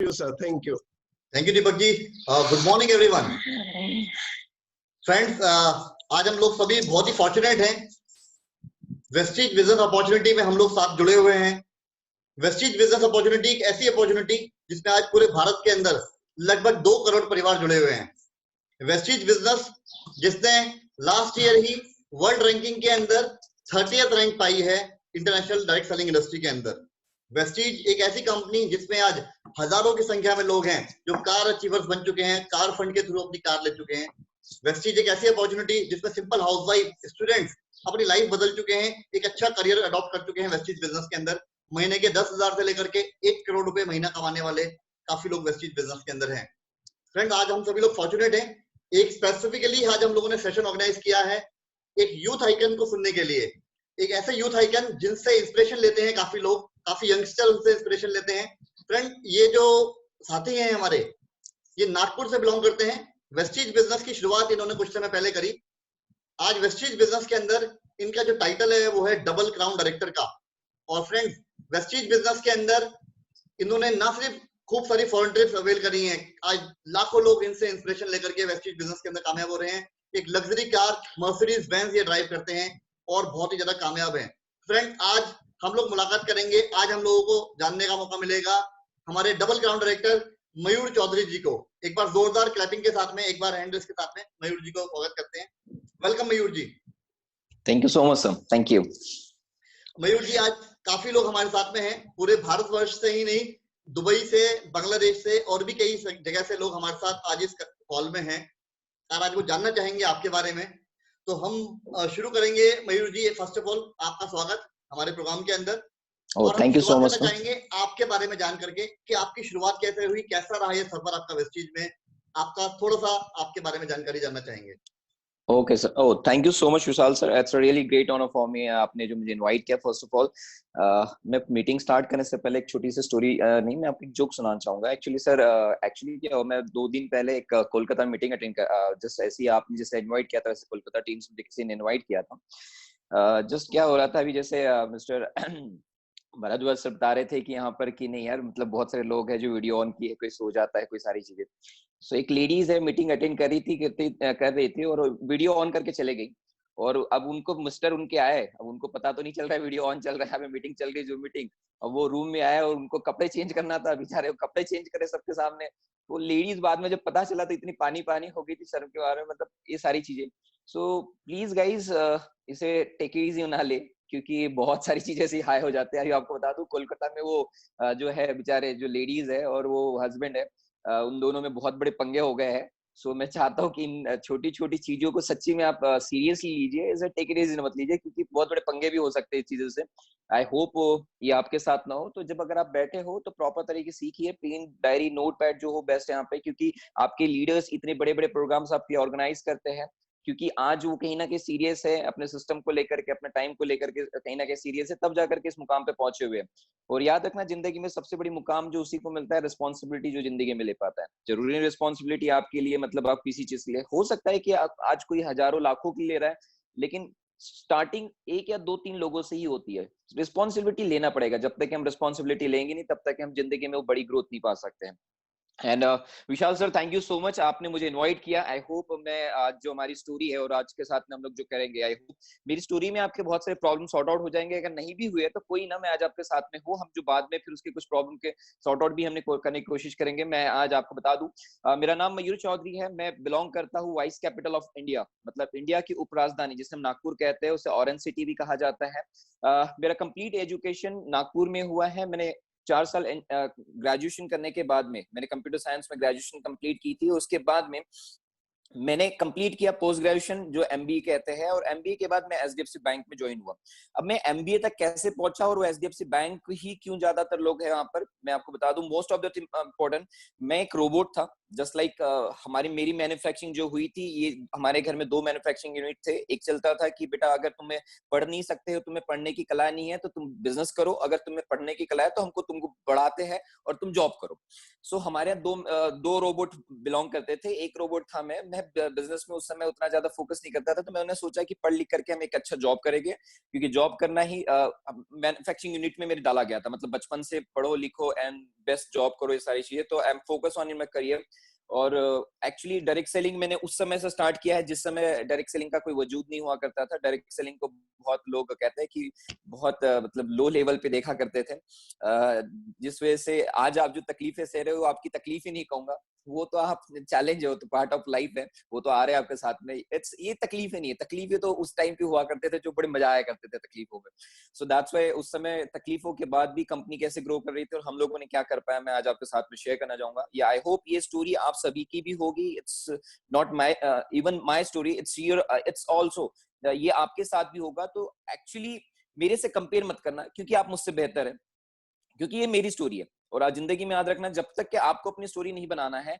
you, sir. Thank you. Thank you, Deepak ji. Good morning, everyone. Friends, आज हम लोग सभी बहुत ही फॉर्चुनेट हैं. वेस्टीज बिजनेस अपॉर्चुनिटी में हम लोग साथ जुड़े हुए हैं. वेस्टीज बिजनेस अपॉर्चुनिटी एक ऐसी अपॉर्चुनिटी जिसमें आज पूरे भारत के अंदर लगभग 2 करोड़ परिवार जुड़े हुए हैं. वेस्टीज बिजनेस जिसने लास्ट ईयर ही वर्ल्ड रैंकिंग के अंदर 30th रैंक पाई है इंटरनेशनल डायरेक्ट सेलिंग इंडस्ट्री के अंदर. वेस्टीज एक ऐसी कंपनी जिसमें आज हजारों की संख्या में लोग हैं जो कार अचीवर्स बन चुके हैं, कार फंड के थ्रू अपनी कार ले चुके हैं. वेस्टीज एक ऐसी अपॉर्चुनिटी जिसमें सिंपल हाउसवाइफ स्टूडेंट्स अपनी लाइफ बदल चुके हैं, एक अच्छा करियर अडॉप्ट कर चुके हैं वेस्टीज बिजनेस के अंदर. महीने के 10,000 से लेकर के 1 करोड़ रुपए महीना कमाने वाले काफी लोग वेस्टीज बिजनेस के अंदर हैं. फ्रेंड, आज हम सभी लोग फॉर्चुनेट हैं. एक स्पेसिफिकली आज हम लोगों ने सेशन ऑर्गेनाइज किया है एक यूथ आइकन को सुनने के लिए. एक ऐसे यूथ आइकन जिनसे इंस्पिरेशन लेते हैं काफी लोग, काफी यंगस्टर उनसे इंस्पिरेशन लेते हैं. फ्रेंड, ये जो साथी हैं हमारे, ये नागपुर से बिलोंग करते हैं. वेस्टीज बिजनेस की शुरुआत इन्होंने कुछ समय पहले करी. आज वेस्टीज बिजनेस के अंदर इनका जो टाइटल है वो है डबल क्राउन डायरेक्टर का. और फ्रेंड्स, वेस्टीज बिजनेस के अंदर इन्होंने ना सिर्फ खूब सारी फॉरेन ट्रिप्स अवेल करी हैं, आज लाखों लोग इनसे इंस्पिरेशन लेकर के वेस्टीज बिजनेस के अंदर कामयाब हो रहे हैं. एक लग्जरी कार मर्सिडीज बेंज ये ड्राइव करते हैं और बहुत ही ज्यादा कामयाब हैं. फ्रेंड, आज हम लोग मुलाकात करेंगे. आज हम लोगों को जानने का मौका मिलेगा हमारे डबल क्राउन डायरेक्टर मयूर चौधरी जी को. एक बार जोरदार क्लैपिंग के साथ में, एक बार हैंड रेस के साथ में मयूर जी को स्वागत करते हैं. Welcome Mayur ji. Thank you so much sir. Thank you. Mayur ji, आज काफी लोग हमारे साथ में हैं, पूरे भारतवर्ष से ही नहीं, दुबई से, बांग्लादेश से और भी कई जगह से लोग हमारे साथ आज इस कॉल में हैं और आज वो जानना चाहेंगे आपके बारे में. तो हम शुरू करेंगे. मयूर जी, फर्स्ट ऑफ ऑल आपका स्वागत हमारे प्रोग्राम के अंदर. और थैंक यू सो मच. चाहेंगे आपके बारे में जान करके कि आपकी शुरुआत कैसे हुई, कैसा रहा ये सफर आपका वेस्टीज में, आपका थोड़ा सा आपके बारे में जानकारी जानना चाहेंगे. Okay sir. Oh, thank you so much Vishal sir. It's a really great honour for me. आपने जो मुझे इनवाइट किया, फर्स्ट ऑफ ऑल मैं मीटिंग स्टार्ट करने से पहले एक छोटी सी स्टोरी नहीं, मैं आपको एक जोक सुनाना चाहूंगा. एक्चुअली सर, एक्चुअली क्या, मैं 2 दिन पहले एक कोलकाता मीटिंग अटेंड कर, जस्ट ऐसे ही आपने जैसे इनवाइट किया था वैसे कोलकाता टीम से किसी ने इनवाइट किया था. जस्ट क्या हो रहा था अभी, जैसे मिस्टर भारद्वाज सर बता रहे थे कि यहाँ पर कि नहीं यार, मतलब बहुत सारे लोग हैं जो वीडियो ऑन किए, कोई सो जाता है, कोई सारी चीजें. सो एक लेडीज है, मीटिंग अटेंड कर रही थी और वीडियो ऑन करके चले गई. और अब उनको मिस्टर उनके आए, अब उनको पता तो नहीं चल रहा है वीडियो ऑन चल रहा है, मीटिंग चल रही, जो मीटिंग. अब वो रूम में आए और उनको कपड़े चेंज करना था, बेचारे कपड़े चेंज करे सबके सामने. वो लेडीज बाद में जब पता चला तो इतनी पानी पानी हो गई थी सर के बारे में, मतलब ये सारी चीजें. सो प्लीज गाइज, इसे टेक इट इजी ना ले, क्योंकि बहुत सारी चीजें ऐसी हाई हो जाते हैं. अभी आपको बता दूं, कोलकाता में वो जो है बेचारे, जो लेडीज है और वो हस्बैंड है, उन दोनों में बहुत बड़े पंगे हो गए हैं. सो मैं चाहता हूँ कि इन छोटी छोटी चीजों को सच्ची में आप सीरियसली लीजिए, इसे टेक इट इजी मत लीजिए, क्योंकि बहुत बड़े पंगे भी हो सकते हैं इस चीजों से. आई होप ये आपके साथ ना हो. तो जब अगर आप बैठे हो तो प्रॉपर तरीके सीखिए. पेन, डायरी, नोट पैड जो हो बेस्ट है यहाँ पे, क्योंकि आपके लीडर्स इतने बड़े बड़े प्रोग्राम्स आपके ऑर्गेनाइज करते हैं, क्योंकि आज वो कहीं ना कहीं सीरियस है अपने सिस्टम को लेकर के, अपने टाइम को लेकर के कहीं ना कहीं सीरियस है, तब जाकर के इस मुकाम पे पहुंचे हुए हैं. और याद रखना, जिंदगी में सबसे बड़ी मुकाम जो उसी को मिलता है, रिस्पॉन्सिबिलिटी जो जिंदगी में ले पाता है. जरूरी नहीं रिस्पॉन्सिबिलिटी आपके लिए मतलब आप किसी चीज के लिए, हो सकता है कि आज कोई हजारों लाखों की ले रहा है, लेकिन स्टार्टिंग 1 या 2-3 लोगों से ही होती है. रिस्पॉन्सिबिलिटी लेना पड़ेगा. जब तक हम रिस्पॉन्सिबिलिटी लेंगे नहीं, तब तक हम जिंदगी में वो बड़ी ग्रोथ नहीं पा सकते हैं. And Vishal sir, thank you so much, आपने मुझे इनवाइट किया. आई होप मैं आज जो हमारी स्टोरी है और आज के साथ में हम लोग जो करेंगे, आई होप मेरी स्टोरी में आपके बहुत सारे प्रॉब्लम सॉर्ट आउट हो जाएंगे. अगर नहीं भी हुए तो कोई ना, मैं आज आपके साथ में हूँ. हम जो बाद में फिर उसके कुछ प्रॉब्लम के सॉर्ट आउट भी हमने करने की कोशिश करेंगे. मैं आज आपको बता दूं, मेरा नाम मयूर चौधरी है. मैं बिलोंग करता हूँ वाइस कैपिटल ऑफ इंडिया, मतलब इंडिया की उप राजधानी जिसे हम नागपुर कहते हैं, उसे ऑरेंज सिटी भी कहा जाता है. मेरा कंप्लीट एजुकेशन नागपुर में हुआ है. मैंने 4 साल ग्रेजुएशन करने के बाद में मैंने कंप्यूटर साइंस में ग्रेजुएशन कंप्लीट की थी. उसके बाद में मैंने कंप्लीट किया पोस्ट ग्रेजुएशन, जो एमबीए कहते हैं, और एमबीए के बाद मैं एचडीएफसी बैंक में ज्वाइन हुआ. अब मैं एमबीए तक कैसे पहुंचा और वो एचडीएफसी बैंक ही क्यों ज्यादातर लोग हैं वहां पर, मैं आपको बता दूं. मोस्ट ऑफ द इम्पोर्टेंट, मैं एक रोबोट था. जस्ट लाइक हमारी मेरी मैन्युफैक्चरिंग जो हुई थी, ये हमारे घर में 2 मैन्युफैक्चरिंग यूनिट थे। एक चलता था कि बेटा अगर तुम्हें पढ़ नहीं सकते हो, तुम्हें पढ़ने की कला नहीं है तो तुम बिजनेस करो, अगर तुम्हें पढ़ने की कला है तो हमको तुमको बढ़ाते हैं और तुम जॉब करो। सो हमारे यहाँ दो रोबोट बिलोंग करते थे। एक रोबोट था मैं बिजनेस में उस समय उतना ज्यादा फोकस नहीं करता था, तो मैंने सोचा कि पढ़ लिख करके हम एक अच्छा जॉब करेंगे, क्योंकि जॉब करना ही मैन्युफैक्चरिंग यूनिट में मेरे डाला गया था। मतलब बचपन से पढ़ो लिखो एंड बेस्ट जॉब करो, ये सारी चीजें। तो I am focus on in my career. और एक्चुअली डायरेक्ट सेलिंग मैंने उस समय से स्टार्ट किया है जिस समय डायरेक्ट सेलिंग का कोई वजूद नहीं हुआ करता था। डायरेक्ट सेलिंग को बहुत लोग कहते हैं कि बहुत मतलब लो लेवल पे देखा करते थे, जिस वजह से आज आप जो तकलीफें सह रहे हो आपकी तकलीफ ही नहीं कहूंगा, वो तो आप चैलेंज है, वो तो पार्ट ऑफ लाइफ है, वो तो आ रहे हैं आपके साथ में। इट्स ये तकलीफें नहीं है, तकलीफें तो उस टाइम पे हुआ करते थे जो बड़े मजा आया करते थे तकलीफों में। सो दैट्स व्हाई उस समय तकलीफों के बाद भी कंपनी कैसे ग्रो कर रही थी और हम लोगों ने क्या कर पाया, मैं आज आपके साथ में शेयर करना चाहूंगा। या आई होप ये स्टोरी आप सभी की भी होगी। It's not my even my story, it's your, it's also, ये आपके साथ भी होगा। तो एक्चुअली मेरे से कंपेयर मत करना, क्योंकि आप मुझसे बेहतर है, क्योंकि ये मेरी स्टोरी है। और आज जिंदगी में याद रखना, जब तक कि आपको अपनी स्टोरी नहीं बनाना है,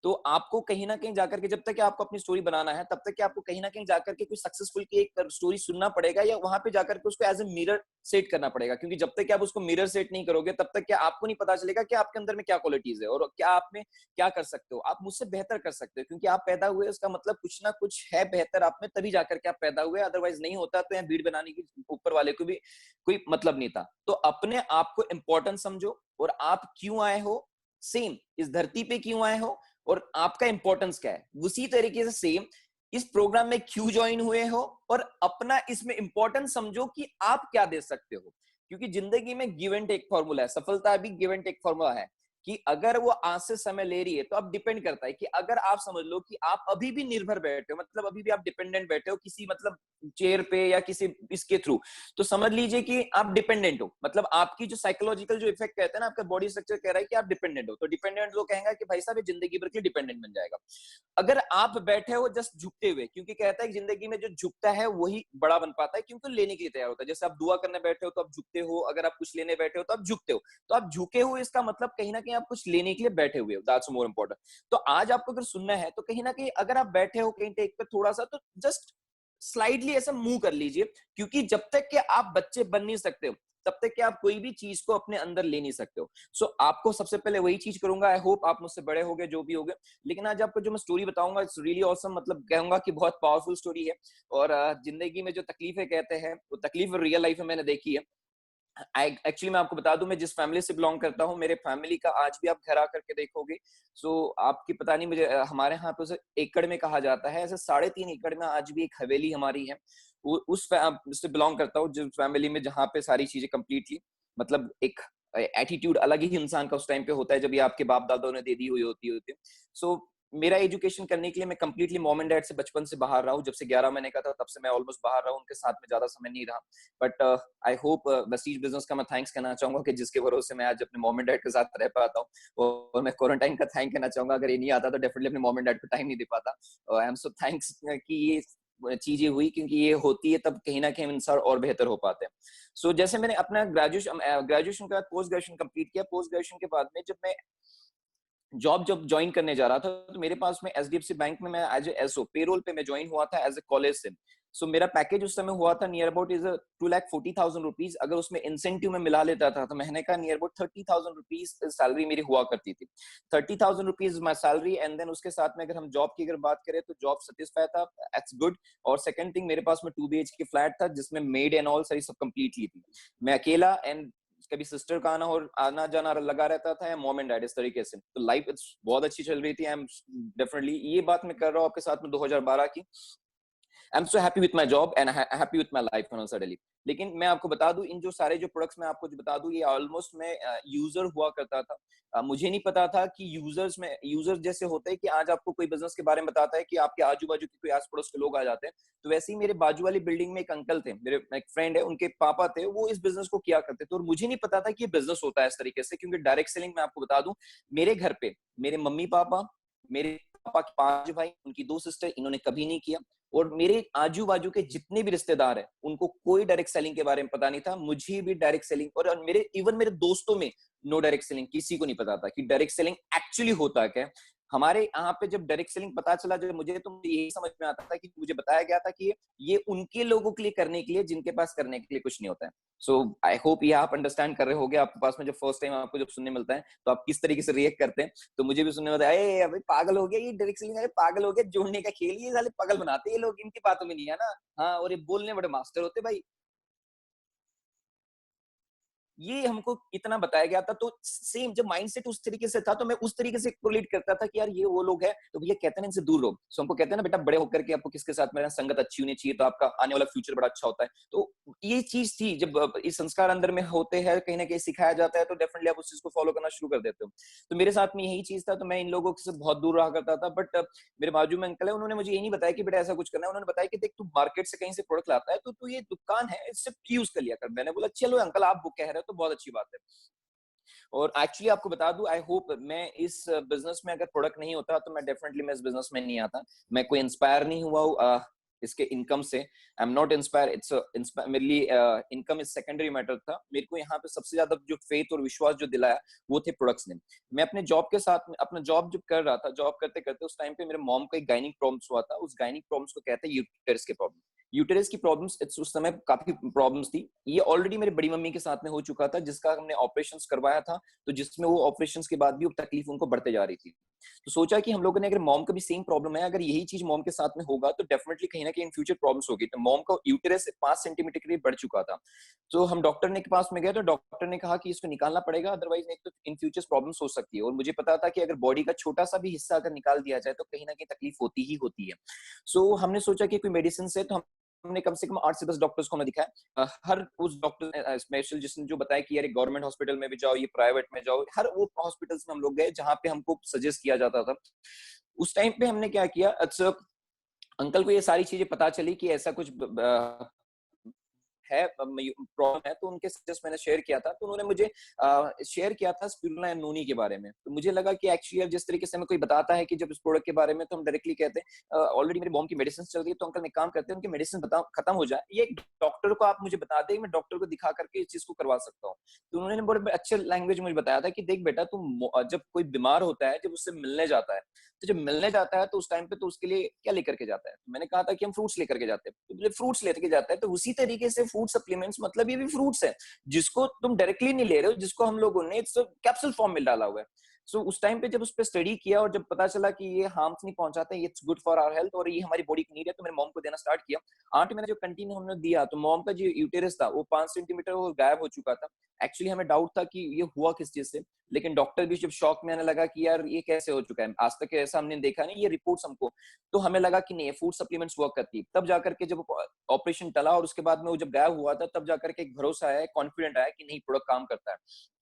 तो आपको कहीं ना कहीं जाकर के, जब तक कि आपको अपनी स्टोरी बनाना है, तब तक कि आपको कहीं ना कहीं जाकर के कुछ सक्सेसफुल की एक स्टोरी सुनना पड़ेगा, या वहां पे जाकर के उसको एज ए मिरर सेट करना पड़ेगा। क्योंकि जब तक कि आप उसको मिरर सेट नहीं करोगे, तब तक कि आपको नहीं पता चलेगा कि आपके अंदर में क्या क्वालिटीज है और क्या आप में क्या कर सकते हो। आप मुझसे बेहतर कर सकते हो, क्योंकि आप पैदा हुए, उसका मतलब कुछ ना कुछ है बेहतर आप में, तभी जाकर के आप पैदा हुए। अदरवाइज नहीं होता तो यहाँ भीड़ बनाने की ऊपर वाले को भी कोई मतलब नहीं था। तो अपने आप को इंपॉर्टेंट समझो, और आप क्यों आए हो, सेम इस धरती पे क्यों आए हो और आपका इंपॉर्टेंस क्या है, उसी तरीके से सेम इस प्रोग्राम में क्यों ज्वाइन हुए हो और अपना इसमें इंपॉर्टेंस समझो कि आप क्या दे सकते हो। क्योंकि जिंदगी में गिव एंड टेक फॉर्मूला है, सफलता भी गिव एंड टेक फॉर्मूला है। कि अगर वो आज से समय ले रही है तो अब डिपेंड करता है कि अगर आप समझ लो कि आप अभी भी निर्भर बैठे हो, मतलब अभी भी आप डिपेंडेंट बैठे हो किसी मतलब चेयर पे या किसी इसके थ्रू, तो समझ लीजिए कि आप डिपेंडेंट हो। मतलब आपकी जो साइकोलॉजिकल जो इफेक्ट कहते हैं ना, आपका बॉडी स्ट्रक्चर कह रहा है कि आप डिपेंडेंट हो। तो डिपेंडेंट लोग कहेंगे कि भाई साहब ये जिंदगी भर के लिए डिपेंडेंट बन जाएगा। अगर आप बैठे हो जस्ट झुकते हुए, क्योंकि कहता है कि जिंदगी में जो झुकता है वही बड़ा बन पाता है, क्योंकि लेने के लिए तैयार होता है। जैसे आप दुआ करने बैठे हो तो आप झुकते हो, अगर आप कुछ लेने बैठे हो तो आप झुकते हो। तो आप झुके हुए इसका मतलब कहीं ना कहीं आप कुछ लेने के लिए बैठे हुए हो। That's more important. तो आज आपको अगर सुनना है तो कहीं ना कहीं अगर आप बैठे हो कहीं टेक पे थोड़ा सा, तो जस्ट स्लाइडली ऐसा मूव कर लीजिए। क्योंकि जब तक कि आप बच्चे बन नहीं सकते हो, तब तक कि आप कोई भी चीज को अपने अंदर ले नहीं सकते हो। सो आपको सबसे पहले वही चीज करूंगा। आई होप आप मुझसे बड़े हो गए जो भी हो गए, लेकिन आज आपको जो मैं स्टोरी बताऊंगा इट्स रियली ऑसम। मतलब कहूंगा कि बहुत पावरफुल स्टोरी है। और जिंदगी में जो तकलीफें कहते हैं वो तकलीफ रियल लाइफ में मैंने देखी है। एक्चुअली मैं आपको बता दूं, मैं जिस फैमिली से बिलोंग करता हूं, मेरे फैमिली का आज भी आप घर आकर के देखोगे, सो आपकी पता नहीं मुझे, हमारे यहाँ पे उसे एकड़ में कहा जाता है, ऐसे 3.5 एकड़ में आज भी एक हवेली हमारी है। उस से बिलोंग करता हूँ जिस फैमिली में, जहाँ पे सारी चीजें कंप्लीटली, मतलब एक एटीट्यूड अलग ही इंसान का उस टाइम पे होता है जब ये आपके बाप दादाओं ने दे दी हुई होती है। सो मेरा एजुकेशन करने के लिए मैं कंप्लीटली मॉम एंड डैड से बचपन से बाहर रहा हूँ। जब से 11 महीने का था तब से मैं ऑलमोस्ट बाहर रहा हूँ, उनके साथ में ज्यादा समय नहीं रहा। But I hope Vestige business का मैं थैंक्स कहना चाहूंगा कि जिसके भरोसे मैं आज अपने मॉम एंड डैड के साथ रह पाता हूँ। और मैं क्वारंटाइन का थैंक कहना चाहूंगा, अगर ये नहीं आता तो डेफिनेटली अपने मॉम एंड डैड को टाइम नहीं दे पाता। आई एम सो थैंक्स कि ये चीजें हुई, क्योंकि ये होती है तब कहीं ना कहीं इंसान और बेहतर हो पाते हैं। सो जैसे मैंने अपना ग्रेजुएशन के बाद पोस्ट ग्रेजुएशन कंप्लीट किया। पोस्ट ग्रेजुएशन के बाद में जब मैं जब ज्वाइन करने जा रहा था, तो मेरे पास में एचडीएफसी बैंक में मैं एज एसओ पेरोल पे मैं ज्वाइन हुआ था एज ए कॉलेज से। सो मेरा पैकेज उस समय हुआ था नियर अबाउट इज 2,40,000 रुपीज। अगर उसमें इंसेंटिव में मिला लेता था तो महीने का नियर अबाउट 30,000 रुपीज सैलरी मेरी हुआ करती थी। 30,000 rupees my salary. And then उसके साथ में अगर हम जॉब की अगर बात करें तो जॉब सेटिस्फाई था, इट्स गुड। और सेकंड थिंग, मेरे पास में 2 BHK फ्लैट था जिसमें मेड एंड ऑल सारी सब कंप्लीटली थी। मैं अकेला, एंड कभी सिस्टर का आना जाना लगा रहता था, या मॉम एंड डैड, इस तरीके से। तो लाइफ बहुत अच्छी चल रही थी। आई एम डेफिनेटली, ये बात मैं कर रहा हूँ आपके साथ में 2012 की। I am so happy with my job and happy with my life suddenly. लेकिन मैं आपको बता दूं, इन जो सारे जो प्रोडक्ट्स मैं आपको जो बता दूं, ये ऑलमोस्ट मैं यूजर हुआ करता था। मुझे नहीं पता था कि यूजर्स जैसे होते हैं कि आज आपको कोई बिजनेस के बारे में बताता है कि आपके आजू बाजू के कोई आस पड़ोस के लोग आ जाते हैं। तो वैसे ही मेरे बाजू वाली बिल्डिंग में एक अंकल थे, मेरे एक फ्रेंड है, उनके पापा थे, वो इस बिजनेस को किया करते थे। और मुझे नहीं पता था कि ये बिजनेस होता है इस तरीके से, क्योंकि डायरेक्ट सेलिंग मैं आपको बता दूं, मेरे घर पे मेरे मम्मी पापा, मेरे पापा के 5 भाई, उनकी 2 सिस्टर, इन्होंने कभी नहीं किया। और मेरे आजू बाजू के जितने भी रिश्तेदार हैं, उनको कोई डायरेक्ट सेलिंग के बारे में पता नहीं था। मुझे भी डायरेक्ट सेलिंग, और मेरे इवन मेरे दोस्तों में नो डायरेक्ट सेलिंग, किसी को नहीं पता था कि डायरेक्ट सेलिंग एक्चुअली होता क्या है। हमारे यहाँ पे जब डायरेक्ट सेलिंग पता चला जब मुझे, तो मुझे यही समझ में आता था कि मुझे बताया गया था कि ये उनके लोगों के लिए करने के लिए जिनके पास करने के लिए कुछ नहीं होता है। सो आई होप ये आप अंडरस्टैंड कर रहे होगे। आपके पास में जब फर्स्ट टाइम आपको जब सुनने मिलता है तो आप किस तरीके से रिएक्ट करते हैं। तो मुझे भी सुनने में आता है, अबे पागल हो गया ये डायरेक्ट सेलिंग, अरे पागल हो गया, जोड़ने का खेल, ये साले पागल बनाते हैं ये लोग, इनकी बातों में नहीं है ना। हाँ, और ये बोलने बड़े मास्टर होते भाई। ये हमको इतना बताया गया था, तो सेम जब माइंडसेट उस तरीके से था तो मैं उस तरीके से कोरिलेट करता था कि यार ये वो लोग हैं, तो भैया कहते हैं ना इनसे दूर रहो। सो हमको कहते हैं ना बेटा बड़े होकर के आपको किसके साथ मेरा संगत अच्छी होनी चाहिए, तो आपका आने वाला फ्यूचर बड़ा अच्छा होता है। तो ये चीज थी, जब इस संस्कार अंदर में होते हैं, कहीं ना कहीं सिखाया जाता है, तो डेफिनेटली आप उस चीज को फॉलो करना शुरू कर देते हो। तो मेरे साथ में यही चीज था, तो मैं इन लोगों से बहुत दूर रहा करता था। बट मेरे बाजू में अंकल है, उन्होंने मुझे ये नहीं बताया कि बेटा ऐसा कुछ करना है। उन्होंने बताया कि देख तू मार्केट से कहीं से प्रोडक्ट लाता है, तो तू ये दुकान है इससे यूज कर लिया कर। मैंने बोला चलो अंकल आप वो कह रहे हो तो बहुत अच्छी बात है। और एक्चुअली आपको बता दूं, आई होप मैं इस बिजनेस में अगर प्रोडक्ट नहीं होता तो मैं डेफिनेटली मैं इस बिजनेस में नहीं आता। मैं कोई इंस्पायर नहीं हुआ इसके इनकम से। I am not inspire, it's मेरे लिए इनकम इज सेकेंडरी मैटर था। मेरे को यहाँ पे सबसे ज्यादा जो फेथ और विश्वास जो दिलाया वो थे प्रोडक्ट्स ने। मैं अपने जॉब के साथ में, अपना जॉब जब कर रहा था, जॉब करते करते उस टाइम पे मेरे मॉम को एक गायनिक प्रॉब्लम्स हुआ था। उस गायनिक प्रॉब्लम्स को कहते हैं यूटेरस के प्रॉब्लम। यूटेरस की प्रॉब्लम्स उस समय काफी प्रॉब्लम्स थी। ये ऑलरेडी मेरे बड़ी मम्मी के साथ में हो चुका था, जिसका हमने ऑपरेशन करवाया था, तो जिसमें वो ऑपरेशन के बाद भी वो तकलीफ उनको बढ़ते जा रही थी। तो सोचा कि हम लोगों ने, अगर मॉम का भी सेम प्रॉब्लम है, अगर यही चीज मॉम के साथ में होगा तो डेफिनेटली कहीं ना कहीं इन फ्यूचर प्रॉब्लम्स होगी। तो मॉम का यूटेरस 5 सेंटीमीटर के लिए बढ़ चुका था। तो हम डॉक्टर ने के पास में गए, तो डॉक्टर ने कहा कि इसको निकालना पड़ेगा, अदरवाइज नहीं तो इन फ्यूचर प्रॉब्लम्स हो सकती है। और मुझे पता था कि अगर बॉडी का छोटा सा भी हिस्सा अगर निकाल दिया जाए तो कहीं ना कहीं तकलीफ होती ही होती है। सो हमने सोचा कि कोई मेडिसिन से, तो हमने कम से कम 8 से 10 डॉक्टर्स को हमने दिखाया। हर उस डॉक्टर स्पेशल जिसने जो बताया कि यार गवर्नमेंट हॉस्पिटल में भी जाओ, ये प्राइवेट में जाओ, हर वो हॉस्पिटल्स में हम लोग गए जहां पे हमको सजेस्ट किया जाता था। उस टाइम पे हमने क्या किया, अच्छा अंकल को ये सारी चीजें पता चली कि ऐसा कुछ है, प्रॉब्लम है, तो उनके साथ मैंने शेयर किया था। तो उन्होंने मुझे शेयर किया था स्पिरुलिना एमनोनी के बारे में। तो मुझे लगा कि एक्चुअली जिस तरीके से हमें कोई बताता है कि जब इस प्रोडक्ट के बारे में, तो हम डायरेक्टली कहते हैं ऑलरेडी मेरी मॉम की मेडिसिन चल रही है, तो अंकल एक काम करते हैं उनकी मेडिसिन खत्म हो जाए, ये एक डॉक्टर को आप मुझे बता दें, मैं डॉक्टर को दिखा करके इस चीज को करवा सकता हूँ। तो उन्होंने बड़े अच्छे लैंग्वेज मुझे बताया था कि देख बेटा, तुम जब कोई बीमार होता है, जब उससे मिलने जाता है, तो जब मिलने जाता है तो उस टाइम पे तो उसके लिए क्या लेकर के जाता है। तो मैंने कहा था कि हम फ्रूट्स लेकर के जाते हैं। तो बोले फ्रूट्स लेकर के जाता है, तो उसी तरीके से फूड सप्लीमेंट्स मतलब ये भी फ्रूट्स है, जिसको तुम डायरेक्टली नहीं ले रहे हो, जिसको हम लोगों ने कैप्सूल फॉर्म में डाला हुआ है। सो उस टाइम पे जब उस पर स्टडी किया और जब पता चला कि ये हार्म्स नहीं पहुंचाते, it's good for our health और ये हमारी बॉडी की नीड है, तो मैंने मॉम को देना स्टार्ट किया। 8 महीने जो कंटिन्यू हमने दिया, तो मॉम का जो यूटेरस था वो 5 सेंटीमीटर वो गायब हो चुका था। एक्चुअली हमें डाउट था कि ये हुआ किस चीज से, लेकिन डॉक्टर भी जब शॉक में आने लगा कि यार ये कैसे हो चुका है, आज तक ऐसा हमने देखा नहीं, ये रिपोर्ट्स हमको। तो हमें लगा कि नहीं, फूड सप्लीमेंट्स वर्क करती है। तब जाकर के जब ऑपरेशन टला और उसके बाद में वो जब गायब हुआ था, तब जाकर के एक भरोसा आया, कॉन्फिडेंट आया कि नहीं प्रोडक्ट काम करता है।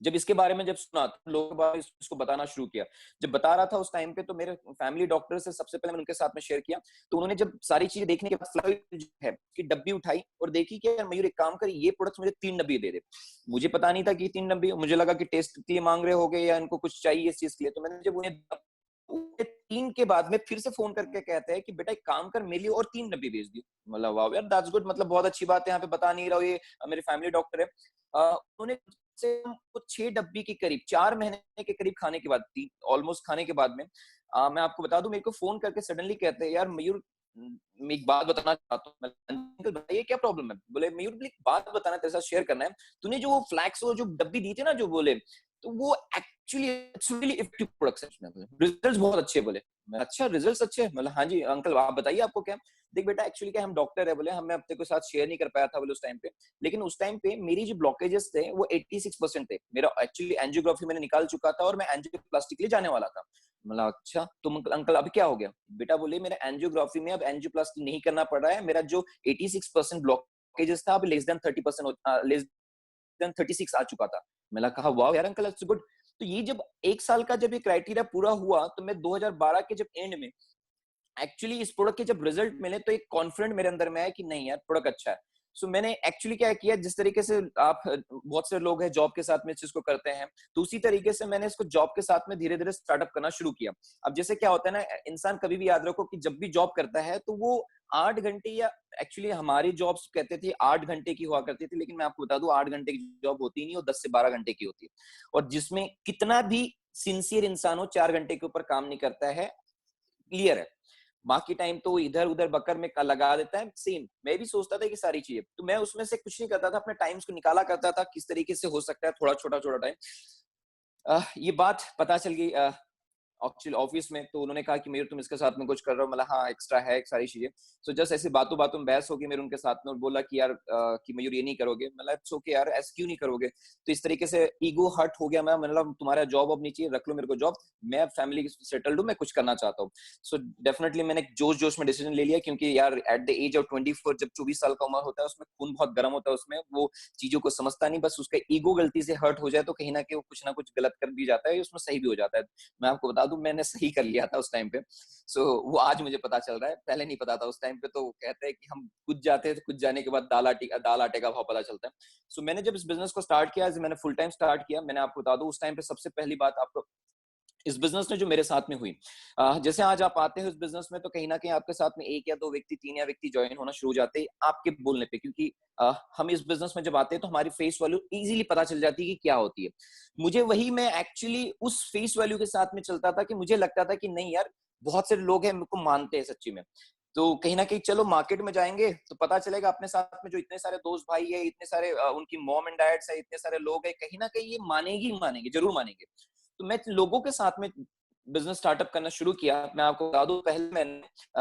जब इसके बारे में जब सुना, तो लोगों के बारे में इसको बताना शुरू किया। जब बता रहा था उस टाइम पे, तो मेरे फैमिली डॉक्टर से सबसे पहले मैंने उनके साथ में शेयर किया। तो उन्होंने जब सारी चीजें देखने के बाद फ्लाइट है कि डब्बी उठाई और देखी कि यार मयूर एक काम कर, ये प्रोडक्ट मुझे 3 डब्बी दे दे। मुझे पता नहीं था कि 3 डब्बी, मुझे लगा कि टेस्ट के लिए मांग रहे होंगे या इनको कुछ चाहिए इस चीज के लिए। तो मैंने जब उन्हें 3 के बाद में फिर से फोन करके कहते हैं कि बेटा एक काम कर, मेरे लिए और 3 डब्बी भेज दी। मतलब वाह यार, दैट्स गुड, मतलब बहुत अच्छी बात है, यहाँ पे बता नहीं रहा हूँ, ये मेरे फैमिली डॉक्टर है। उन्होंने से कुछ 6 डब्बी के करीब 4 महीने के करीब खाने के बाद, ऑलमोस्ट खाने के बाद में मैं आपको बता दूं, मेरे को फोन करके सडनली कहते हैं यार मयूर, मैं एक बात बताना चाहता हूँ। अंकल बताइए क्या प्रॉब्लम है। बोले मयूर एक बात बताना, तेरे साथ शेयर करना है। तूने जो वो फ्लैक्स वो जो डब्बी दी थी ना, जो बोले, तो वो actually it's really effective products है, रिजल्ट्स बहुत अच्छे। बोले मैं अच्छा रिजल्ट्स अच्छे, मतलब हाँ जी अंकल आप बताइए आपको क्या। देख बेटा एक्चुअली क्या हम डॉक्टर है, बोले हमें अपने के साथ शेयर नहीं कर पाया था बोले उस टाइम पे, लेकिन उस टाइम पे मेरी जो ब्लॉकेजेस थे वो 86% थे। मेरा एक्चुअली एंजियोग्राफी मैंने निकाल चुका था और मैं एंजियोप्लास्टी के लिए जाने वाला था। मतलब अच्छा तुम अंकल अब क्या हो गया। बेटा बोले मेरा एंजियोग्राफी में अब एंजियोप्लास्टी नहीं करना पड़ रहा है, मेरा जो 86% ब्लॉकेजेस था अब लेस देन 30%, लेस देन 36 आ चुका था। मैंने कहा वाह यार अंकल इट्स गुड। तो ये जब 1 साल का जब ये क्राइटेरिया पूरा हुआ, तो मैं 2012 के जब एंड में एक्चुअली इस प्रोडक्ट के जब रिजल्ट मिले, तो एक कॉन्फिडेंट मेरे अंदर में आया कि नहीं यार प्रोडक्ट अच्छा है। सो मैंने एक्चुअली क्या किया, जिस तरीके से आप बहुत से लोग हैं जॉब के साथ में इस चीज को करते हैं, तो उसी तरीके से मैंने इसको जॉब के साथ में धीरे धीरे स्टार्टअप करना शुरू किया। अब जैसे क्या होता है ना, इंसान कभी भी याद रखो कि जब भी जॉब करता है तो वो 8 घंटे, या एक्चुअली हमारी जॉब्स कहते थे 8 घंटे की हुआ करती थी, लेकिन मैं आपको बता दूं 8 घंटे की जॉब होती नहीं, और 10 से 12 घंटे की होती है। और जिसमें कितना भी सिंसियर इंसान हो 4 घंटे के ऊपर काम नहीं करता है, क्लियर है। बाकी टाइम तो इधर उधर बकर में लगा देता है। सेम मैं भी सोचता था कि सारी चीजें, तो मैं उसमें से कुछ नहीं करता था, अपने टाइम्स को निकाला करता था किस तरीके से हो सकता है थोड़ा छोटा छोटा टाइम। ये बात पता चल गई एक्चुअली ऑफिस में, तो उन्होंने कहा कि मेरे तुम इसके साथ में कुछ कर रहे हो, मतलब हाँ एक्स्ट्रा है एक सारी चीजें। सो जस्ट ऐसे बातों बातों में बहस होगी मेरे उनके साथ में, और बोला कि यार कि मयूर ये नहीं करोगे, मतलब इट्स ओके यार, ऐसे क्यों नहीं करोगे। तो इस तरीके से ईगो हर्ट हो गया। मैं मतलब तुम्हारा जॉब अब नहीं चाहिए, रख लो मेरे को जॉब, मैं फैमिली सेटल्ड हूँ, मैं कुछ करना चाहता हूँ। सो डेफिनेटली मैंने जोश जोश में डिसीजन ले लिया, क्योंकि यार एट द एज ऑफ 24 जब 24 साल का उम्र होता है, उसमें खून बहुत गर्म होता है, उसमें वो चीजों को समझता नहीं, बस उसका ईगो गलती से हर्ट हो जाए तो कहीं ना कहीं वो कुछ ना कुछ गलत कर भी जाता है, उसमें सही भी हो जाता है। मैं आपको बता दूं मैंने सही कर लिया था उस टाइम पे। वो आज मुझे पता चल रहा है, पहले नहीं पता था उस टाइम पे। तो कहते हैं कि हम कुछ जाते हैं तो कुछ जाने के बाद दाल आटे का भाव पता चलता है। मैंने जब इस बिजनेस को स्टार्ट किया, मैंने फुल टाइम स्टार्ट किया, मैंने आपको बता दूं उस टाइम पे सबसे पहली बात आपको इस बिजनेस ने जो मेरे साथ में हुई, जैसे आज आप आते हैं इस बिजनेस में, तो कहीं ना कहीं आपके साथ में एक या दो व्यक्ति, तीन या व्यक्ति ज्वाइन होना शुरू हो जाते हैं आपके बोलने पे, क्योंकि हम इस बिजनेस में जब आते हैं तो हमारी फेस वैल्यू इजीली पता चल जाती है कि क्या होती है। मुझे वही, मैं एक्चुअली उस फेस वैल्यू के साथ में चलता था कि मुझे लगता था कि नहीं यार, बहुत से लोग हैं मेरे को मानते हैं सच्ची में, तो कहीं ना कहीं चलो मार्केट में जाएंगे तो पता चलेगा अपने साथ में जो इतने सारे दोस्त भाई है, इतने सारे उनकी मॉम एंड डैड्स है, इतने सारे लोग हैं, कहीं ना कहीं ये मानेगी ही मानेंगे, जरूर मानेंगे। तो मैं लोगों के साथ में बिजनेस स्टार्टअप करना शुरू किया। मैं आपको बता दूं पहले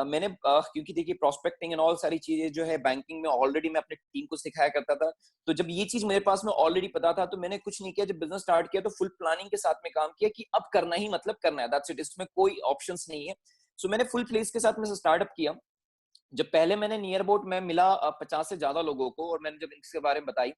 मैंने क्योंकि देखिए प्रोस्पेक्टिंग एंड ऑल सारी चीजें जो है बैंकिंग में ऑलरेडी मैं अपने टीम को सिखाया करता था। तो जब ये चीज मेरे पास में ऑलरेडी पता था, तो मैंने कुछ नहीं किया, जब बिजनेस स्टार्ट किया तो फुल प्लानिंग के साथ में काम किया कि अब करना ही मतलब करना है, दैट्स इट, इसमें कोई ऑप्शंस नहीं है। सो मैंने फुल प्लेस के साथ में स्टार्टअप किया। जब पहले मैंने नियर अबाउट मैं मिला 50 से ज्यादा लोगों को, और मैंने जब इसके बारे में बताई,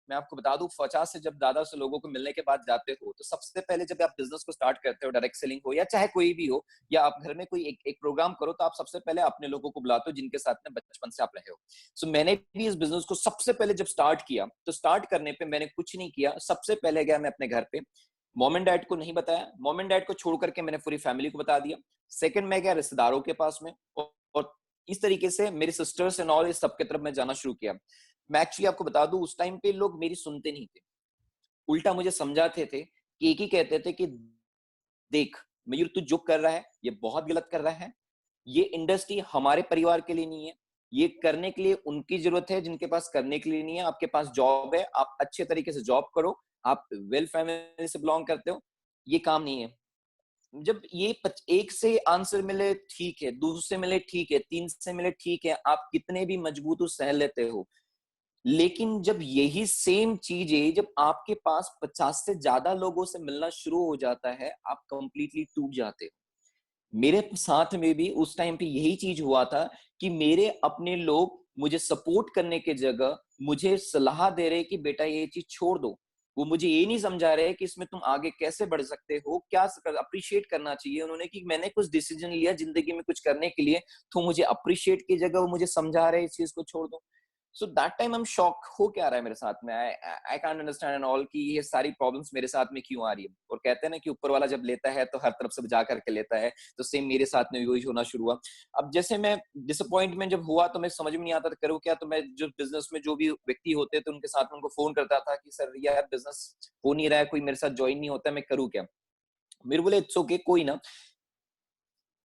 मैं आपको बता दूं 50 से जब दादा से लोगों को मिलने के बाद जाते हो, तो सबसे पहले जब आप बिजनेस को स्टार्ट करते हो, डायरेक्ट सेलिंग हो या चाहे कोई भी हो, या आप घर में कोई एक प्रोग्राम करो, तो आप सबसे पहले अपने लोगों को बुलाते हो जिनके साथ में बचपन से आप रहे हो। मैंने भी इस बिजनेस को सबसे पहले जब स्टार्ट किया, तो स्टार्ट करने पे मैंने कुछ नहीं किया, सबसे पहले गया मैं अपने घर पे, मॉम एंड डैड को नहीं बताया, मॉम एंड डैड को छोड़ करके मैंने पूरी फैमिली को बता दिया। सेकंड मैं गया रिश्तेदारों के पास में, और इस तरीके से मेरे सिस्टर्स एंड ऑल इस सबके तरफ मैं जाना शुरू किया। मैं एक्चुअली आपको बता दूं उस टाइम पे लोग मेरी सुनते नहीं थे, उल्टा मुझे समझाते थे, कि एक ही कहते थे कि देख मयूर, तू जो कर रहा है ये बहुत गलत कर रहा है, ये इंडस्ट्री हमारे परिवार के लिए नहीं है, ये करने के लिए उनकी जरूरत है जिनके पास करने के लिए नहीं है, आपके पास जॉब है, आप अच्छे तरीके से जॉब करो, आप वेल फैमिली से बिलोंग करते हो, ये काम नहीं है। जब ये एक से आंसर मिले ठीक है, दूसरे मिले ठीक है, तीन से मिले ठीक है, आप कितने भी मजबूत हो सह लेते हो, लेकिन जब यही सेम चीजें जब आपके पास 50 से ज्यादा लोगों से मिलना शुरू हो जाता है, आप कंप्लीटली टूट जाते हो। मेरे साथ में भी उस टाइम पे यही चीज हुआ था कि मेरे अपने लोग मुझे सपोर्ट करने के जगह मुझे सलाह दे रहे कि बेटा ये चीज छोड़ दो। वो मुझे ये नहीं समझा रहे कि इसमें तुम आगे कैसे बढ़ सकते हो, क्या अप्रिशिएट करना चाहिए उन्होंने कि मैंने कुछ डिसीजन लिया जिंदगी में कुछ करने के लिए, तो मुझे अप्रिशिएट की जगह वो मुझे समझा रहे इस चीज को छोड़ दो। So that time I am shock, हो क्या रहा है मेरे साथ में, I can't understand and all कि ये सारी प्रॉब्लम्स मेरे साथ में क्यों आ रही है। और कहते हैं ना कि ऊपर वाला जब लेता है तो हर तरफ से जा करके लेता है, तो सेम मेरे साथ में वही होना शुरू हुआ। अब जैसे मैं डिसअपॉइंटमेंट जब हुआ तो मैं समझ में नहीं आता था करूँ क्या, तो मैं जो बिजनेस में जो भी व्यक्ति होते थे उनके साथ में उनको फोन करता था कि सर यार बिजनेस हो नहीं रहा है, कोई मेरे साथ ज्वाइन नहीं होता, मैं करूँ क्या। मेरे बोले इट्स ओके, कोई ना,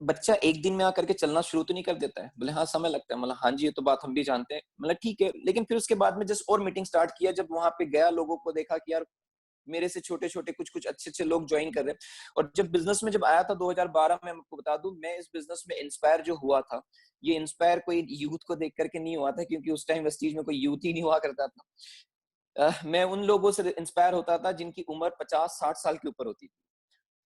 बच्चा एक दिन में आकर के चलना शुरू तो नहीं कर देता है। बोले हाँ समय लगता है। मतलब हाँ जी ये तो बात हम भी जानते हैं। मतलब ठीक है, लेकिन फिर उसके बाद में जस्ट और मीटिंग स्टार्ट किया, जब वहां पे गया लोगों को देखा कि यार मेरे से छोटे छोटे कुछ कुछ अच्छे अच्छे लोग ज्वाइन कर रहे हैं। और जब बिजनेस में जब आया था 2012 में, आपको बता दूं मैं इस बिजनेस में इंस्पायर जो हुआ था, ये इंस्पायर कोई यूथ को देख करके नहीं हुआ था, क्योंकि उस टाइम वेस्टीज में कोई यूथ ही नहीं हुआ करता था। मैं उन लोगों से इंस्पायर होता था जिनकी उम्र 50-60 साल के ऊपर होती थी।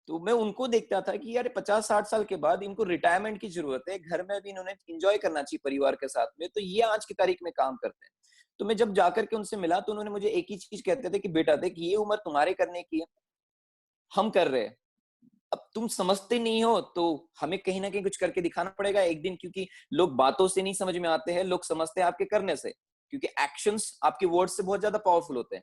तो मैं उनको देखता था कि यार 50-60 साल के बाद इनको रिटायरमेंट की जरूरत है, घर में भी इन्होंने एंजॉय करना चाहिए परिवार के साथ में, तो ये आज की तारीख में काम करते हैं। तो मैं जब जाकर के उनसे मिला तो उन्होंने मुझे एक ही चीज कहते थे कि बेटा देख ये उम्र तुम्हारे करने की है, हम कर रहे हैं, अब तुम समझते नहीं हो तो हमें कहीं ना कहीं कुछ करके दिखाना पड़ेगा एक दिन, क्योंकि लोग बातों से नहीं समझ में आते हैं, लोग समझते हैं आपके करने से, क्योंकि एक्शंस आपके वर्ड्स से बहुत ज्यादा पावरफुल होते हैं।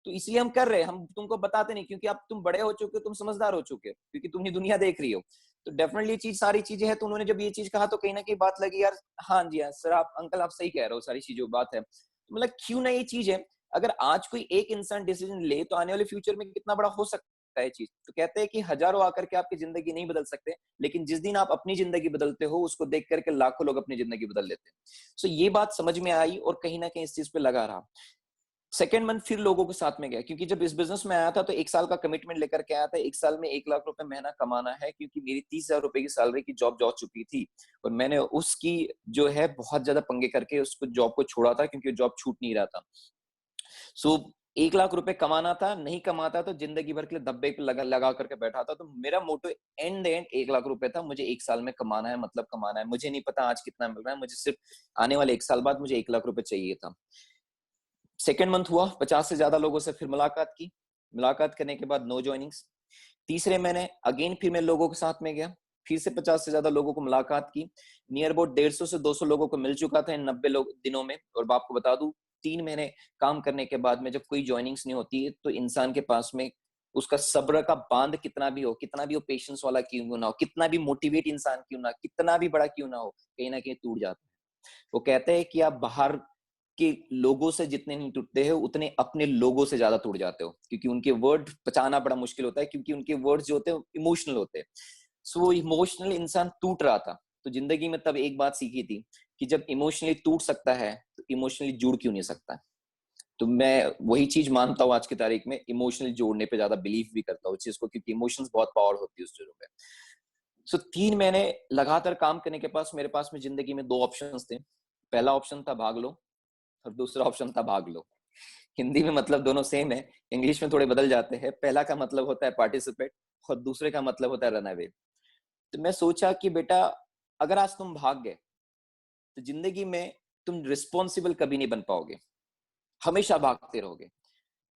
तो इसलिए हम कर रहे हैं, हम तुमको बताते नहीं, क्योंकि अब तुम बड़े हो चुके हो, तुम समझदार हो चुके हो, क्योंकि तुम ये दुनिया देख रही हो। तो डेफिनेटली चीज सारी चीजें हैं। तो उन्होंने जब ये चीज कहा तो कहीं ना कहीं बात लगी यार, हाँ जी हाँ सर, आप अंकल आप सही कह रहे हो, सारी चीजों बात है। तो मतलब क्यों ना ये चीज है, अगर आज कोई एक इंसान डिसीजन ले तो आने वाले फ्यूचर में कितना बड़ा हो सकता सकता है चीज। तो कहते हैं कि हजारों आकर के आपकी जिंदगी नहीं बदल सकते, लेकिन जिस दिन आप अपनी जिंदगी बदलते हो उसको देख करके लाखों लोग अपनी जिंदगी बदल लेते हैं। सो ये बात समझ में आई और कहीं ना कहीं इस चीज पे लगा रहा। सेकेंड मंथ फिर लोगों के साथ में गया, क्योंकि जब इस बिजनेस में आया था तो 1 साल का कमिटमेंट लेकर के आया था। 1 साल में 1 लाख रुपए महीना कमाना है, क्योंकि मेरी 30,000 रुपए की सैलरी की जॉब जा चुकी थी और मैंने उसकी जो है बहुत ज्यादा पंगे करके उसको जॉब को छोड़ा था, क्योंकि जॉब छूट नहीं रहा था। सो 1 लाख रुपए कमाना था, नहीं कमाता तो जिंदगी भर के लिए धब्बे पे लगा करके बैठा था। तो मेरा मोटो एंड 1 लाख रुपए था, मुझे 1 साल में कमाना है, मतलब कमाना है। मुझे नहीं पता आज कितना मिल रहा है, मुझे सिर्फ आने वाले 1 साल बाद मुझे 1 लाख रुपए चाहिए था। सेकेंड मंथ हुआ, 50 से ज्यादा लोगों से फिर मुलाकात की। मुलाकात करने के बाद नो ज्वाइनिंग्स। तीसरे महीने अगेन फिर मैं लोगों के साथ में गया, फिर से 50 से ज्यादा लोगों को मुलाकात की। नियर अबाउट 150 से 200 लोगों को मिल चुका था इन 90 लोग दिनों में। और आपको बता दूं, 3 महीने काम करने के बाद में जब कोई ज्वाइनिंग्स नहीं होती तो इंसान के पास में उसका सब्र का बांध कितना भी हो पेशेंस वाला क्यों ना हो, कितना भी मोटिवेट इंसान क्यों ना, कितना भी बड़ा क्यों ना हो, कहीं ना कहीं टूट जाता है। वो कहते हैं कि आप बाहर के लोगों से जितने नहीं टूटते हो उतने अपने लोगों से ज्यादा टूट जाते हो, क्योंकि उनके वर्ड पचाना बड़ा मुश्किल होता है, क्योंकि उनके वर्ड्स जो होते हैं इमोशनल होते हैं। सो वो इमोशनल इंसान टूट रहा था। तो जिंदगी में तब एक बात सीखी थी कि जब इमोशनली टूट सकता है तो इमोशनली जुड़ क्यों नहीं सकता। तो मैं वही चीज मानता हूँ आज की तारीख में, इमोशनली जोड़ने पे ज्यादा बिलीव भी करता हूँ चीज को, क्योंकि इमोशंस बहुत पावर होती है उस चीजों पे। सो 3 महीने लगातार काम करने के पास मेरे पास में जिंदगी में 2 ऑप्शंस थे। पहला ऑप्शन था भाग लो और दूसरा ऑप्शन था भाग लो। हिंदी में मतलब दोनों सेम है, इंग्लिश में थोड़े बदल जाते हैं। पहला का मतलब होता है पार्टिसिपेट और दूसरे का मतलब होता है रन अवे। तो मैं सोचा कि बेटा अगर आज तुम भाग गए तो जिंदगी में तुम रिस्पॉन्सिबल कभी नहीं बन पाओगे, हमेशा भागते रहोगे।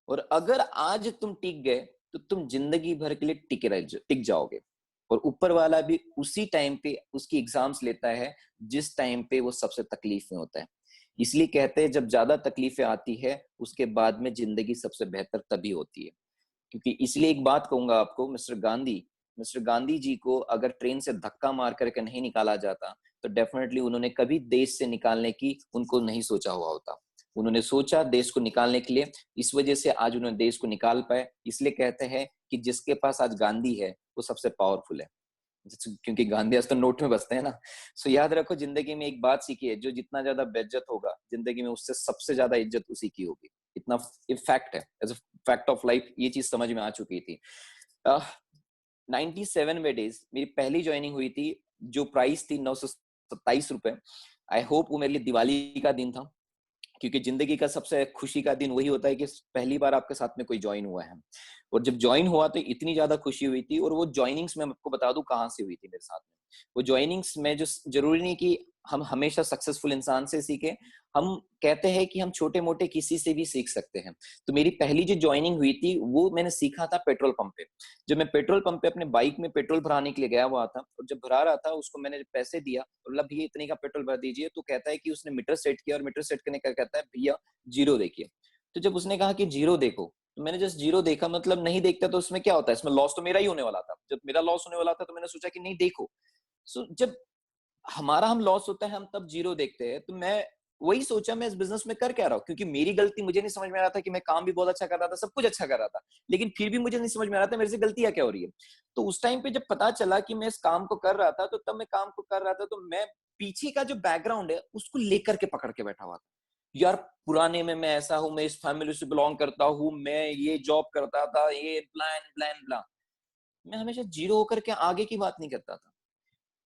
और अगर आज तुम टिक गए तो तुम जिंदगी भर के लिए टिक जाओगे। और ऊपर वाला भी उसी टाइम पे उसकी एग्जाम्स लेता है जिस टाइम पे वो सबसे तकलीफ में होता है। इसलिए कहते हैं जब ज्यादा तकलीफें आती है उसके बाद में जिंदगी सबसे बेहतर तभी होती है। क्योंकि इसलिए एक बात कहूंगा आपको, मिस्टर गांधी जी को अगर ट्रेन से धक्का मार करके नहीं निकाला जाता तो डेफिनेटली उन्होंने कभी देश से निकालने की उनको नहीं सोचा हुआ होता। उन्होंने सोचा देश को निकालने के लिए, इस वजह से आज उन्होंने देश को निकाल पाए। इसलिए कहते हैं कि जिसके पास आज गांधी है वो सबसे पावरफुल है, क्योंकि गांधी आज तो नोट में बसते हैं ना। सो याद रखो, जिंदगी में एक बात सीखी है, जो जितना ज्यादा बेइज्जत होगा जिंदगी में उससे सबसे ज्यादा इज्जत उसी की होगी। इतना फैक्ट है, as a fact of life ये चीज समझ में आ चुकी थी। 97 डेज मेरी पहली ज्वाइनिंग हुई थी, जो प्राइस थी 927 रुपए। आई होप वो मेरे लिए दिवाली का दिन था, क्योंकि जिंदगी का सबसे खुशी का दिन वही होता है कि पहली बार आपके साथ में कोई ज्वाइन हुआ है। और जब ज्वाइन हुआ तो इतनी ज्यादा खुशी हुई थी। और वो ज्वाइनिंग्स मैं आपको बता दूं कहाँ से हुई थी मेरे साथ में। वो ज्वाइनिंग्स में जो जरूरी नहीं कि हम हमेशा सक्सेसफुल इंसान से सीखे, हम कहते हैं कि हम छोटे मोटे किसी से भी सीख सकते हैं। तो मेरी पहली जो ज्वाइनिंग हुई थी वो मैंने सीखा था पेट्रोल पंप पे। जब मैं पेट्रोल पंप पे अपने बाइक में पेट्रोल भराने के लिए गया हुआ था, और जब भरा रहा था उसको मैंने पैसे दिया और बोला भैया इतने का पेट्रोल भर दीजिए, तो कहता है कि उसने मीटर सेट किया और मीटर सेट करने का कहता है भैया जीरो देखिए। तो जब उसने कहा कि जीरो देखो, तो मैंने जस्ट जीरो देखा, मतलब नहीं देखता तो उसमें क्या होता है, इसमें लॉस तो मेरा ही होने वाला था। जब मेरा लॉस होने वाला था तो मैंने सोचा कि नहीं देखो। सो जब हमारा हम लॉस होता है हम तब जीरो देखते हैं। तो मैं वही सोचा मैं इस बिजनेस में कर क्या रहा हूँ, क्योंकि मेरी गलती मुझे नहीं समझ में आ रहा था कि मैं काम भी बहुत अच्छा कर रहा था, सब कुछ अच्छा कर रहा था, लेकिन फिर भी मुझे नहीं समझ में आ रहा था मेरे से गलतियां क्या हो रही है। तो उस टाइम पे जब पता चला कि मैं इस काम को कर रहा था, तो तब मैं काम को कर रहा था तो मैं पीछे का जो बैकग्राउंड है उसको लेकर के पकड़ के बैठा हुआ था। यार पुराने में मैं ऐसा हूं, मैं इस फैमिली से बिलोंग करता हूं, मैं ये जॉब करता था, ये प्लान प्लान प्लान। मैं हमेशा जीरो होकर के आगे की बात नहीं करता था।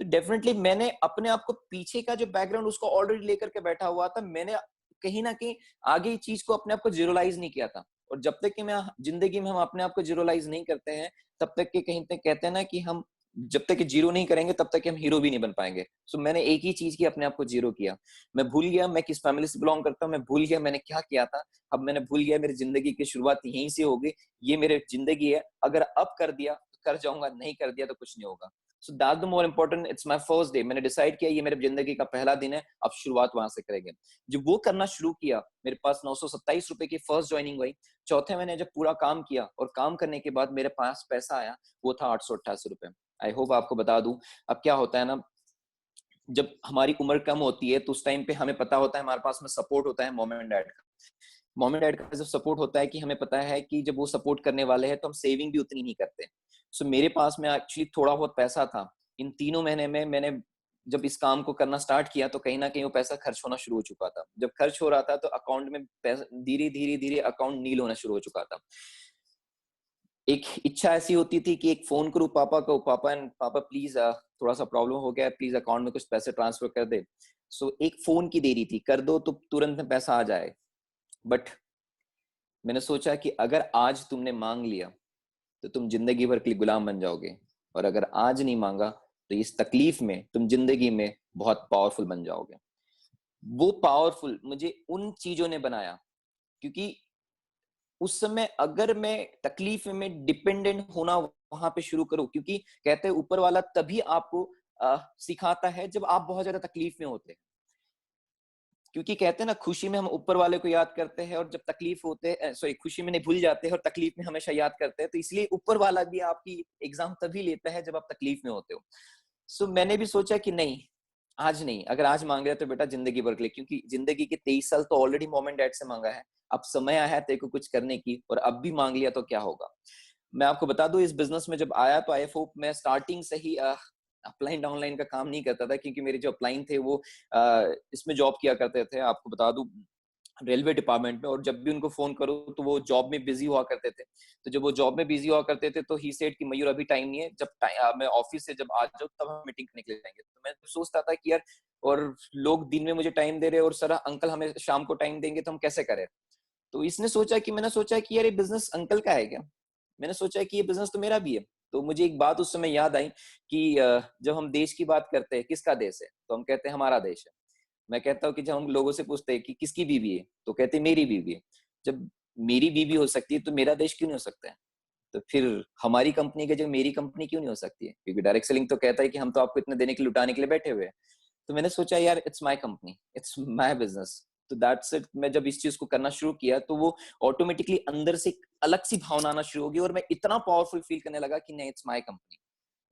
तो डेफिनेटली मैंने अपने आप को पीछे का जो बैकग्राउंड उसको ऑलरेडी लेकर के बैठा हुआ था। मैंने कहीं ना कहीं आगे चीज को अपने आप को जीरोलाइज नहीं किया था। और जब तक कि मैं जिंदगी में हम अपने आप को जीरोलाइज नहीं करते हैं तब तक कि कहीं तक कहते हैं ना कि हम जब तक कि जीरो नहीं करेंगे तब तक कि हम हीरो भी नहीं बन पाएंगे। सो मैंने एक ही चीज की अपने आप को जीरो किया। मैं भूल गया मैं किस फैमिली से बिलोंग करता हूँ, मैं भूल गया मैंने क्या किया था। अब मैंने भूल गया मेरी जिंदगी की शुरुआत यहीं से होगी, ये मेरी जिंदगी है। अगर अब कर दिया तो कर जाऊंगा, नहीं कर दिया तो कुछ नहीं होगा। So that the more important, it's my first day. मैंने डिसाइड किया ये मेरे जिंदगी का पहला दिन है, अब शुरुआत वहां से करेंगे। जब वो करना शुरू किया मेरे पास 927 रुपए की फर्स्ट ज्वाइनिंग हुई। चौथे महीने जब पूरा काम किया और काम करने के बाद मेरे पास पैसा आया, वो था 888 रुपए। आई होप आपको बता दूं, अब क्या होता है ना, जब हमारी उम्र कम होती है तो उस टाइम पे हमें पता होता है हमारे पास में सपोर्ट होता है मॉम एंड डैड का। मॉम एंड डैड का जब सपोर्ट होता है कि हमें पता है कि जब वो सपोर्ट करने वाले हैं तो हम सेविंग भी उतनी नहीं करते। सो मेरे पास में एक्चुअली थोड़ा बहुत पैसा था। इन 3 महीने में मैंने जब इस काम को करना स्टार्ट किया तो कहीं ना कहीं वो पैसा खर्च होना शुरू हो चुका था। जब खर्च हो रहा था तो अकाउंट में पैसा धीरे धीरे धीरे अकाउंट नील होना शुरू हो चुका था। एक इच्छा ऐसी होती थी कि एक फोन करूं पापा को, पापा प्लीज थोड़ा सा प्रॉब्लम हो गया है, प्लीज अकाउंट में कुछ पैसे ट्रांसफर कर दे। सो एक फोन की देरी थी, कर दो तो तुरंत में पैसा आ जाए। बट मैंने सोचा कि अगर आज तुमने मांग लिया तो तुम जिंदगी भर के लिए गुलाम बन जाओगे, और अगर आज नहीं मांगा तो इस तकलीफ में तुम जिंदगी में बहुत पावरफुल बन जाओगे। वो पावरफुल मुझे उन चीजों ने बनाया, क्योंकि उस समय अगर मैं तकलीफ में डिपेंडेंट होना वहां पे शुरू करूं, क्योंकि कहते हैं ऊपर वाला तभी आपको सिखाता है जब आप बहुत ज्यादा तकलीफ में होते हैं। क्योंकि कहते हैं ना, खुशी में हम ऊपर वाले को याद करते हैं, और जब तकलीफ होते हैं, सॉरी, खुशी में नहीं भूल जाते हैं और तकलीफ में हमेशा याद करते हैं। तो इसलिए ऊपर वाला भी आपकी एग्जाम तभी लेता है जब आप तकलीफ में होते हो। सो मैंने भी सोचा कि नहीं, आज नहीं, अगर आज मांग रहे तो बेटा जिंदगी भर के लिए, क्योंकि जिंदगी के 23 साल तो ऑलरेडी मॉम एंड डैड से मांगा है। अब समय आया है तेरे को कुछ करने की, और अब भी मांग लिया तो क्या होगा। मैं आपको बता दूं, इस बिजनेस में जब आया तो आई होप मैं स्टार्टिंग से ही अपलाइन डाउनलाइन का काम नहीं करता था, क्योंकि मेरे जो अपलाइन थे वो इसमें जॉब किया करते थे, आपको बता दूं, रेलवे डिपार्टमेंट में। और जब भी उनको फोन करो तो वो जॉब में बिजी हुआ करते थे। तो जब वो जॉब में बिजी हुआ करते थे तो ही सेड कि मयूर अभी टाइम नहीं है, जब मैं ऑफिस से जब आ जाऊँ तब हम मीटिंग करने के लिए जाएंगे। तो मैं सोचता था कि यार, और लोग दिन में मुझे टाइम दे रहे हैं और सर अंकल हमें शाम को टाइम देंगे तो हम कैसे करें। तो इसने सोचा कि मैंने सोचा कि यार ये बिजनेस अंकल का है क्या। मैंने सोचा कि ये बिजनेस तो मेरा भी है। तो मुझे एक बात उस समय याद आई कि जब हम देश की बात करते हैं, किसका देश है, तो हम कहते हैं हमारा देश है। मैं कहता हूँ कि जब हम लोगों से पूछते हैं कि किसकी बीवी है, तो कहते हैं मेरी बीवी है। जब मेरी बीवी हो सकती है तो मेरा देश क्यों नहीं हो सकता है। तो फिर हमारी कंपनी की जगह मेरी कंपनी क्यों नहीं हो सकती है, क्योंकि डायरेक्ट सेलिंग तो कहता है कि हम तो आपको इतना देने के लिए, लुटाने के लिए बैठे हुए हैं। तो मैंने सोचा यार, it's my company, it's my business. तो दैट्स इट। मैं जब इस चीज को करना शुरू किया तो वो ऑटोमेटिकली अंदर से एक अलग सी भावना आना शुरू होगी, और मैं इतना पावरफुल फील करने लगा कि नहीं, इट्स माय कंपनी।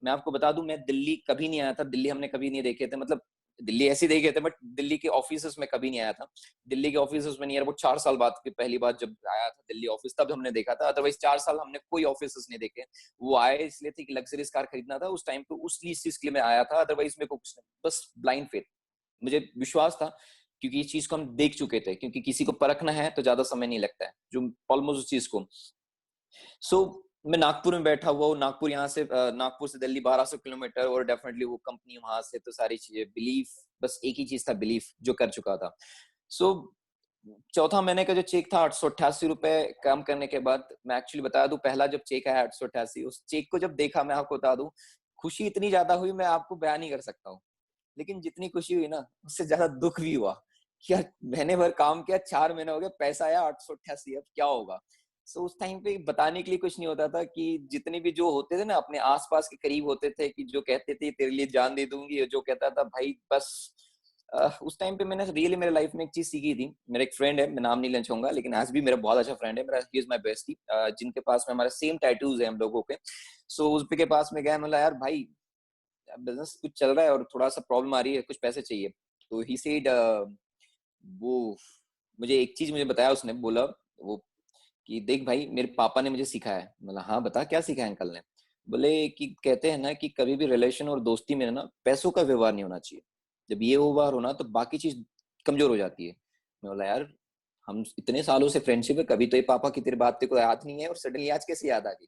मैं आपको बता दूं, मैं दिल्ली कभी नहीं आया था, दिल्ली हमने कभी नहीं देखे थे, मतलब दिल्ली ऐसे ही देखे थे, बट दिल्ली के ऑफिस में कभी नहीं आया था। दिल्ली के ऑफिस में नियर अबाउट 4 साल बाद की पहली बार जब आया था दिल्ली ऑफिस, तब हमने देखा था। अदरवाइज 4 साल हमने कोई ऑफिस नहीं देखे। वो आए इसलिए थे कि लग्जरीज कार खरीदना था उस टाइम पे, उस चीज के लिए मैं आया था। अदरवाइज मेरे को कुछ नहीं, बस ब्लाइंड फेथ। मुझे विश्वास था, क्योंकि इस चीज को हम देख चुके थे, क्योंकि किसी को परखना है तो ज्यादा समय नहीं लगता है, जो ऑलमोस्ट उस चीज को। सो मैं नागपुर में बैठा हुआ हूँ। नागपुर यहाँ से नागपुर से दिल्ली 1200 किलोमीटर, और डेफिनेटली वो कंपनी वहां से, तो सारी चीजें, बिलीफ, बस एक ही चीज था, बिलीफ, जो कर चुका था। सो चौथा महीने का जो चेक था 888 रुपए काम करने के बाद, मैं एक्चुअली बता दूं, पहला जब चेक आया 888, उस चेक को जब देखा, मैं आपको बता दूं, खुशी इतनी ज्यादा हुई, मैं आपको बयान नहीं कर सकता हूँ। लेकिन जितनी खुशी हुई ना, उससे ज्यादा दुख भी हुआ कि यार, महीने भर काम किया, 4 महीने हो गए, पैसा आया 888, अब क्या होगा। सो उस टाइम पे बताने के लिए कुछ नहीं होता था, कि जितने भी जो होते थे ना अपने आसपास के करीब होते थे, कि जो कहते थे तेरे लिए जान दे दूंगी, जो कहता था भाई बस। उस टाइम पे मैंने रियली मेरे लाइफ में एक चीज सीखी थी। मेरा एक फ्रेंड है, मैं नाम नहीं लेना चाहूंगा, लेकिन आज भी मेरा बहुत अच्छा फ्रेंड है, मेरा ही इज माय बेस्टी, जिनके पास में हमारे सेम टैटूज है हम लोगों के। सो उस पे के पास में गया, मतलब यार भाई, बिजनेस कुछ चल रहा है और थोड़ा सा प्रॉब्लम आ रही है, कुछ पैसे चाहिए। तो ही सेड, वो मुझे एक चीज मुझे बताया, उसने बोला वो, कि देख भाई, मेरे पापा ने मुझे सिखाया है। मतलब हाँ बता, क्या सिखाया अंकल ने। बोले कि कहते हैं ना कि कभी भी रिलेशन और दोस्ती में ना पैसों का व्यवहार नहीं होना चाहिए। जब ये व्यवहार होना तो बाकी चीज कमजोर हो जाती है। मैं बोला यार, हम इतने सालों से फ्रेंडशिप है, कभी तो ये पापा की तेरी बात तेरे को याद नहीं है, और सडनली आज कैसे याद आ गई।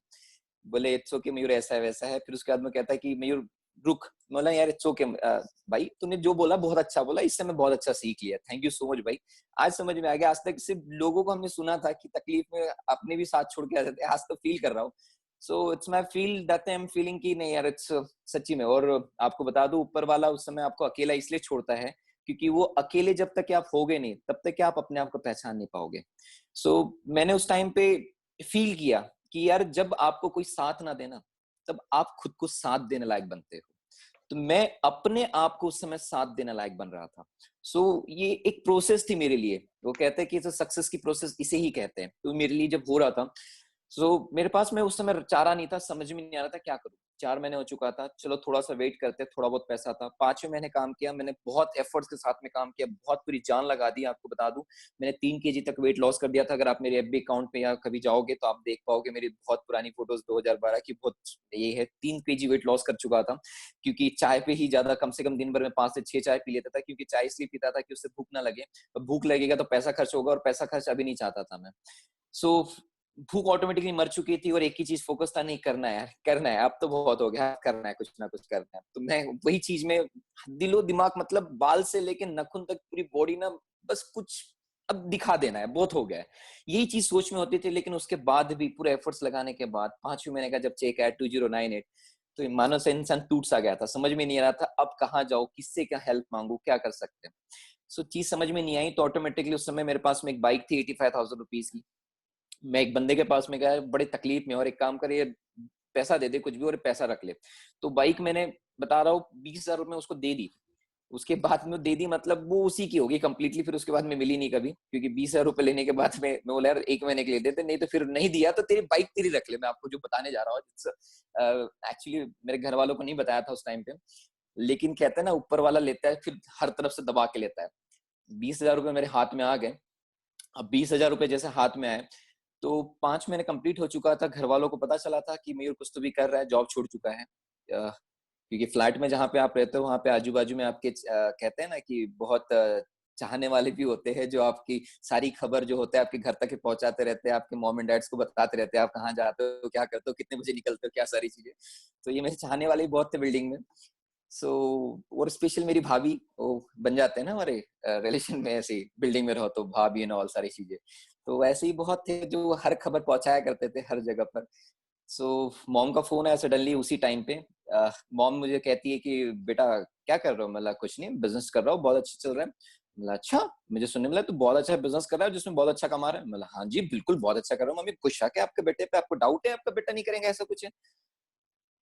बोले इट्स ओके मयूर, ऐसा है वैसा है। फिर उसके बाद में कहता है कि मयूर रुक। बोला यार इट्स ओके भाई, तूने जो बोला बहुत अच्छा बोला, इससे मैं बहुत अच्छा सीख लिया, थैंक यू सो मच भाई। आज समझ में आ गया। आज तक सिर्फ लोगों को हमने सुना था कि तकलीफ में अपने भी साथ छोड़ के आ जाते हैं, आज तो फील कर रहा हूँ। So it's my feel that I am feeling की नहीं यार, इट्स सच्ची में। और आपको बता दूं, ऊपर वाला उस समय आपको अकेला इसलिए छोड़ता है, क्योंकि वो अकेले जब तक आप होगे नहीं, तब तक आप अपने आप को पहचान नहीं पाओगे। सो मैंने उस टाइम पे फील किया कि यार, जब आपको कोई साथ ना देना, तब आप खुद को साथ देने लायक बनते हो। तो मैं अपने आप को उस समय साथ देने लायक बन रहा था। सो ये एक प्रोसेस थी मेरे लिए। वो कहते हैं कि सक्सेस की प्रोसेस इसे ही कहते हैं। तो मेरे लिए जब हो रहा था, सो मेरे पास में उस समय चारा नहीं था, समझ में नहीं आ रहा था क्या करूं। 4 महीने हो चुका था, चलो थोड़ा सा वेट करते, थोड़ा बहुत पैसा था। 5वें महीने काम किया, मैंने बहुत एफर्ट्स के साथ में काम किया, बहुत पूरी जान लगा दी। आपको बता दूं, मैंने 3 केजी तक वेट लॉस कर दिया था। अगर आप मेरे एफबी अकाउंट पे या कभी जाओगे तो आप देख पाओगे मेरी बहुत पुरानी फोटोज 2012 की। बहुत ये है, 3 केजी वेट लॉस कर चुका था, क्योंकि चाय पे ही ज्यादा, कम से कम दिन भर में 5 से 6 चाय पी लेता था, क्योंकि चाय इसलिए पीता था कि उससे भूख ना लगे। भूख लगेगा तो पैसा खर्च होगा, और पैसा खर्च अभी नहीं चाहता था मैं। सो भूख ऑटोमेटिकली मर चुकी थी, और एक ही चीज फोकस था, नहीं करना है यार, करना है, अब तो बहुत हो गया, करना है, कुछ ना कुछ करना है। तो मैं वही चीज में दिलो दिमाग, मतलब बाल से लेके नखुन तक पूरी बॉडी ना, बस कुछ अब दिखा देना है, बहुत हो गया है, यही चीज सोच में होती थी। लेकिन उसके बाद भी पूरे एफर्ट्स लगाने के बाद 5वें महीने का जब चेक आया 2098, तो मानो से इंसान टूट सा गया था, समझ में नहीं आ रहा था अब कहाँ जाऊं, किससे क्या हेल्प मांगू, क्या कर सकते हैं। सो चीज समझ में नहीं आई, तो ऑटोमेटिकली उस समय मेरे पास में एक बाइक थी 85,000 रुपीज की। मैं एक बंदे के पास में गया, बड़े तकलीफ में, और एक काम करिए, पैसा दे दे कुछ भी, और पैसा रख ले। तो बाइक मैंने, बता रहा हूँ, 20,000 रुपये उसको दे दी। उसके बाद में दे दी, मतलब वो उसी की होगी कंप्लीटली, फिर उसके बाद में मिली नहीं कभी, क्योंकि 20,000 रुपये लेने के बाद में मैं बोला यार 1 महीने के लिए देते, नहीं तो फिर नहीं दिया तो तेरी बाइक तेरी रख ले। मैं आपको जो बताने जा रहा हूँ, एक्चुअली मेरे घर वालों को नहीं बताया था उस टाइम पे, लेकिन कहते हैं ना, ऊपर वाला लेता है फिर हर तरफ से दबा के लेता है। 20,000 रुपये मेरे हाथ में आ गए। अब 20,000 रुपये जैसे हाथ में आए, तो 5 महीने कंप्लीट हो चुका था। घर वालों को पता चला था कि मयूर कुछ तो भी कर रहा है, जॉब छोड़ चुका है। क्योंकि फ्लैट में जहाँ पे आप रहते हो, वहाँ पे आजू बाजू में आपके कहते हैं ना कि बहुत चाहने वाले भी होते हैं, जो आपकी सारी खबर जो होते हैं आपके घर तक पहुंचाते रहते हैं, आपके मॉम एंड डैड्स को बताते रहते हैं आप कहाँ जाते हो, क्या करते हो, कितने बजे निकलते हो, क्या सारी चीजें। तो ये मेरे चाहने वाले भी बहुत थे बिल्डिंग में। सो और स्पेशल मेरी भाभी, वो बन जाते हैं ना हमारे रिलेशन में, ऐसे बिल्डिंग में रहो तो भाभी एंड ऑल सारी चीजें। तो वैसे ही बहुत थे जो हर खबर पहुंचाया करते थे हर जगह पर। सो मॉम का फोन आया सडनली उसी टाइम पे। मॉम मुझे कहती है कि बेटा क्या कर रहे हो, मतलब कुछ नहीं, बिजनेस कर रहा हूँ, बहुत अच्छा चल रहा है। मतलब अच्छा, मुझे सुनने मिला तू बहुत अच्छा बिजनेस कर रहा है जिसमें बहुत अच्छा कमा रहा है। मतलब हाँ जी बिल्कुल बहुत अच्छा कर रहा हूँ मम्मी, कुछ शक है आपके बेटे पे, आपको डाउट है आपका बेटा नहीं करेंगे, ऐसा कुछ है?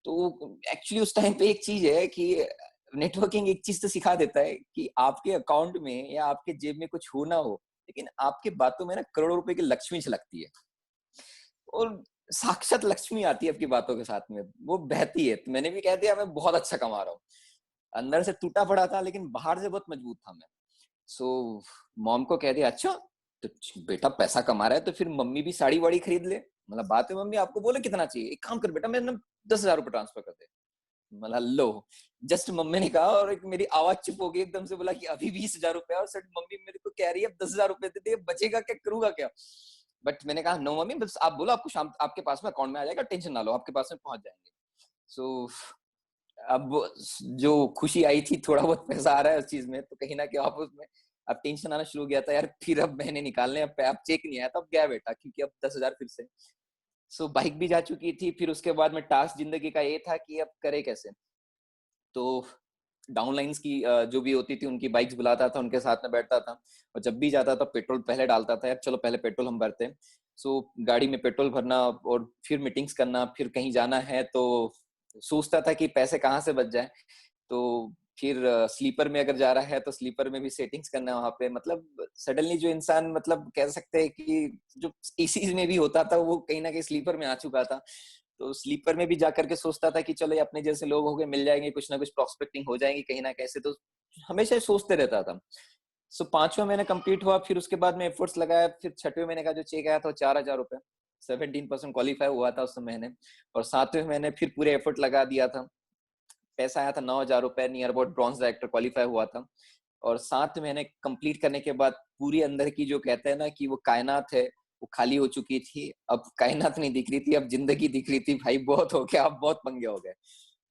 तो एक्चुअली उस टाइम पे एक चीज है कि नेटवर्किंग एक चीज तो सिखा देता है कि आपके अकाउंट में या आपके जेब में कुछ हो ना हो, लेकिन आपके बातों में ना करोड़ों रुपए की लक्ष्मी झलकती है, और साक्षात लक्ष्मी आती है आपकी बातों के साथ में, वो बहती है। तो मैंने भी कह दिया मैं बहुत अच्छा कमा रहा हूँ, अंदर से टूटा पड़ा था लेकिन बाहर से बहुत मजबूत था मैं। सो मॉम को कह दिया अच्छा, तो बेटा पैसा कमा रहा है तो फिर मम्मी भी साड़ी वाड़ी खरीद ले। मतलब बात है मम्मी, आपको बोले कितना चाहिए, एक काम कर बेटा मैंने 10,000 रुपये ट्रांसफर कर दे। मतलब लो, जस्ट मम्मी ने कहा और एक मेरी आवाज चुप हो गई एकदम से, बोला कि अभी 20,000 रुपया, और सर मम्मी मेरे को कह रही है अब 10,000 रुपए दे दे, बचेगा क्या, करूंगा क्या? बट मैंने कहा नो मम्मी, बस आप बोलो, आपको शाम आपके पास में अकाउंट में आ जाएगा, टेंशन ना लो, आपके पास में पहुंच जाएंगे। सो अब जो खुशी आई थी, थोड़ा बहुत पैसा आ रहा है उस चीज में, तो कहीं ना कहीं आप उसमें अब टेंशन आना शुरू हो गया था यार, फिर अब मैंने निकालने, अब चेक नहीं आया, तब गया बेटा, क्योंकि अब 10,000 फिर से। सो बाइक भी जा चुकी थी, फिर उसके बाद में टास्क जिंदगी का ये था कि अब करे कैसे। तो डाउनलाइंस की जो भी होती थी उनकी बाइक्स बुलाता था, उनके साथ में बैठता था, और जब भी जाता था पेट्रोल पहले डालता था, यार चलो पहले पेट्रोल हम भरते हैं। सो गाड़ी में पेट्रोल भरना, और फिर मीटिंग्स करना, फिर कहीं जाना है तो सोचता था कि पैसे कहाँ से बच जाए। तो फिर स्लीपर में अगर जा रहा है तो स्लीपर में भी सेटिंग्स करना है वहां पे। मतलब सडनली जो इंसान, मतलब कह सकते हैं कि जो एसी में भी होता था वो कहीं ना कहीं स्लीपर में आ चुका था। तो स्लीपर में भी जाकर के सोचता था कि चलो ये अपने जैसे लोग हो गए, मिल जाएंगे, कुछ ना कुछ प्रॉस्पेक्टिंग हो जाएंगी कहीं ना कैसे, तो हमेशा सोचते रहता था। सो 5वां महीने कंप्लीट हुआ, फिर उसके बाद में एफर्ट्स लगाया, फिर 6वें महीने का जो चेक आया था 4,000 रुपए, 17% क्वालिफाई हुआ था उस महीने। और 7वें महीने फिर पूरे एफर्ट लगा दिया था, पैसा आया था 9,000 रुपए, near about bronze director qualify हुआ था। और 7 महीने कंप्लीट करने के बाद पूरी अंदर की जो कहते हैं ना कि वो कायनात है, वो खाली हो चुकी थी। अब कायनात नहीं दिख रही थी, अब जिंदगी दिख रही थी, भाई बहुत हो गया, अब बहुत पंगे हो गए।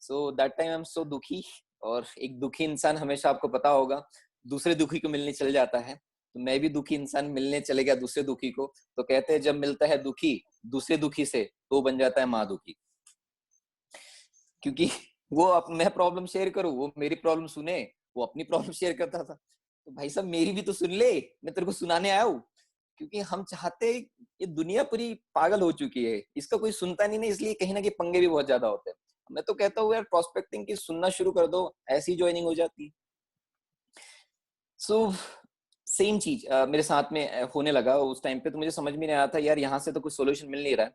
So that time I am so दुखी। और एक दुखी इंसान हमेशा, आपको पता होगा, दूसरे दुखी को मिलने चल जाता है। तो मैं भी दुखी इंसान मिलने चले गया दूसरे दुखी को। तो कहते हैं जब मिलता है दुखी दूसरे दुखी से, तो बन जाता है महादुखी। क्योंकि वो मैं प्रॉब्लम शेयर करूं, वो मेरी प्रॉब्लम सुने, वो अपनी प्रॉब्लम शेयर करता था। तो भाई साहब मेरी भी तो सुन ले, मैं तेरे को सुनाने आया हूँ। क्योंकि हम चाहते, ये दुनिया पूरी पागल हो चुकी है, इसका कोई सुनता नहीं ना, इसलिए कहीं ना कहीं पंगे भी बहुत ज्यादा होते हैं। मैं तो कहता हूँ यार प्रोस्पेक्टिंग की सुनना शुरू कर दो, ऐसी ज्वाइनिंग हो जाती। सो सेम चीज मेरे साथ में होने लगा उस टाइम पे। तो मुझे समझ में नहीं आया था यार, यहाँ से तो कुछ सोल्यूशन मिल नहीं रहा है।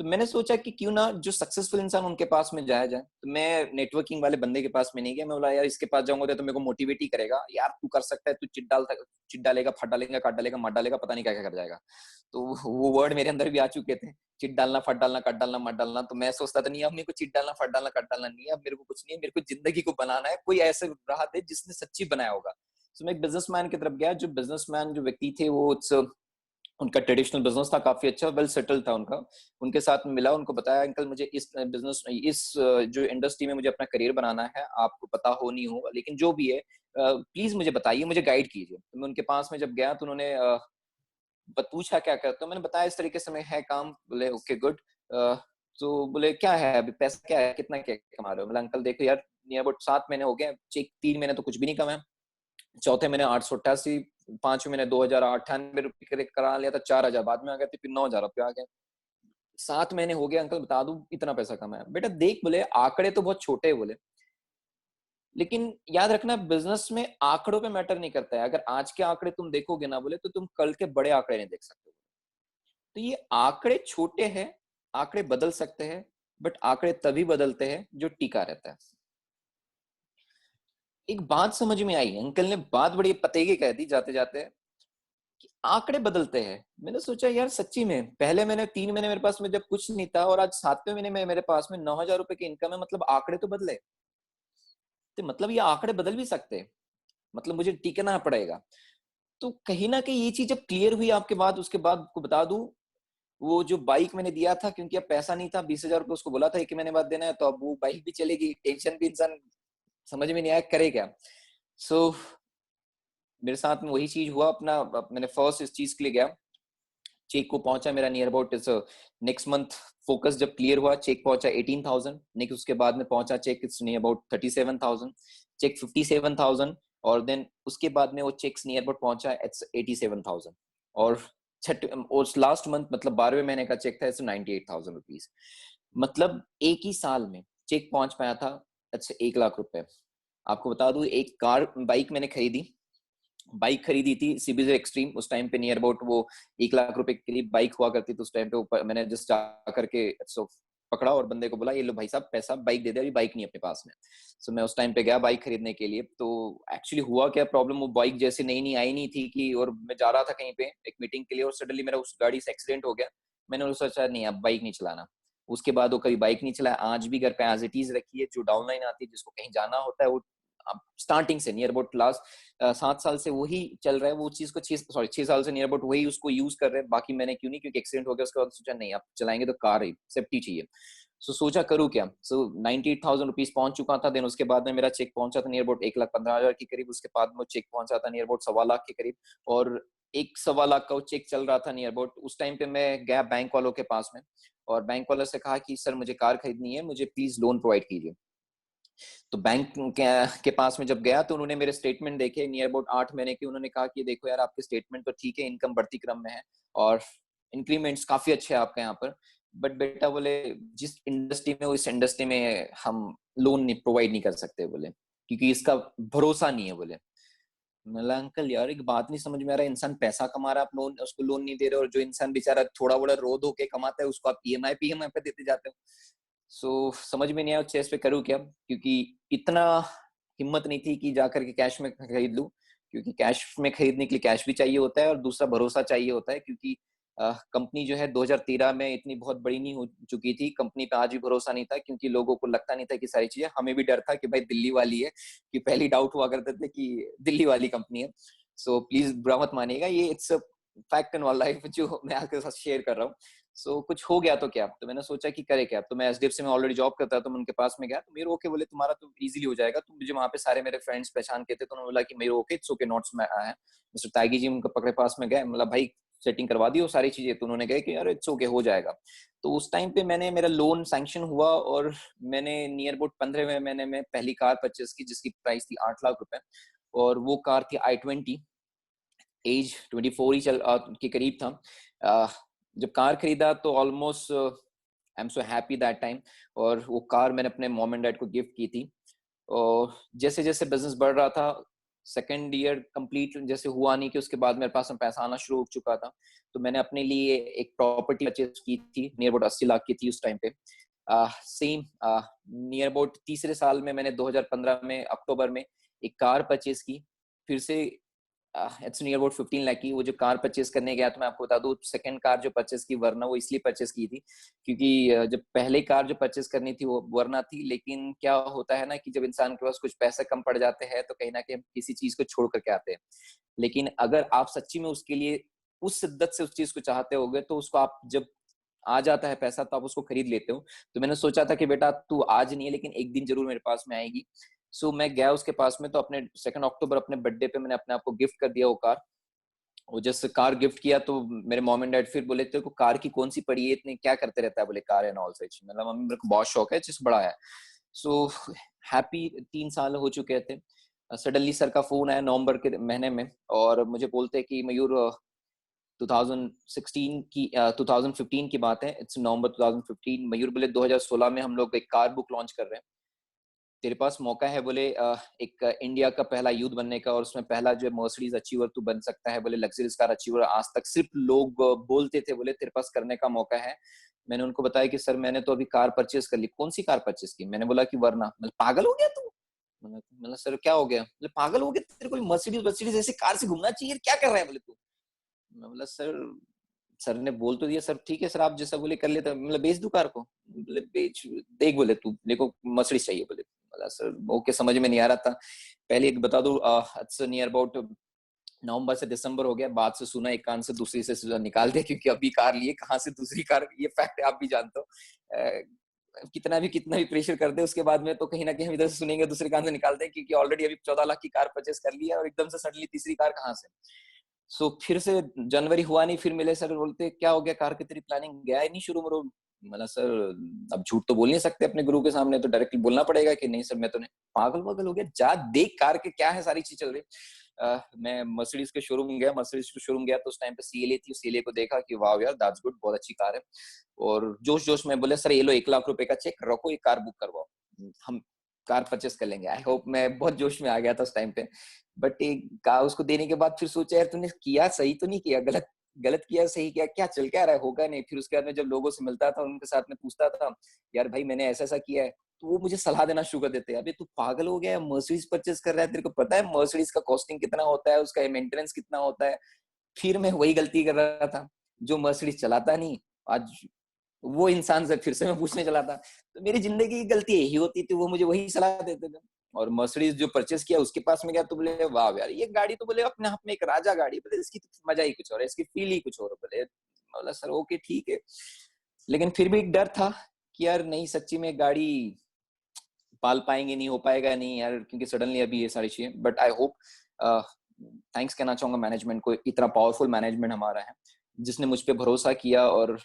तो मैंने सोचा कि क्यों ना जो सक्सेसफुल इंसान उनके पास में जाया जाए। तो मैं नेटवर्किंग वाले बंदे के पास में नहीं गया। मैं बोला यार इसके पास जाऊंगा तो मेरे को मोटिवेट ही करेगा, यार तू कर सकता है, तू चिट डालेगा, फट डालेगा, काट डालेगा, मर डालेगा, पता नहीं क्या क्या कर जाएगा। तो वो वर्ड मेरे अंदर भी आ चुके थे, चिट डालना, फट डालना, कट डालना, मत डालना। तो मैं सोचता था नहीं अब मेरे को चिट डालना, फट डालना, कट डालना नहीं है, अब मेरे को कुछ नहीं है, मेरे को जिंदगी को बनाना है। कोई ऐसे राह दे जिसने सच्ची बनाया होगा। तो मैं एक बिजनेसमैन की तरफ गया। जो बिजनेसमैन जो व्यक्ति थे वो उनका ट्रेडिशनल बिजनेस था, काफी अच्छा वेल सेटल था उनका। उनके साथ मिला, उनको बताया अंकल मुझे इस बिजनेस इस जो इंडस्ट्री में मुझे अपना करियर बनाना है, आपको पता हो नहीं हो लेकिन जो भी है प्लीज मुझे बताइए, मुझे गाइड कीजिए। तो मैं उनके पास में जब गया तो उन्होंने पूछा क्या करते हो, मैंने बताया इस तरीके से मैं है काम। बोले ओके गुड। तो बोले क्या है अभी पैसा क्या है, कितना क्या कमा रहे हो। बोला अंकल देखो यार नियर अबाउट 7 महीने हो गए, 3 महीने तो कुछ भी नहीं कमाया, चौथे महीने 888, 5वें महीने 2098 रुपये करा लिया था, 4,000 बाद में आ गए थे, फिर 9,000 रुपये आ गए। 7 महीने हो गए अंकल, बता दूं इतना पैसा कमाया। बेटा देख, बोले आंकड़े तो बहुत छोटे बोले, लेकिन याद रखना बिजनेस में आंकड़ों पे मैटर नहीं करता है। अगर आज के आंकड़े तुम देखोगे ना बोले, तो तुम कल के बड़े आंकड़े नहीं देख सकते। तो ये आंकड़े छोटे हैं, आंकड़े बदल सकते हैं, बट आंकड़े तभी बदलते हैं जो टिका रहता है। एक बात समझ में आई, अंकल ने बात बड़ी पते की कह दी जाते जाते कि आंकड़े बदलते हैं। मैंने सोचा यार सच्ची में, पहले मैंने 3 महीने मेरे पास में जब कुछ नहीं था और आज 7वें महीने में मेरे पास में 9,000 रुपए की इनकम है, मतलब आंकड़े तो बदले। तो मतलब ये आंकड़े बदल भी सकते हैं, मतलब मुझे टिकना पड़ेगा। तो कहीं ना कहीं ये चीज जब क्लियर हुई आपके बाद, उसके बाद आपको बता दूं, वो जो बाइक मैंने दिया था, क्योंकि अब पैसा नहीं था, 20,000 रुपये उसको बोला था 1 महीने बाद देना है, तो अब वो बाइक भी चलेगी, टेंशन भी, इंसान समझ में नहीं आया करे क्या। सो मेरे साथ में वही चीज हुआ। अपना मैंने फर्स्ट इस चीज के लिए गया, चेक को पहुंचा मेरा नियर अबाउट इस नेक्स्ट मंथ। फोकस जब क्लियर हुआ, चेक पहुंचा 18,000। नेक्स्ट उसके बाद में पहुंचा cheque it's near about 37,000, cheque 57,000। और देन उसके बाद में वो चेक्स नियर अबाउट पहुंचा इट्स 87,000। और और लास्ट मंथ मतलब 12वें महीने का चेक था इट्स 98,000 रुपीज। मतलब एक ही साल में चेक पहुंच पाया था अच्छा 1 लाख रुपए। आपको बता दूं, एक कार बाइक मैंने खरीदी, बाइक खरीदी थी सीबीजे एक्सट्रीम। उस टाइम पे नियर अबाउट वो 1 लाख रुपए के करीब बाइक हुआ करती थी उस टाइम पे। ऊपर मैंने जस्ट जा करके सो पकड़ा और बंदे को बोला ये लो भाई साहब पैसा, बाइक दे दे, अभी बाइक नहीं अपने पास में। सो मैं उस टाइम पे गया बाइक खरीदने के लिए। तो एक्चुअली हुआ क्या प्रॉब्लम, वो बाइक जैसे नई नई आई नहीं थी कि, और मैं जा रहा था कहीं पे एक मीटिंग के लिए और सडनली मेरा उस गाड़ी से एक्सीडेंट हो गया। मैंने सोचा नहीं अब बाइक नहीं चलाना। उसके बाद वो कभी बाइक नहीं चलाया, आज भी घर पे एज इट इज रखी है। जो डाउनलाइन आती है, जिसको कहीं जाना होता है, वो स्टार्टिंग से नियर अबाउट लास्ट 7 साल से वही चल रहा है। वो चीज को 6 साल से नियर अबाउट वही उसको यूज कर रहे हैं। बाकी मैंने क्यों नहीं, क्योंकि एक्सीडेंट हो गया उसके बाद सोचा नहीं आप चलाएंगे तो कार ही सेफ्टी चाहिए। सोचा करूँ क्या। 98,000 रुपीज पहुंच चुका था। देन उसके बाद में मेरा चेक पहुंचा था नियर अबाउट 1,15,000 के करीब। उसके बाद में चेक पहुंचा था नियर अबाउट 1.25 लाख के करीब। और 1.25 लाख का वो चेक चल रहा था नियर अबाउट। उस टाइम पे मैं गया बैंक वालों के पास में और बैंक वालों से कहा कि सर मुझे कार खरीदनी है, मुझे प्लीज लोन प्रोवाइड कीजिए। तो बैंक के पास में जब गया तो उन्होंने मेरे स्टेटमेंट देखे नियर अबाउट 8 महीने की। उन्होंने कहा कि देखो यार आपके स्टेटमेंट तो ठीक है, इनकम बढ़ती क्रम में है और इंक्रीमेंट्स काफी अच्छे हैं आपके यहाँ पर, बट बेटा बोले जिस इंडस्ट्री में हो इस इंडस्ट्री में हम लोन नहीं प्रोवाइड नहीं कर सकते बोले, क्योंकि इसका भरोसा नहीं है बोले। मतलब अंकल यार एक बात नहीं समझ में आ रहा है, इंसान पैसा कमा रहा है, आप लोन उसको लोन नहीं दे रहे, और जो इंसान बेचारा थोड़ा बड़ा रो धो के कमाता है उसको आप ईएमआई पीएमआई पे देते जाते हो। सो समझ में नहीं आया चेस पे करूँ क्या, क्योंकि इतना हिम्मत नहीं थी कि जाकर के कैश में खरीद लूं, क्योंकि कैश में खरीदने के लिए कैश भी चाहिए होता है और दूसरा भरोसा चाहिए होता है। क्योंकि कंपनी जो है 2013 में इतनी बहुत बड़ी नहीं हो चुकी थी, कंपनी पे आज भी भरोसा नहीं था, क्योंकि लोगों को लगता नहीं था कि सारी चीजें, हमें भी डर था कि भाई दिल्ली वाली है, कि पहली डाउट हुआ करते थे कि दिल्ली वाली कंपनी है। सो प्लीज बुरा मत मानिएगा, ये it's fact in all life जो मैं आपके साथ शेयर कर रहा हूँ। कुछ हो गया तो क्या, तो मैंने सोचा कि करे क्या। तो मैं एचडीएफसी में ऑलरेडी जॉब करता था, तो मैं उनके पास में गया। तो मेरे ओके बोले तुम्हारा तो इजीली हो जाएगा। तो मुझे वहां पे सारे मेरे फ्रेंड्स पहचान के थे, तो उन्होंने बोला कि मेरे ओके इट्स ओके नोट्स में आया है। मिस्टर तागी जी उनके पकड़े पास में गए, मतलब भाई सेटिंग करवा दी वो सारी चीजें। तो उन्होंने कहा कि यार इट्स ओके हो जाएगा। तो उस टाइम पे मैंने मेरा लोन सैंक्शन हुआ और मैंने नियर अबाउट 15वें महीने में पहली कार परचेस की, जिसकी प्राइस थी 8 लाख रुपए। और वो कार थी i20, एज 24 ही के करीब था। जब कार खरीदा तो almost I am so happy that time. और वो कार मैंने अपने मॉम एंड डैड को गिफ्ट की थी। और जैसे जैसे बिजनेस बढ़ रहा था, सेकेंड ईयर कंप्लीट जैसे हुआ नहीं कि उसके बाद मेरे पास में पैसा आना शुरू हो चुका था, तो मैंने अपने लिए एक प्रॉपर्टी परचेज की थी, नियर अबाउट 80 लाख की थी उस टाइम पे। सेम नियर अबाउट तीसरे साल में मैंने 2015 में अक्टूबर में एक कार परचेज की, फिर से इट्स नियर अबाउट 15 लाख की। वो जो कार परचेज करने गया तो मैं आपको बता दूं, सेकंड कार जो परचेज की वरना, वो इसलिए परचेज की थी क्योंकि जब पहले कार जो परचेज करनी थी वो वरना थी, लेकिन क्या होता है ना कि जब इंसान के पास कुछ पैसे कम पड़ जाते हैं तो कहीं ना कहीं हम किसी चीज को छोड़ करके आते हैं। लेकिन अगर आप सच्ची में उसके लिए उस शिद्दत से उस चीज को चाहते होगे तो उसको आप जब आ जाता है पैसा तो आप उसको खरीद लेते हो। तो मैंने सोचा था कि बेटा तू आज नहीं है लेकिन एक दिन जरूर मेरे पास में आएगी। सो मैं गया उसके पास में, तो अपने 2 अक्टूबर अपने बर्थडे पे मैंने अपने आप को गिफ्ट कर दिया वो कार। वो जैसे कार गिफ्ट किया तो मेरे मॉम एंड डैड फिर बोले तेरे को कार की कौन सी पड़ी है, इतने क्या करते रहता है, बोले कार एंड ऑल सच। मतलब मम्मी मेरे को बहुत शौक है, जिस बड़ा है। सो हैप्पी 3 साल हो चुके थे। सडनली सर का फोन आया नवंबर के महीने में और मुझे बोलते कि मयूर 2016 की 2015 की बात है, इट्स नवंबर 2015। मयूर बोले 2016 में हम लोग एक कार बुक लॉन्च कर रहे हैं, तेरे पास मौका है बोले एक इंडिया का पहला यूथ बनने का, और उसमें पहला जो मर्सिडीज अचीवर तू बन सकता है बोले, लग्जरीज कार अचीवर आज तक सिर्फ लोग बोलते थे, बोले तेरे पास करने का मौका है। मैंने उनको बताया कि सर मैंने तो अभी कार परचेज कर ली। कौन सी कार परचेज की? मैंने बोला कि वरना। मतलब पागल हो गया तू? मतलब सर क्या हो गया? मतलब पागल हो गया, तेरे को मर्सिडीज मर्सिडीज ऐसी कार से घूमना चाहिए, क्या कर रहा है बोले तू? मैं बोला सर, सर ने बोल तो दिया सर, ठीक है सर आप जैसा बोले कर लेते, मतलब बेच दूं कार को? बोले बेच देख, बोले तू देखो मर्सिडीज चाहिए बोले। बोला सर ओके, समझ में नहीं आ रहा था। पहले एक बता दूं, नियर अबाउट नवंबर से दिसंबर हो गया, बात से सुना एक कान से दूसरी से निकाल दिया, क्योंकि अभी कार लिए कहाँ से दूसरी कार, ये फैक्ट आप भी जानते हो। कितना भी प्रेशर कर दे उसके बाद में तो कहीं ना कहीं हम इधर से सुनेंगे दूसरे कान से निकालते हैं, क्योंकि ऑलरेडी अभी 14 लाख की कार परचेस कर लिया और एकदम से सडनली तीसरी कार कहाँ से। सो फिर से जनवरी हुआ नहीं, फिर मिले सर, बोलते क्या हो गया कार की तेरी प्लानिंग गया है नहीं शुरू में? मतलब सर अब झूठ तो बोल नहीं सकते अपने गुरु के सामने, तो डायरेक्टली बोलना पड़ेगा कि नहीं सर मैं तो नहीं। पागल वागल हो गया, जा देख कार के क्या है, सारी चीज चल रही। मैं मर्सिडीज के शोरूम गया, मर्सिडीज के शोरूम गया तो उस टाइम पे सीएलए थी, सीएलए को देखा कि वाह यार दैट्स गुड, बहुत अच्छी कार है। और जोश जोश में बोले सर ये लो 1 लाख रुपए का चेक रखो, ये कार बुक करवाओ, हम कार परचेस कर लेंगे। आई होप, मैं बहुत जोश में आ गया था उस टाइम पे। बट एक कार उसको देने के बाद फिर सोचा यार तूने किया सही तो नहीं किया, गलत गलत किया सही किया, क्या चल क्या रहा है, होगा नहीं। फिर उसके बाद में जब लोगों से मिलता था उनके साथ में पूछता था, यार भाई मैंने ऐसा ऐसा किया है, तो वो मुझे सलाह देना शुरू कर देते हैं, अबे तू पागल हो गया है, मर्सिडीज परचेज कर रहा है, तेरे को पता है मर्सिडीज का कॉस्टिंग कितना होता है, उसका मेंटेनेंस कितना होता है। फिर मैं वही गलती कर रहा था, जो मर्सिडीज चलाता नहीं, आज वो इंसान से फिर से मैं पूछने चला था। तो मेरी जिंदगी की गलती यही होती थी, वो मुझे वही सलाह देते थे। और मर्सिडीज जो परचेस किया उसके पास में गया तो बोले वाह यार ये गाड़ी तो बोले अपने आप में एक राजा गाड़ी, बोले इसकी तो मजा ही कुछ और है, इसकी फील ही कुछ और। बोले बोला सर ओके ठीक है, लेकिन फिर भी एक डर था कि यार नहीं सच्ची में गाड़ी पाल पाएंगे, नहीं हो पाएगा नहीं यार, क्योंकि सडनली अभी ये सारी चीजें। बट आई होप, थैंक्स कहना चाहूंगा मैनेजमेंट को, इतना पावरफुल मैनेजमेंट हमारा है जिसने मुझ पर भरोसा किया, और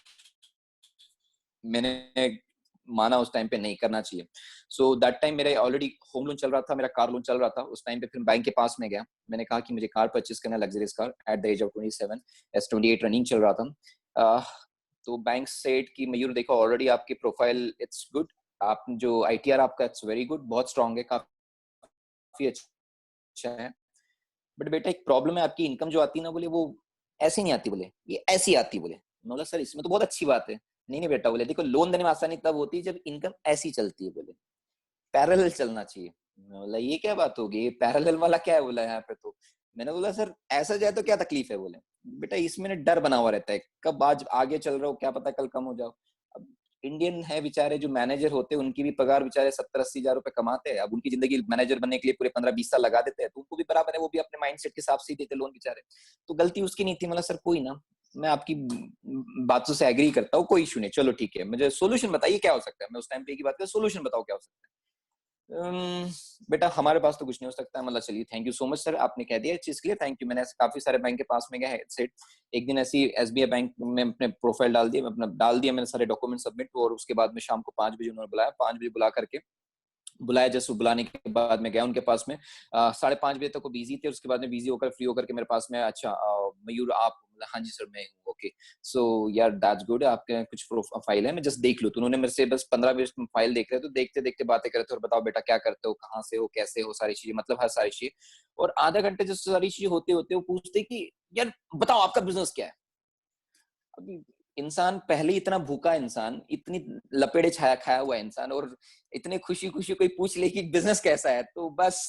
मैंने माना उस टाइम पे नहीं करना चाहिए। सो दैट टाइम मेरा ऑलरेडी होम लोन चल रहा था, मेरा कार लोन चल रहा था उस टाइम पे। फिर बैंक के पास में गया, मैंने कहा कि मुझे कार परचेज करना है, luxuries car, at the age of 27, S28 running चल रहा था। तो बैंक सेड कि मयूर देखो ऑलरेडी आपकी प्रोफाइल इट्स गुड, आप जो आईटीआर आपका इट्स वेरी गुड, बहुत स्ट्रांग है, काफी अच्छा है, बट बेटा एक प्रॉब्लम है, आपकी इनकम जो आती है ना बोले वो ऐसी नहीं आती, बोले ये ऐसी आती। बोले मैं बोला सर इसमें तो बहुत अच्छी बात है। नहीं नहीं बेटा, बोले देखो लोन देने में आसानी तब होती है जब इनकम ऐसी चलती है, बोले पैरेलल चलना चाहिए। मैं बोला ये क्या बात होगी, पैरेलल वाला क्या है बोला यहाँ पे? तो मैंने बोला सर ऐसा जाए तो क्या तकलीफ है? बोले बेटा इसमें ना डर बना हुआ रहता है, कब आज आगे चल रहा हो क्या पता कल कम हो जाओ। अब इंडियन है बेचारे जो मैनेजर होते हैं, उनकी भी पगार बेचारे 70-80 हजार रुपए कमाते हैं, अब उनकी जिंदगी मैनेजर बनने के लिए पूरे 15-20 साल लगा देते हैं, तो उनको भी बराबर है, वो भी अपने माइंडसेट के हिसाब से ही देते लोन बेचारे। तो गलती उसकी नहीं थी। मतलब सर कोई ना, मैं आपकी बातों से एग्री करता हूँ, कोई इशू नहीं, चलो ठीक है, मुझे सोल्यूशन बताइए क्या हो सकता है। मैं उस टाइम पे की बात कर, सोल्यूशन बताओ क्या हो सकता है। बेटा हमारे पास तो कुछ नहीं हो सकता है। मतलब चलिए thank you so much sir, आपने कह दिया इस चीज के लिए, थैंक यू। मैंने ऐसे काफी सारे बैंक के पास में गया है सेट। एक दिन ऐसी एसबीआई बैंक में अपने प्रोफाइल डाल दिया, अपना डाल दिया मैंने सारे डॉक्यूमेंट सबमिट, और उसके बाद में शाम को 5 बजे उन्होंने बुलाया, 5 बजे बुला करके बुलाया। जैसे बुलाने के बाद में गया उनके पास में, 5:30 बजे तक वो बिजी थे, उसके बाद में बिजी होकर फ्री होकर के मेरे पास में, अच्छा मयूर आप? हाँ जी सर मैं हूँ, ओके सो यार दैट्स गुड, आपके कुछ फाइल है मैं जस्ट देख लूँ। तो उन्होंने मेरे से बस 15-20 फाइल देख रहे, तो देखते देखते बातें करते और बताओ बेटा क्या करते हो, कहाँ से हो, कैसे हो, सारी चीजें, मतलब हर सारी चीज। और आधा घंटे जो सारी चीजें होते होते वो पूछते कि यार बताओ आपका बिजनेस क्या है। अभी इंसान पहले इतना भूखा इंसान, इतनी लपेड़े छाया खाया हुआ इंसान, और इतने खुशी खुशी कोई पूछ ले कि बिजनेस कैसा है, तो बस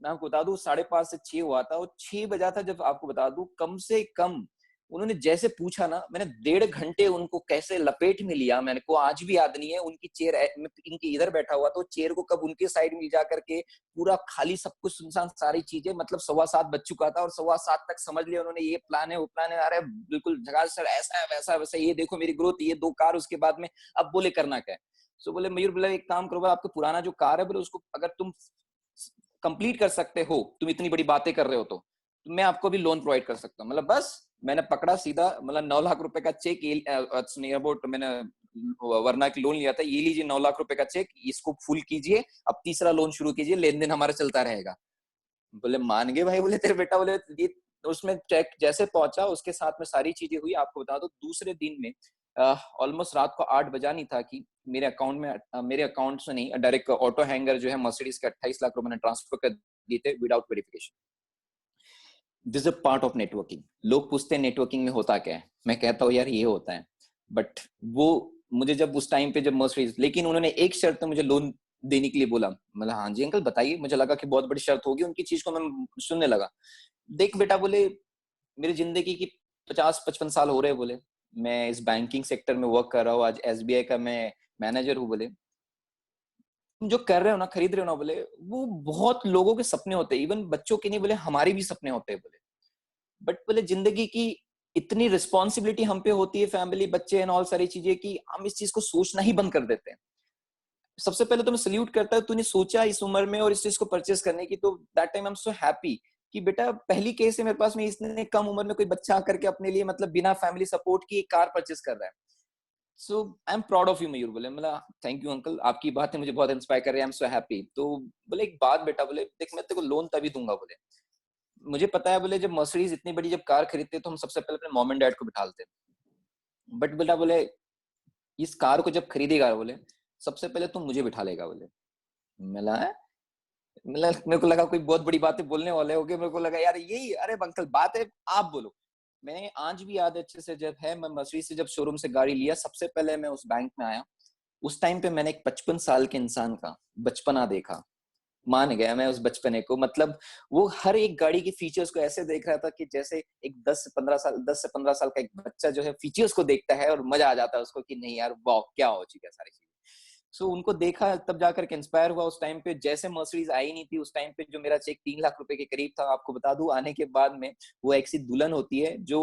मैं आपको बता दूं 5:30 से 6 हुआ था, और 6 बजा था जब आपको बता दूं, कम से कम उन्होंने जैसे पूछा ना, मैंने 1.5 घंटे उनको कैसे लपेट में लिया, मैंने को आज भी याद नहीं है। उनकी चेयर इनकी इधर बैठा हुआ तो चेयर को कब उनके साइड में जा करके पूरा खाली, सब कुछ सुनसान, सारी चीजें, मतलब 7:15 बज चुका था और 7:15 तक समझ लिया उन्होंने ये प्लान है वो प्लान है, अरे बिल्कुल झकास सर, ऐसा है वैसा है वैसा, ये देखो मेरी ग्रोथ, ये 2 कार, उसके बाद में अब बोले करना क्या है। सो बोले मयूर, बोले एक काम करो, आपका पुराना जो कार है बोले उसको अगर तुम कंप्लीट कर सकते हो, तुम इतनी बड़ी बातें कर रहे हो तो मैं आपको भी लोन प्रोवाइड कर सकता हूँ। मतलब बस मैंने पकड़ा सीधा, मतलब 9 लाख रुपए का चेक, नियर अबाउट मैंने वरना की लोन लिया था, ये लीजिए 9 लाख रुपए का चेक, इसको फुल कीजिए, अब तीसरा लोन शुरू कीजिए, लेन देन हमारा चलता रहेगा। बोले मान गए भाई, बोले तेरे बेटा, बोले ये उसमें चेक जैसे पहुंचा उसके साथ में सारी चीजें हुई। आपको बता दो दूसरे दिन में ऑलमोस्ट रात को 8 बजा नहीं था कि मेरे अकाउंट में मेरे अकाउंट से नहीं, डायरेक्ट ऑटो हैंगर जो है मर्सिडीज के 28 लाख रुपए मैंने ट्रांसफर कर दिए थे without verification. This is a part of networking. लोग पूछते हैं नेटवर्किंग में होता क्या है, मैं कहता हूँ यार ये होता है, बट वो मुझे जब उस टाइम पे जब मर्सिडीज, लेकिन उन्होंने एक शर्त मुझे लोन देने के लिए बोला। मतलब हाँ जी अंकल बताइए, मुझे लगा कि बहुत बड़ी शर्त होगी, उनकी चीज को मैं सुनने लगा। देख बेटा, बोले मेरी जिंदगी की 50-55 साल हो रहे हैं, बोले मैं इस बैंकिंग सेक्टर में वर्क कर रहा हूँ, आज एसबीआई का मैं मैनेजर हूँ, बोले तुम जो कर रहे हो ना, खरीद रहे हो ना, बोले वो बहुत लोगों के सपने होते हैं, इवन बच्चों के नहीं, बोले हमारे भी सपने होते हैं, बोले बट बोले जिंदगी की इतनी रिस्पॉन्सिबिलिटी हम पे होती है, फैमिली, बच्चे एंड ऑल सारी चीजें, कि हम इस चीज को सोचना ही बंद कर देते हैं। सबसे पहले तो मैं सल्यूट करता हूँ तूने सोचा इस उम्र में और इस चीज को परचेस करने की, तो that time I am so happy कि बेटा पहली केस है मेरे पास में, इसने कम उम्र में कोई बच्चा आकर के अपने लिए मतलब बिना फैमिली सपोर्ट की एक कार परचेस कर रहा है। So I am proud of you Mayur. बोले मतलब थैंक यू अंकल, आपकी बातें मुझे बहुत इंस्पायर कर रही है, आई एम सो हैप्पी। तो बोले एक बात बेटा, बोले देख मैं तेरे को लोन तभी दूंगा, बोले मुझे पता है, बोले जब मर्सिडीज इतनी बड़ी जब कार खरीदते तो हम सबसे पहले अपने मॉम एंड डैड को बिठाते, बट बेटा बोले इस कार को जब खरीदेगा, बोले सबसे पहले तुम मुझे बिठा लेगा, बोले मिला है। मतलब मेरे को लगा कोई बहुत बड़ी बातें बोलने वाले हो गए, मेरे को लगा यार यही, अरे अंकल बात है आप बोलो। मैंने आज भी याद अच्छे से, जब है मैं मर्सिडीज से जब शोरूम से गाड़ी लिया, सबसे पहले मैं उस बैंक में आया, उस टाइम पे मैंने एक 55 साल के इंसान का बचपना देखा। मान गया मैं उस बचपने को, मतलब वो हर एक गाड़ी के फीचर्स को ऐसे देख रहा था कि जैसे एक 10 से 15 साल का एक बच्चा जो है फीचर्स को देखता है और मजा आ जाता है उसको कि नहीं यार वाह क्या हो चुका है सारी चीजें। सो उनको देखा तब जाकर के इंस्पायर हुआ। उस टाइम पे जैसे मर्सिडीज आई नहीं थी, उस टाइम पे जो मेरा चेक 3 लाख रुपए के करीब था, आपको बता दूं आने के बाद में वो एक सी दुल्हन होती है जो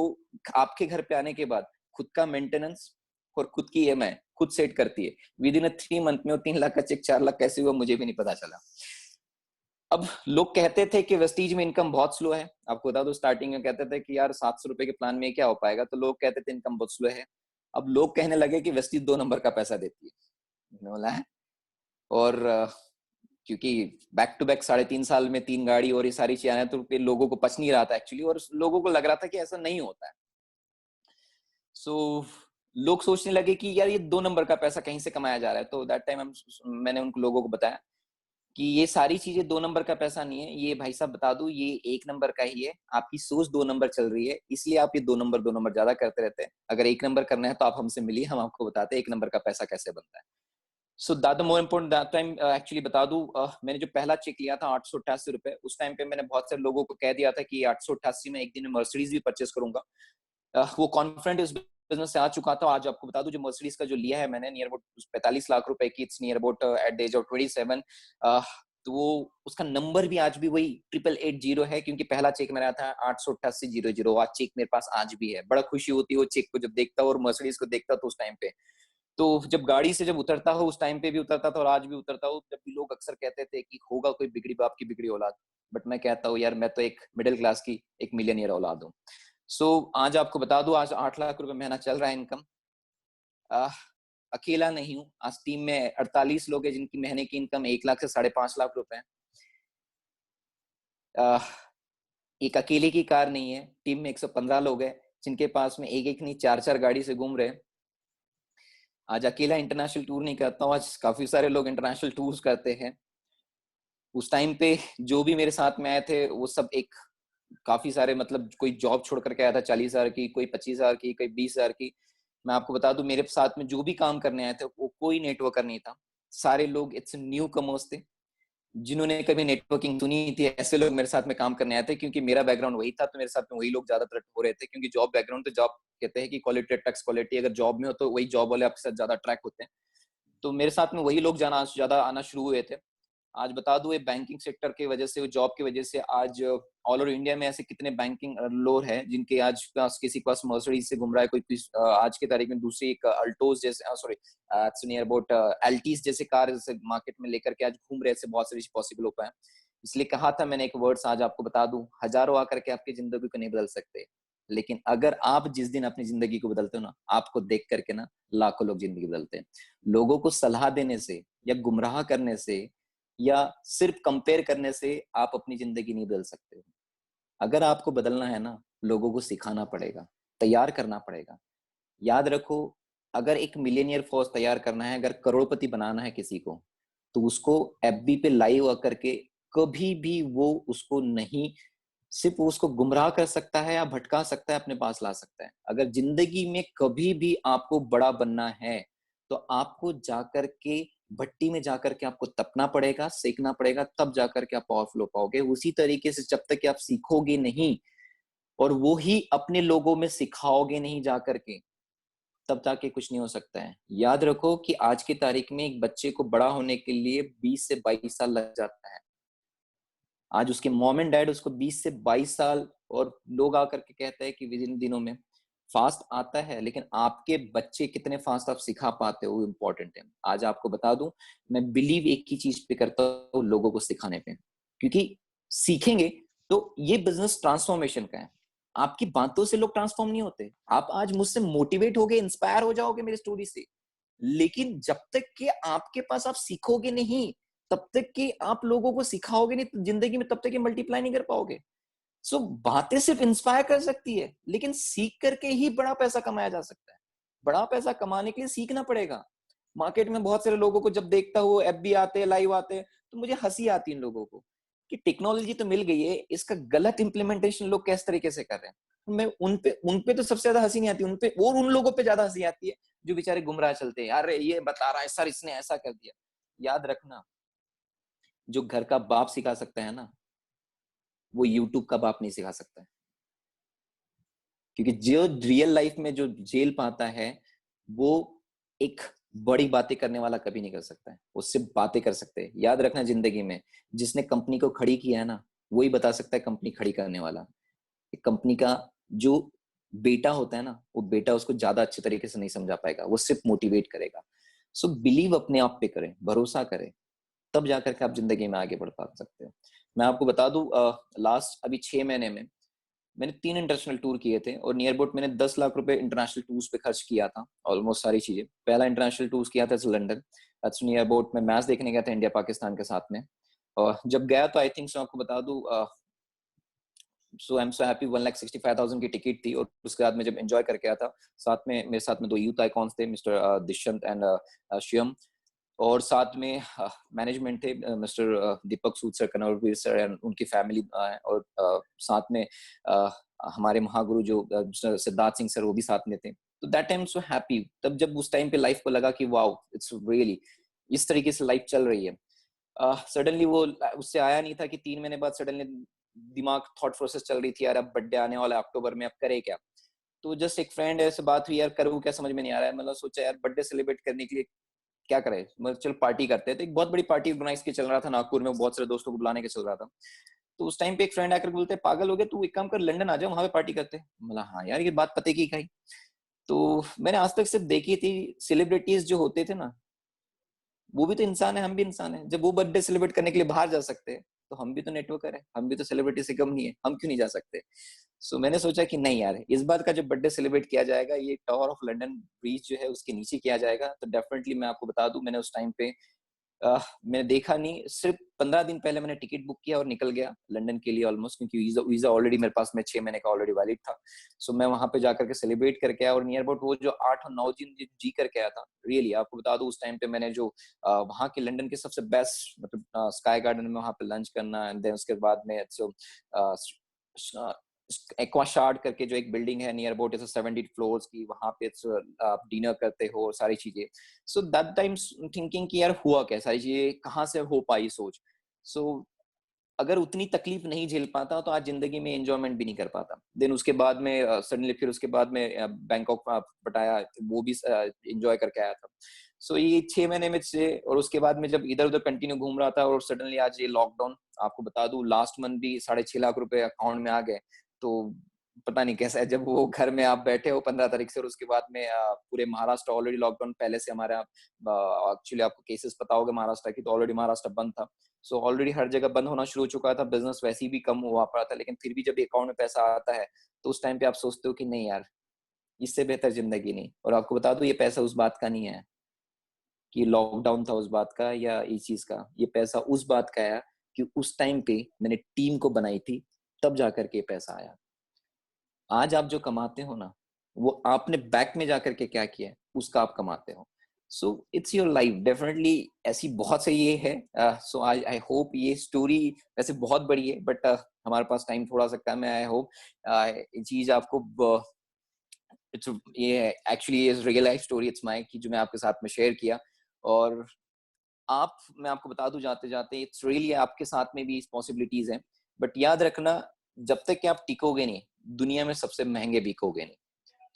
आपके घर पे आने के बाद खुद का मेंटेनेंस और खुद की ईएमआई खुद सेट करती है। विद इन 3 मंथ में वो 3 लाख का चेक 4 लाख कैसे हुआ मुझे भी नहीं पता चला। अब लोग कहते थे कि वेस्टीज में इनकम बहुत स्लो है, आपको बता दो स्टार्टिंग में कहते थे कि यार 700 रुपए के प्लान में क्या हो पाएगा, तो लोग कहते थे इनकम बहुत स्लो है। अब लोग कहने लगे कि वेस्टीज 2 नंबर का पैसा देती है। मैंने बोला है, और क्योंकि बैक टू बैक 3.5 साल में 3 गाड़ी और ये सारी चीजें, तो लोगों को पच नहीं रहा था एक्चुअली, और लोगों को लग रहा था कि ऐसा नहीं होता है। सो लोग सोचने लगे कि यार ये 2 नंबर का पैसा कहीं से कमाया जा रहा है। तो दैट टाइम मैंने उन लोगों को बताया कि ये सारी चीजें 2 नंबर का पैसा नहीं है, ये भाई साहब बता दूं ये 1 नंबर का ही है। आपकी सोच 2 नंबर चल रही है, इसलिए आप ये 2 नंबर ज्यादा करते रहते हैं। अगर 1 नंबर करना है तो आप हमसे मिलिए, हम आपको बताते हैं 1 नंबर का पैसा कैसे बनता है। So that the more important that time actually बता दूं, मैंने जो पहला चेक लिया था 888 रुपए, उस टाइम पे मैंने बहुत सारे लोगों को कह दिया था कि 888 में एक दिन में मर्सिडीज भी परचेस करूंगा। वो कॉन्फिडेंट इस बिजनेस से आ चुका था। आज आपको बता दूं जो मर्सिडीज का जो लिया है मैंने नियर अबाउट 45 लाख रुपए की, it's near about at the age of 27। तो वो उसका नंबर भी आज भी वही 8880 है, क्योंकि पहला चेक मेरा था 888,000। आज चेक मेरे पास आज भी है, बड़ा खुशी होती है वो चेक को जब देखता हूँ और मर्सिडीज को देखता तो उस टाइम पे। तो जब गाड़ी से जब उतरता हो उस टाइम पे भी उतरता था और आज भी उतरता हूँ, जब भी लोग अक्सर कहते थे कि होगा कोई बिगड़ी बाप की बिगड़ी औलाद, बट मैं कहता हूँ यार मैं तो एक मिडिल क्लास की एक मिलियनियर औलाद हूँ। सो आज आपको बता दूं आज 8 लाख रुपए महीना चल रहा है इनकम। अकेला नहीं हूँ, आज टीम में 48 लोग हैं जिनकी महीने की इनकम 1 लाख से 5.5 लाख रुपए है। एक अकेले की कार नहीं है, टीम में 115 लोग हैं जिनके पास में एक एक नहीं 4-4 गाड़ी से घूम रहे हैं। आज अकेला इंटरनेशनल टूर नहीं करता हूँ, आज काफी सारे लोग इंटरनेशनल टूर्स करते हैं। उस टाइम पे जो भी मेरे साथ में आए थे वो सब एक काफी सारे, मतलब कोई जॉब छोड़ करके आया था 40,000 की, कोई 25,000 की, कोई 20,000 की। मैं आपको बता दूं, मेरे साथ में जो भी काम करने आए थे वो कोई नेटवर्कर नहीं था। सारे लोग इट्स न्यू कमर्स थे, जिन्होंने कभी नेटवर्किंग सुनी नहीं थी। ऐसे लोग मेरे साथ में काम करने आए थे, क्योंकि मेरा बैकग्राउंड वही था, तो मेरे साथ में वही लोग ज्यादातर हो रहे थे। क्योंकि जॉब बैकग्राउंड, तो जॉब कहते हैं कि क्वालिटी अट्रैक्ट्स क्वालिटी, अगर जॉब में हो तो वही जॉब वाले आपके साथ ज्यादा अट्रैक्ट होते हैं। तो मेरे साथ में वही लोग जाना ज्यादा आना शुरू हुए थे। आज बता दूं, ये बैंकिंग सेक्टर की वजह से, जॉब की वजह से आज ऑल ओवर इंडिया में ऐसे कितने बैंकिंग लोग हैं जिनके आज पास, किसी के पास मर्सिडीज से घूम रहा है, कोई आज की तारीख में दूसरी एक अल्टोज जैसे, सॉरी इट्स नियर अबाउट एल्टीज जैसे कार मार्केट में लेकर के आज घूम रहे, ऐसे बहुत सारी पॉसिबल हो पाए। इसलिए कहा था मैंने एक वर्ड्स, आज आपको बता दूं, हजारों आकर के आपकी जिंदगी को नहीं बदल सकते, लेकिन अगर आप जिस दिन अपनी जिंदगी को बदलते हो ना, आपको देख करके ना लाखों लोग जिंदगी बदलते हैं। लोगों को सलाह देने से या गुमराह करने से या सिर्फ कंपेयर करने से आप अपनी जिंदगी नहीं बदल सकते हो। अगर आपको बदलना है ना, लोगों को सिखाना पड़ेगा, तैयार करना पड़ेगा। याद रखो, अगर एक मिलियनियर फोर्स तैयार करना है, अगर करोड़पति बनाना है किसी को, तो उसको एफबी पे लाइव आकर के कभी भी वो उसको नहीं, सिर्फ वो उसको गुमराह कर सकता है या भटका सकता है, अपने पास ला सकता है। अगर जिंदगी में कभी भी आपको बड़ा बनना है, तो आपको जाकर के भट्टी में जाकर के आपको तपना पड़ेगा, सेकना पड़ेगा, तब जाकर के आप पावरफुल हो पाओगे। उसी तरीके से जब तक कि आप सीखोगे नहीं और वो ही अपने लोगों में सिखाओगे नहीं जाकर के, तब तक के कुछ नहीं हो सकता है। याद रखो कि आज की तारीख में एक बच्चे को बड़ा होने के लिए 20 से 22 साल लग जाता है। आज उसके मॉम एंड डैड उसको 20 से 22 साल, और लोग आकर के कहते हैं कि विद इन दिनों में फास्ट आता है, लेकिन आपके बच्चे कितने फास्ट आप सिखा पाते हो वो इम्पोर्टेंट है। आज आपको बता दूं, मैं बिलीव एक ही चीज पे करता हूँ, लोगों को सिखाने पे, क्योंकि सीखेंगे तो ये बिजनेस ट्रांसफॉर्मेशन का है। आपकी बातों से लोग ट्रांसफॉर्म नहीं होते। आप आज मुझसे मोटिवेट होगे, इंस्पायर हो जाओगे मेरी स्टोरी से, लेकिन जब तक कि आपके पास आप सीखोगे नहीं, तब तक कि आप लोगों को सिखाओगे नहीं, तो जिंदगी में तब तक मल्टीप्लाई नहीं कर पाओगे। सो बातें सिर्फ इंस्पायर कर सकती है, लेकिन सीख करके ही बड़ा पैसा कमाया जा सकता है। बड़ा पैसा कमाने के लिए सीखना पड़ेगा। मार्केट में बहुत सारे लोगों को जब देखता हूँ, एफबी आते हैं, लाइव आते हैं, तो मुझे हंसी आती है इन लोगों को कि टेक्नोलॉजी तो मिल गई है, इसका गलत इंप्लीमेंटेशन लोग किस तरीके से कर रहे हैं। मैं उनपे तो सबसे ज्यादा हंसी नहीं आती, उनपे और उन लोगों पे ज्यादा हंसी आती है जो बेचारे गुमराह चलते हैं। यार ये बता रहा है सर, इसने ऐसा कर दिया। याद रखना, जो घर का बाप सिखा सकता है ना, वो यूट्यूब का बाप नहीं सिखा सकता है। क्योंकि जो रियल लाइफ में जो जेल पाता है, वो एक बड़ी बातें करने वाला कभी नहीं कर सकता है। उससे बातें कर सकते हैं। याद रखना, जिंदगी में जिसने कंपनी को खड़ी किया है ना, वही बता सकता है कंपनी खड़ी करने वाला। कंपनी का जो बेटा होता है ना, वो बेटा उसको ज्यादा अच्छे तरीके से नहीं समझा पाएगा, वो सिर्फ मोटिवेट करेगा। सो बिलीव अपने आप पे करें, भरोसा करें, तब जाकर के आप जिंदगी में आगे बढ़ पा सकते हो। मैं आपको बता दूं, लास्ट अभी 6 महीने में मैंने 3 इंटरनेशनल टूर किए थे, और नियर अबाउट मैंने 10 लाख रुपए इंटरनेशनल टूर्स पे खर्च किया था, ऑलमोस्ट सारी चीजें। पहला इंटरनेशनल टूर किया था लंदन, दैट्स नियर अबाउट, मैं मैच देखने गया था इंडिया पाकिस्तान के साथ में। और जब गया तो आई थिंक सो, आपको बता दूं, सो आई एम सो हैप्पी, 1,65,000 की टिकट थी। और उसके बाद में जब एंजॉय करके आया था, साथ में मेरे साथ में 2 यूथ आइकॉन्स थे, मिस्टर दुष्यंत एंड शिवम, और साथ में मैनेजमेंट थे, mister Deepak Sood sir, Kanwarvir sir and उनकी फैमिली, और साथ में हमारे महागुरु जो सिद्धार्थ सिंह सर, वो भी साथ में थे। तो दैट टाइम सो हैप्पी, तब जब उस टाइम पे लाइफ को लगा कि वाओ, इट्स रियली इस तरीके से लाइफ चल रही है। सडनली वो उससे आया नहीं था कि 3 महीने बाद सडनली दिमाग थॉट प्रोसेस चल रही थी, यार अब बर्थडे आने वाला है अक्टूबर में, अब करे क्या। तो जस्ट एक फ्रेंड ऐसे बात हुई, यार करूँ क्या समझ में नहीं आ रहा है। मतलब सोचा यार बर्थडे सेलिब्रेट करने के लिए क्या करे, मतलब चल पार्टी करते हैं। तो एक बहुत बड़ी पार्टी ऑर्गेनाइज के चल रहा था नागपुर में, बहुत सारे दोस्तों को बुलाने के चल रहा था। तो उस टाइम पे एक फ्रेंड आकर बोलते, पागल हो गया तू, एक काम कर लंदन आ जाओ, वहां पे पार्टी करते हैं। मतलब हाँ यार, ये बात पते की कही। तो मैंने आज तक सिर्फ देखी थी, सेलिब्रिटीज जो होते थे ना, वो भी तो इंसान है, हम भी इंसान है। जब वो बर्थडे सेलिब्रेट करने के लिए बाहर जा सकते हैं, तो हम भी तो नेटवर्कर है, हम भी तो सेलिब्रिटी से कम नहीं है, हम क्यों नहीं जा सकते। सो मैंने सोचा कि नहीं यार, इस बार का जब बर्थडे सेलिब्रेट किया जाएगा, ये टावर ऑफ लंदन ब्रिज जो है उसके नीचे किया जाएगा। तो डेफिनेटली मैं आपको बता दूं, मैंने उस टाइम पे मैंने देखा नहीं, सिर्फ 15 दिन पहले मैंने टिकट बुक किया और निकल गया लंदन के लिए ऑलमोस्ट, क्योंकि वीजा ऑलरेडी मेरे पास में 6 महीने का ऑलरेडी वैलिड था। सो मैं वहां पे जाकर के सेलिब्रेट करके आया और नियर अबाउट वो जो 8 और 9 दिन जी करके आया था। रियली आपको बता दूं, उस टाइम पे मैंने जो वहां के लंदन के सबसे बेस्ट मतलब स्काई गार्डन में वहां पे लंच करना, एंड देन उसके बाद में एक्वा शार्ड करके जो एक बिल्डिंग है नियर अबाउट 70 फ्लोर्स की, वहां पे आप डिनर करते हो और सारी चीजें। सो दैट टाइम थिंकिंग कि यार हुआ क्या, सारी चीजें कहाँ से हो पाई सोच। सो अगर उतनी तकलीफ नहीं झेल पाता तो आज जिंदगी में एंजॉयमेंट भी नहीं कर पाता। देन उसके बाद में सडनली फिर उसके बाद में बैंकॉक पटाया, वो भी एंजॉय करके आया था। सो ये 6 महीने में से, और उसके बाद में जब इधर उधर कंटिन्यू घूम रहा था और सडनली आज ये लॉकडाउन, आपको बता दूं लास्ट मंथ भी 6.5 लाख रुपए अकाउंट में आ गए। तो पता नहीं कैसा है जब वो घर में आप बैठे हो 15 तारीख से, और उसके बाद में पूरे महाराष्ट्र ऑलरेडी लॉकडाउन पहले से हमारे एक्चुअली आपको केसेस पता होगा महाराष्ट्र की, तो ऑलरेडी महाराष्ट्र बंद था। सो ऑलरेडी हर जगह बंद होना शुरू हो चुका था, बिजनेस वैसे भी कम हुआ पड़ा था, लेकिन फिर भी जब अकाउंट में पैसा आता है तो उस टाइम पे आप सोचते हो कि नहीं यार, इससे बेहतर जिंदगी नहीं। और आपको बता दूं ये पैसा उस बात का नहीं है कि लॉकडाउन था उस बात का या इस चीज का, ये पैसा उस बात का है कि उस टाइम पे मैंने टीम को बनाई थी, तब जाकर के पैसा आया। आज आप जो कमाते हो ना, वो आपने बैक में जाकर के क्या किया है उसका आप कमाते हो। So it's your life definitely, ऐसी बहुत से ये है। सो आई होप ये स्टोरी वैसे बहुत बड़ी है, बट हमारे पास टाइम थोड़ा सा कम है। आई होप ये चीज आपको इट्स ये एक्चुअली ये real life story it's my की जो मैं आपके साथ में शेयर किया। और आप, मैं आपको बता दूं जाते जाते, इट्स रियली आपके साथ में भी इस पॉसिबिलिटीज हैं, बट याद रखना जब तक कि आप टिकोगे नहीं, दुनिया में सबसे महंगे बिकोगे नहीं।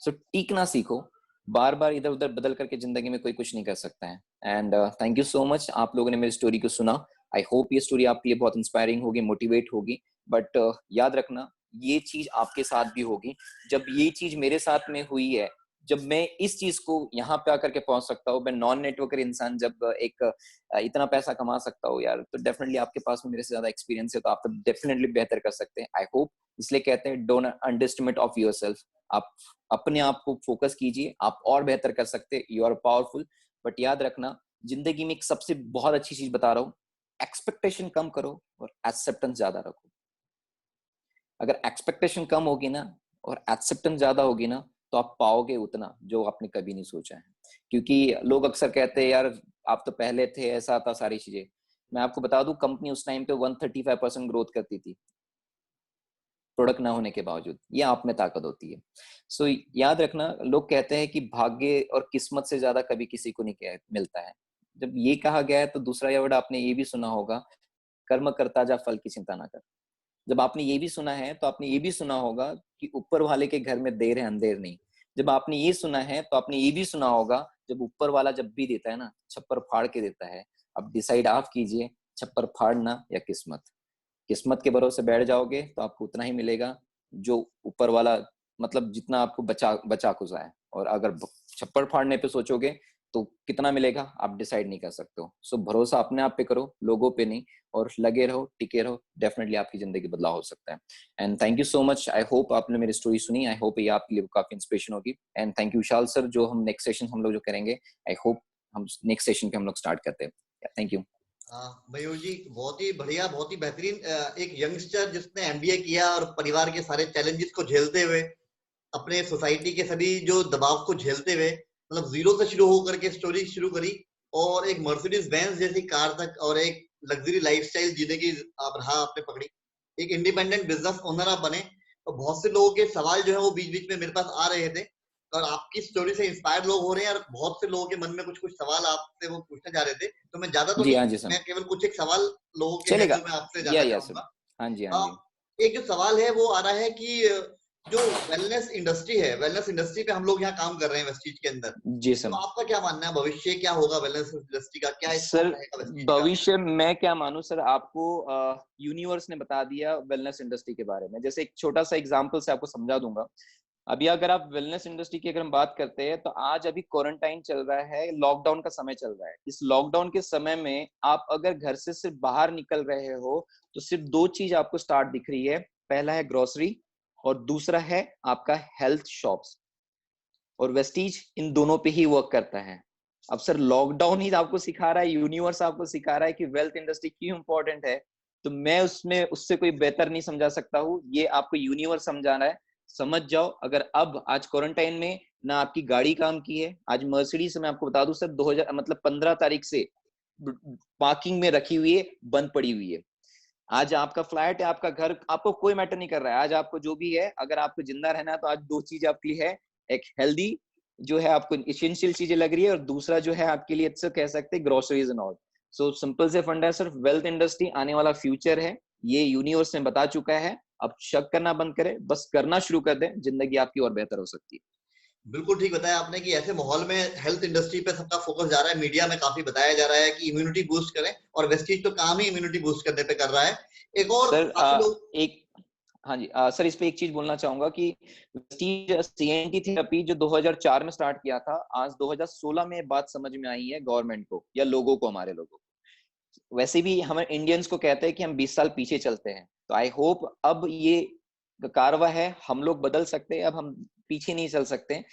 सो टीकना सीखो, बार बार इधर उधर बदल करके जिंदगी में कोई कुछ नहीं कर सकता है। And thank you so much आप लोगों ने मेरी स्टोरी को सुना। आई होप ये स्टोरी आपके लिए बहुत इंस्पायरिंग होगी, मोटिवेट होगी। बट याद रखना ये चीज आपके साथ भी होगी। जब ये चीज मेरे साथ में हुई है, जब मैं इस चीज को यहाँ पे आकर के पहुंच सकता हूँ, मैं नॉन नेटवर्कर इंसान जब एक इतना पैसा कमा सकता हूँ यार, तो डेफिनेटली आपके पास में मेरे से ज्यादा एक्सपीरियंस है, तो आप तो डेफिनेटली बेहतर कर सकते हैं। आई होप, इसलिए कहते हैं डोंट अंडरएस्टिमेट ऑफ योरसेल्फ। आप अपने आप को फोकस कीजिए, आप और बेहतर कर सकते हैं, यू आर पावरफुल। बट याद रखना जिंदगी में एक सबसे बहुत अच्छी चीज बता रहा हूँ, एक्सपेक्टेशन कम करो और एक्सेप्टेंस ज्यादा रखो। अगर एक्सपेक्टेशन कम होगी ना और एक्सेप्टेंस ज्यादा होगी ना, तो आप पाओगे उतना जो आपने कभी नहीं सोचा है। क्योंकि लोग अक्सर कहते हैं यार आप तो पहले थे, ऐसा था, सारी चीजें। मैं आपको बता दूं कंपनी उस टाइम पे 135% ग्रोथ करती थी प्रोडक्ट ना होने के बावजूद। ये आप में ताकत होती है। सो याद रखना, लोग कहते हैं कि भाग्य और किस्मत से ज्यादा कभी किसी को नहीं मिलता है। जब ये कहा गया है तो दूसरा वर्ड आपने ये भी सुना होगा, कर्म करता जा फल की चिंता ना कर। जब आपने ये भी सुना है तो आपने ये भी सुना होगा कि ऊपर वाले के घर में देर है अंधेर नहीं। जब आपने ये सुना है तो आपने ये भी सुना होगा, जब ऊपर वाला जब भी देता है ना, छप्पर फाड़ के देता है। अब डिसाइड आप कीजिए, छप्पर फाड़ना या किस्मत। किस्मत के भरोसे बैठ जाओगे तो आपको उतना ही मिलेगा जो ऊपर वाला मतलब जितना आपको बचा बचा खुजा है। और अगर छप्पर फाड़ने पे सोचोगे तो कितना मिलेगा आप डिसाइड नहीं कर सकते हो। सो भरोसा अपने आप पे करो, लोगों पे नहीं, और लगे रहो, टिके रहो, डेफिनेटली आपकी जिंदगी बदलाव हो सकता है। And thank you so much. I hope आपने मेरी स्टोरी सुनी, आई होप ये आपके लिए काफी इंस्पिरेशन होगी। And thank you Vishal sir, जो हम नेक्स्ट सेशन हम लोग जो करेंगे, आई होप हम नेक्स्ट सेशन पे हम लोग स्टार्ट करते हैं। Thank you. मयूर जी बहुत ही बढ़िया, बहुत ही बेहतरीन। एक यंगस्टर जिसने एमबीए किया और परिवार के सारे चैलेंजेस को झेलते हुए, अपने सोसाइटी के सभी जो दबाव को झेलते हुए, मतलब जीरो से शुरू होकर के स्टोरी शुरू करी और एक मर्सिडीज बेंज जैसी कार तक और एक लग्जरी लाइफस्टाइल जीने की आप राह आपने पकड़ी। एक इंडिपेंडेंट बिजनेस ओनर आप बने। और बहुत से लोगों के सवाल जो है वो बीच बीच में मेरे पास आ रहे थे और आपकी स्टोरी से इंस्पायर लोग हो रहे हैं और बहुत से लोगों के मन में कुछ कुछ सवाल आपसे वो पूछने जा रहे थे। तो मैं ज्यादा तो जी नहीं, हाँ जी सर, मैं केवल कुछ एक सवाल लोगों के हैं चलेगा। जो मैं आपसे जानना या सर, चाहूंगा। हाँ जी हाँ अ, जी। एक जो सवाल है वो आ रहा है कि जो वेलनेस इंडस्ट्री है, वेलनेस इंडस्ट्री पे हम लोग यहाँ काम कर रहे हैं वेस्टीज के अंदर, जी तो सर। आपका क्या मानना है भविष्य क्या होगा वेलनेस इंडस्ट्री का, क्या सर स्कोप रहेगा वेस्टीज का? भविष्य मैं क्या मानूं सर, आपको यूनिवर्स ने बता दिया वेलनेस इंडस्ट्री के बारे में। जैसे एक छोटा सा एग्जांपल से आपको समझा दूंगा। अभी अगर आप वेलनेस इंडस्ट्री की अगर हम बात करते हैं, तो आज अभी क्वारंटाइन चल रहा है, लॉकडाउन का समय चल रहा है। इस लॉकडाउन के समय में आप अगर घर से सिर्फ बाहर निकल रहे हो तो सिर्फ दो चीज आपको स्टार्ट दिख रही है। पहला है ग्रोसरी और दूसरा है आपका हेल्थ शॉप्स। और वेस्टीज इन दोनों पे ही वर्क करता है। अब सर लॉकडाउन ही आपको सिखा रहा है, यूनिवर्स आपको सिखा रहा है कि वेल्थ इंडस्ट्री क्यों इंपॉर्टेंट है, तो मैं उसमें उससे कोई बेहतर नहीं समझा सकता हूँ। ये आपको यूनिवर्स समझा रहा है, समझ जाओ। अगर अब आज क्वारंटाइन में ना आपकी गाड़ी काम की है, आज मर्सिडीज मैं आपको बता दूं सर 2000 मतलब 15 तारीख से पार्किंग में रखी हुई है, बंद पड़ी हुई है। आज आपका फ्लैट है, आपका घर, आपको कोई मैटर नहीं कर रहा है। आज आपको जो भी है, अगर आपको जिंदा रहना है तो आज दो चीज आपके लिए है, एक हेल्दी जो है आपको इसेंशियल चीजें लग रही है, और दूसरा जो है आपके लिए अच्छा कह सकते हैं groceries and all. So simple से फंडा है सर, वेल्थ इंडस्ट्री आने वाला फ्यूचर है, ये यूनिवर्स ने बता चुका है। अब शक करना बंद करें, बस करना शुरू कर दें, जिंदगी आपकी और बेहतर हो सकती है। बिल्कुल ठीक बताया आपने कि ऐसे माहौल में हेल्थ इंडस्ट्री पे सबका फोकस जा रहा है, मीडिया में काफी बताया जा रहा है कि इम्यूनिटी बूस्ट करें, और वेस्टीज तो काम ही इम्यूनिटी बूस्ट करने पे कर रहा है। एक और सर काफी लोग एक हाँ जी सर, इस पे एक चीज बोलना चाहूंगा कि सीएनटी थेरेपी जो 2004 में स्टार्ट किया था, आज 2016 में बात समझ में आई है गवर्नमेंट को या लोगों को, हमारे लोगों को। वैसे भी हम इंडियंस को कहते हैं कि हम 20 साल पीछे चलते हैं, तो आई होप अब ये कारवा है, हम लोग बदल सकते हैं, अब हम पीछे नहीं चल सकते।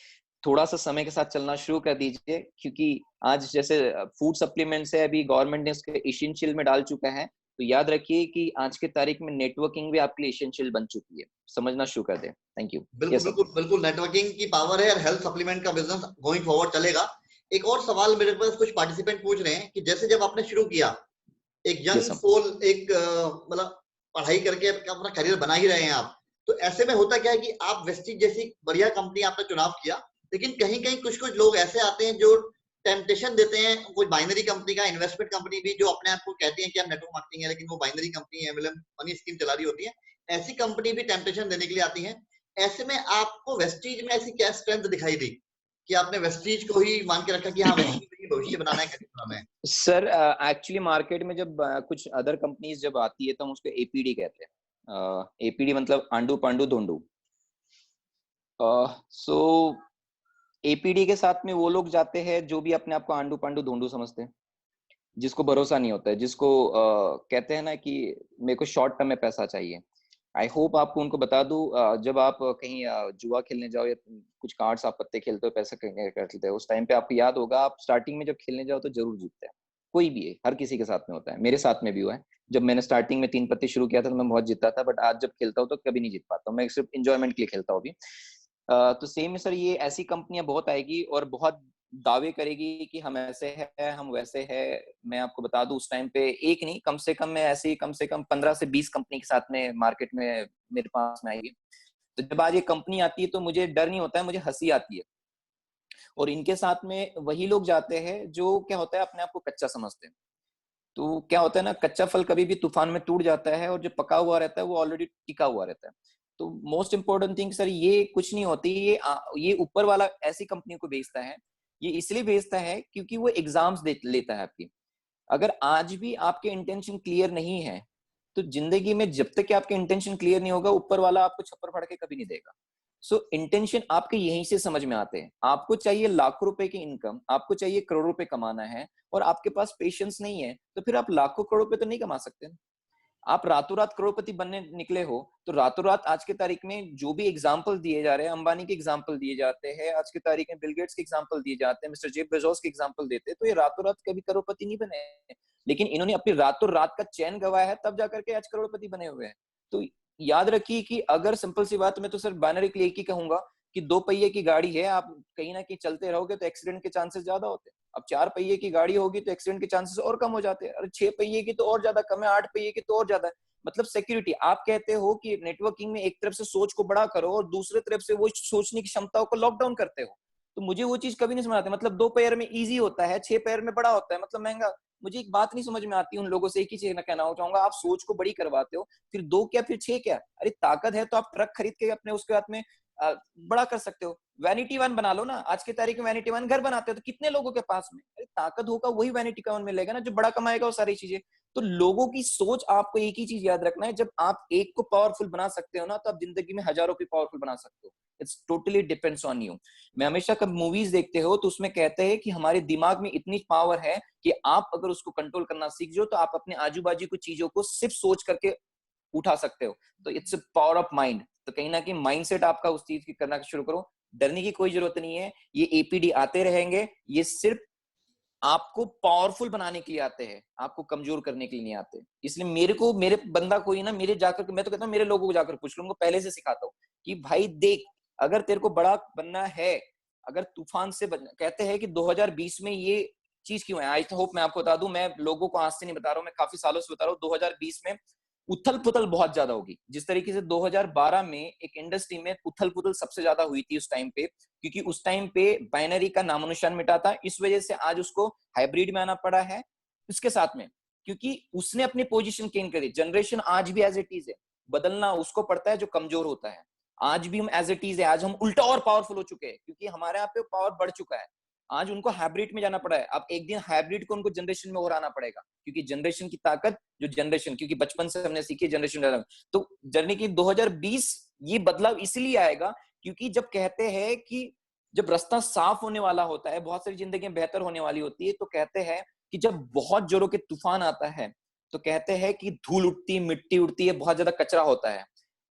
थोड़ा सा समय के साथ चलना शुरू कर दीजिए, क्योंकि आज जैसे फूड सप्लीमेंट्स है, अभी गवर्नमेंट ने उसके एसेंशियल में डाल चुका है, तो याद रखिए कि आज के तारीख में नेटवर्किंग भी आपके लिए एसेंशियल बन चुकी है। समझना शुरू कर दें। Thank you. बिल्कुल यस सर। बिल्कुल बिल्कुल नेटवर्किंग की पावर है, और हेल्थ सप्लीमेंट का बिजनेस गोइंग फॉरवर्ड चलेगा। एक और सवाल मेरे पास कुछ पार्टिसिपेंट पूछ रहे हैं कि जैसे जब आपने शुरू किया, एक यस यंग सर। सोल, एक मतलब पढ़ाई करके अपना करियर बना ही रहे हैं आप, तो ऐसे में होता क्या है कि आप वेस्टीज जैसी बढ़िया कंपनी आपने चुनाव किया, लेकिन कहीं कहीं कुछ कुछ लोग ऐसे आते हैं जो टेम्पटेशन देते हैं, कोई बाइनरी कंपनी का, इन्वेस्टमेंट कंपनी भी जो अपने आप को कहती है कि हम नेटवर्क मार्केटिंग है, लेकिन वो बाइनरी कंपनी है, एमएलएम मनी स्कीम चला रही होती है। ऐसी कंपनी भी टेम्पटेशन देने के लिए आती है। ऐसे में आपको वेस्टीज में ऐसी क्या स्ट्रेंथ दिखाई दी कि आपने वेस्टीज को ही मान के रखा कि हाँ वेस्टीज में ही भविष्य बनाना है, करियर बनाना है? सर एक्चुअली मार्केट में जब कुछ अदर कंपनीज जब आती है तो हम उसको एपीडी कहते हैं। एपीडी मतलब आंडू पांडू धोंडू। सो एपीडी के साथ में वो लोग जाते हैं जो भी अपने आप को आंडू पांडू धोंडू समझते हैं, जिसको भरोसा नहीं होता है, जिसको कहते हैं ना कि मेरे को शॉर्ट टर्म में पैसा चाहिए। आई होप आपको उनको बता दूं, जब आप कहीं जुआ खेलने जाओ या कुछ कार्ड्स आप पत्ते खेलते हो, पैसा खेलते हो, उस टाइम पे आपको याद होगा, आप स्टार्टिंग में जब खेलने जाओ तो जरूर जीतते हैं। कोई भी है, हर किसी के साथ में होता है, मेरे साथ में भी हुआ है। जब मैंने स्टार्टिंग में 3 पत्ते शुरू किया था तो मैं बहुत जीतता था, बट आज जब खेलता हूँ तो कभी नहीं जीत पाता हूँ, मैं सिर्फ इंजॉयमेंट के लिए खेलता हूँ अभी। तो सेम है सर, ये ऐसी कंपनियां बहुत आएगी और बहुत दावे करेगी कि हम ऐसे हैं, हम वैसे हैं। मैं आपको बता दूं, उस टाइम पे एक नहीं, कम से कम मैं ऐसे ही कम से कम 15 से 20 कंपनी के साथ में मार्केट में मेरे पास में आएगी। तो जब आज ये कंपनी आती है तो मुझे डर नहीं होता है, मुझे हंसी आती है। और इनके साथ में वही लोग जाते हैं जो क्या होता है अपने आप को कच्चा समझते हैं। तो क्या होता है ना, कच्चा फल कभी भी तूफान में टूट जाता है, और जो पका हुआ रहता है वो ऑलरेडी टिका हुआ रहता है। तो मोस्ट इंपॉर्टेंट थिंग सर, ये कुछ नहीं होती, ये ऊपर वाला ऐसी कंपनी को भेजता है। ये इसलिए भेजता है क्योंकि वो एग्जाम्स लेता है आपकी। अगर आज भी आपके इंटेंशन क्लियर नहीं है, तो जिंदगी में जब तक कि आपके इंटेंशन क्लियर नहीं होगा, ऊपर वाला आपको छप्पर फाड़ के कभी नहीं देगा। सो इंटेंशन आपके यहीं से समझ में आते हैं। आपको चाहिए लाखों रुपए की इनकम, आपको चाहिए करोड़ों रुपए कमाना है, और आपके पास पेशेंस नहीं है, तो फिर आप लाखों करोड़ रुपए तो नहीं कमा सकते। आप रातों रात करोड़पति बनने निकले हो, तो रातों रात आज के तारीख में जो भी एग्जाम्पल दिए जा रहे हैं, अंबानी के एग्जाम्पल दिए जाते हैं, आज के तारीख में बिल गेट्स के एग्जाम्पल दिए जाते हैं, मिस्टर जेफ बेजोस के एग्जाम्पल देते हैं, तो ये रातों रात कभी करोड़पति नहीं बने हैं। लेकिन इन्होंने अपनी रातों रात का चैन गवाया है, तब जाकर के आज करोड़पति बने हुए हैं। तो याद रखिए कि अगर सिंपल सी बात, मैं तो सिर्फ बाइनरी के लिए एक ही कहूंगा कि 2 पहिए की गाड़ी है, आप कहीं ना कहीं चलते रहोगे तो एक्सीडेंट के चांसेस ज्यादा होते हैं। अब 4 पहिए की गाड़ी होगी तो एक्सीडेंट के चांसेस और कम हो जाते हैं, और 6 पहिए की तो और ज्यादा कम है, 8 पहिए की तो और ज्यादा है। मतलब सिक्योरिटी, आप कहते हो कि नेटवर्किंग में एक तरफ से सोच को बड़ा करो और दूसरे तरफ से वो सोचने की क्षमताओं को लॉकडाउन करते हो, तो मुझे वो चीज कभी नहीं समझ आती। मतलब 2 पैर में इजी होता है, 6 पैर में बड़ा होता है, मतलब महंगा। मुझे एक बात नहीं समझ में आती उन लोगों से, एक ही चीज कहना चाहूंगा, आप सोच को बड़ी करवाते हो, फिर 2 क्या फिर 6 क्या? अरे ताकत है तो आप ट्रक खरीद के अपने उसके हाथ में बड़ा कर सकते हो। वैनिटी वन बना लो ना, आज की तारीख में वैनिटी वन घर बनाते हो तो कितने लोगों के पास में, अरे ताकत होगा वही वैनिटी वन में लेगा ना, जो बड़ा कमाएगा वो सारी चीजें। तो लोगों की सोच, आपको एक ही चीज याद रखना है, जब आप एक को पावरफुल बना सकते हो ना, तो आप जिंदगी में हजारों को पावरफुल बना सकते हो। It's totally depends on you. मैं हमेशा कब मूवीज देखते हो तो उसमें कहते हैं कि हमारे दिमाग में इतनी पावर है कि आप अगर उसको कंट्रोल करना सीख जाओ तो आप अपने आजू बाजू की चीजों को सिर्फ सोच करके उठा सकते हो। तो it's a power of mind. तो कहीं ना कहीं माइंडसेट आपका उस चीज की करना शुरू करो, डरने की कोई जरूरत नहीं है। ये एपीडी आते रहेंगे, ये सिर्फ आपको पावरफुल बनाने के लिए आते हैं, आपको कमजोर करने के लिए नहीं आते। इसलिए मेरे बंदा कोई ना, मेरे जाकर मैं तो कहता हूँ मेरे लोगों को जाकर पूछ लो, उनको पहले से सिखाता हूँ कि भाई देख, अगर तेरे को बड़ा बनना है, अगर तूफान से कहते हैं कि 2020 में ये चीज क्यों है, आई होप मैं आपको बता दूं, मैं लोगों को आज से नहीं बता रहा हूँ, मैं काफी सालों से बता रहा हूँ, 2020 में उथल पुथल बहुत ज्यादा होगी। जिस तरीके से 2012 में एक इंडस्ट्री में उथल पुथल सबसे ज्यादा हुई थी उस टाइम पे, क्योंकि उस टाइम पे बाइनरी का नामो निशान मिटा था, इस वजह से आज उसको हाइब्रिड में आना पड़ा है इसके साथ में, क्योंकि उसने अपनी पोजीशन गेन करी। जनरेशन आज भी एज इट इज है, बदलना उसको पड़ता है जो कमजोर होता है। आज भी हम एज इट इज है, आज हम उल्टा और पावरफुल हो चुके हैं, क्योंकि हमारे यहाँ पे पावर बढ़ चुका है। आज उनको हाइब्रिड में जाना पड़ा है, अब एक दिन हाइब्रिड को उनको जनरेशन में और आना पड़ेगा, क्योंकि जनरेशन की ताकत जो जनरेशन, क्योंकि बचपन से हमने सीखी जनरेशन, तो जर्नी की 2020 ये बदलाव इसलिए आएगा क्योंकि जब कहते हैं कि जब रास्ता साफ होने वाला होता है, बहुत सारी जिंदगी बेहतर होने वाली होती है, तो कहते हैं कि जब बहुत जोरों के तूफान आता है तो कहते हैं कि धूल उठती, मिट्टी उड़ती है, बहुत ज्यादा कचरा होता है,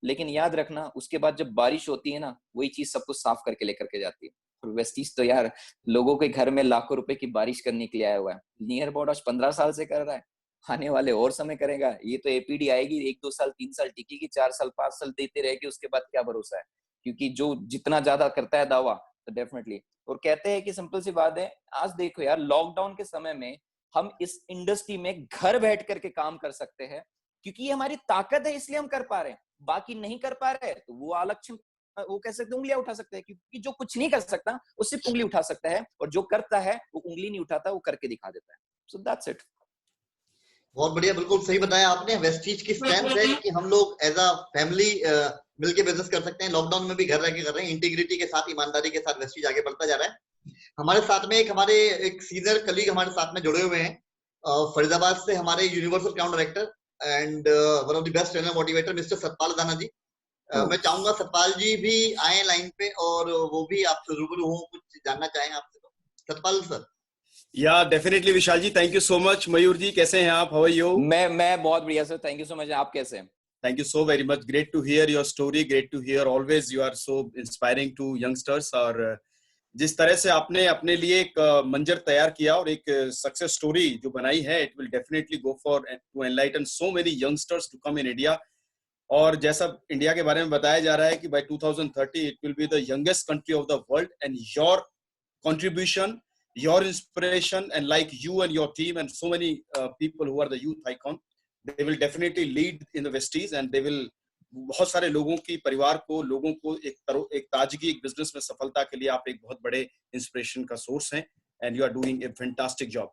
लेकिन याद रखना उसके बाद जब बारिश होती है ना, वही चीज सब कुछ साफ करके लेकर के जाती है। और वेस्टीज तो यार लोगों के घर में लाखों रुपए की बारिश करने के लिए आया हुआ है, नियर अबाउट आज 15 साल से कर रहा है, आने वाले और समय करेगा। ये तो एपीडी आएगी, 1-2 साल 3 साल टिकेगी, 4 साल 5 साल देते रहेगी, उसके बाद क्या भरोसा है, क्योंकि जो जितना ज्यादा करता है दावा तो डेफिनेटली। और कहते हैं कि सिंपल सी बात है, आज देखो यार लॉकडाउन के समय में हम इस इंडस्ट्री में घर बैठ करके काम कर सकते हैं, क्योंकि ये हमारी ताकत है, इसलिए हम कर पा रहे हैं। बाकी नहीं कर पा रहे तो वो आलक्ष्य, वो कह सकते उंगलियां उठा सकते हैं, क्योंकि जो कुछ नहीं कर सकता वो सिर्फ उंगली उठा सकता है, और जो करता है वो उंगली नहीं उठाता, वो करके दिखा देता है। So that's it. बहुत बढ़िया, बिल्कुल सही बताया आपने। वेस्टीज की स्ट्रेंथ है कि हम लोग एज अ फैमिली मिलके बिजनेस कर सकते हैं, लॉकडाउन में भी घर रह के कर रहे हैं, इंटीग्रिटी के साथ, ईमानदारी के साथ वेस्टीज आगे बढ़ता जा रहा है। हमारे साथ में एक सीनियर कलीग हमारे साथ में जुड़े हुए हैं, फरीदाबाद से, हमारे universal account director and one of the best trainer motivator mister Satpal दाना जी। मैं चाहूंगा सतपाल जी भी आए लाइन पे और वो भी आपसे रूबरू हो, कुछ जानना चाहें आपसे। तो सतपाल सर। या definitely Vishal ji, thank you so much. Mayur ji कैसे हैं आप? How are you? मैं बहुत बढ़िया sir, thank you so much. आप कैसे हैं? Thank you so very much, great to hear your story, great to hear, always you are so inspiring to youngsters. और जिस तरह से आपने अपने लिए एक मंजर तैयार किया और एक सक्सेस स्टोरी जो बनाई है, it will definitely go for to enlighten so many youngsters to come in India. और जैसा इंडिया के बारे में बताया जा रहा है कि by 2030 it will be the youngest country of the world, and your contribution, your inspiration, and like you and your team and so many people who are the youth icon, they will definitely lead in the Westies, and they will बहुत सारे लोगों की परिवार को, लोगों को एक ताजगी, एक बिजनेस में सफलता के लिए आप एक बहुत बड़े इंस्पिरेशन का सोर्स हैं, and you are doing a fantastic job.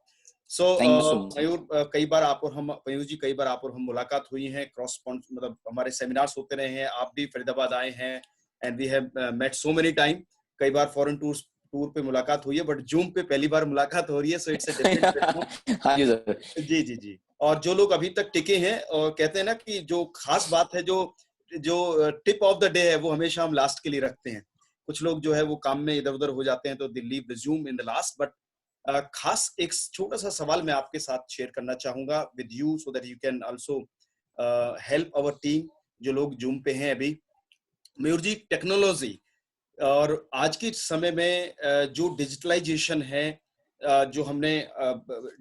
So Mayur, कई बार आप और हम, मयूर जी, कई बार आप और हम मुलाकात हुई है, क्रॉस मतलब हमारे सेमिनार्स होते रहे हैं, आप भी फरीदाबाद आए हैं, and we have met so many time. कई बार फॉरेन टूर पे मुलाकात हुई है, बट जूम पे पहली बार मुलाकात हो रही है, सो इट्स अ डिफरेंट। हाँ जी सर। जी जी जी। और जो लोग अभी तक टिके हैं, और कहते हैं ना कि जो खास बात है, जो जो टिप ऑफ द डे है, वो हमेशा हम लास्ट के लिए रखते हैं। कुछ लोग जो है वो काम में इधर उधर हो जाते हैं, तो they leave the Zoom in the last. But खास एक छोटा सा सवाल मैं आपके साथ शेयर करना चाहूंगा with you, so that you can also help our team, जो लोग जूम पे हैं अभी। मयूर जी, टेक्नोलॉजी और आज के समय में जो डिजिटलाइजेशन है, जो हमने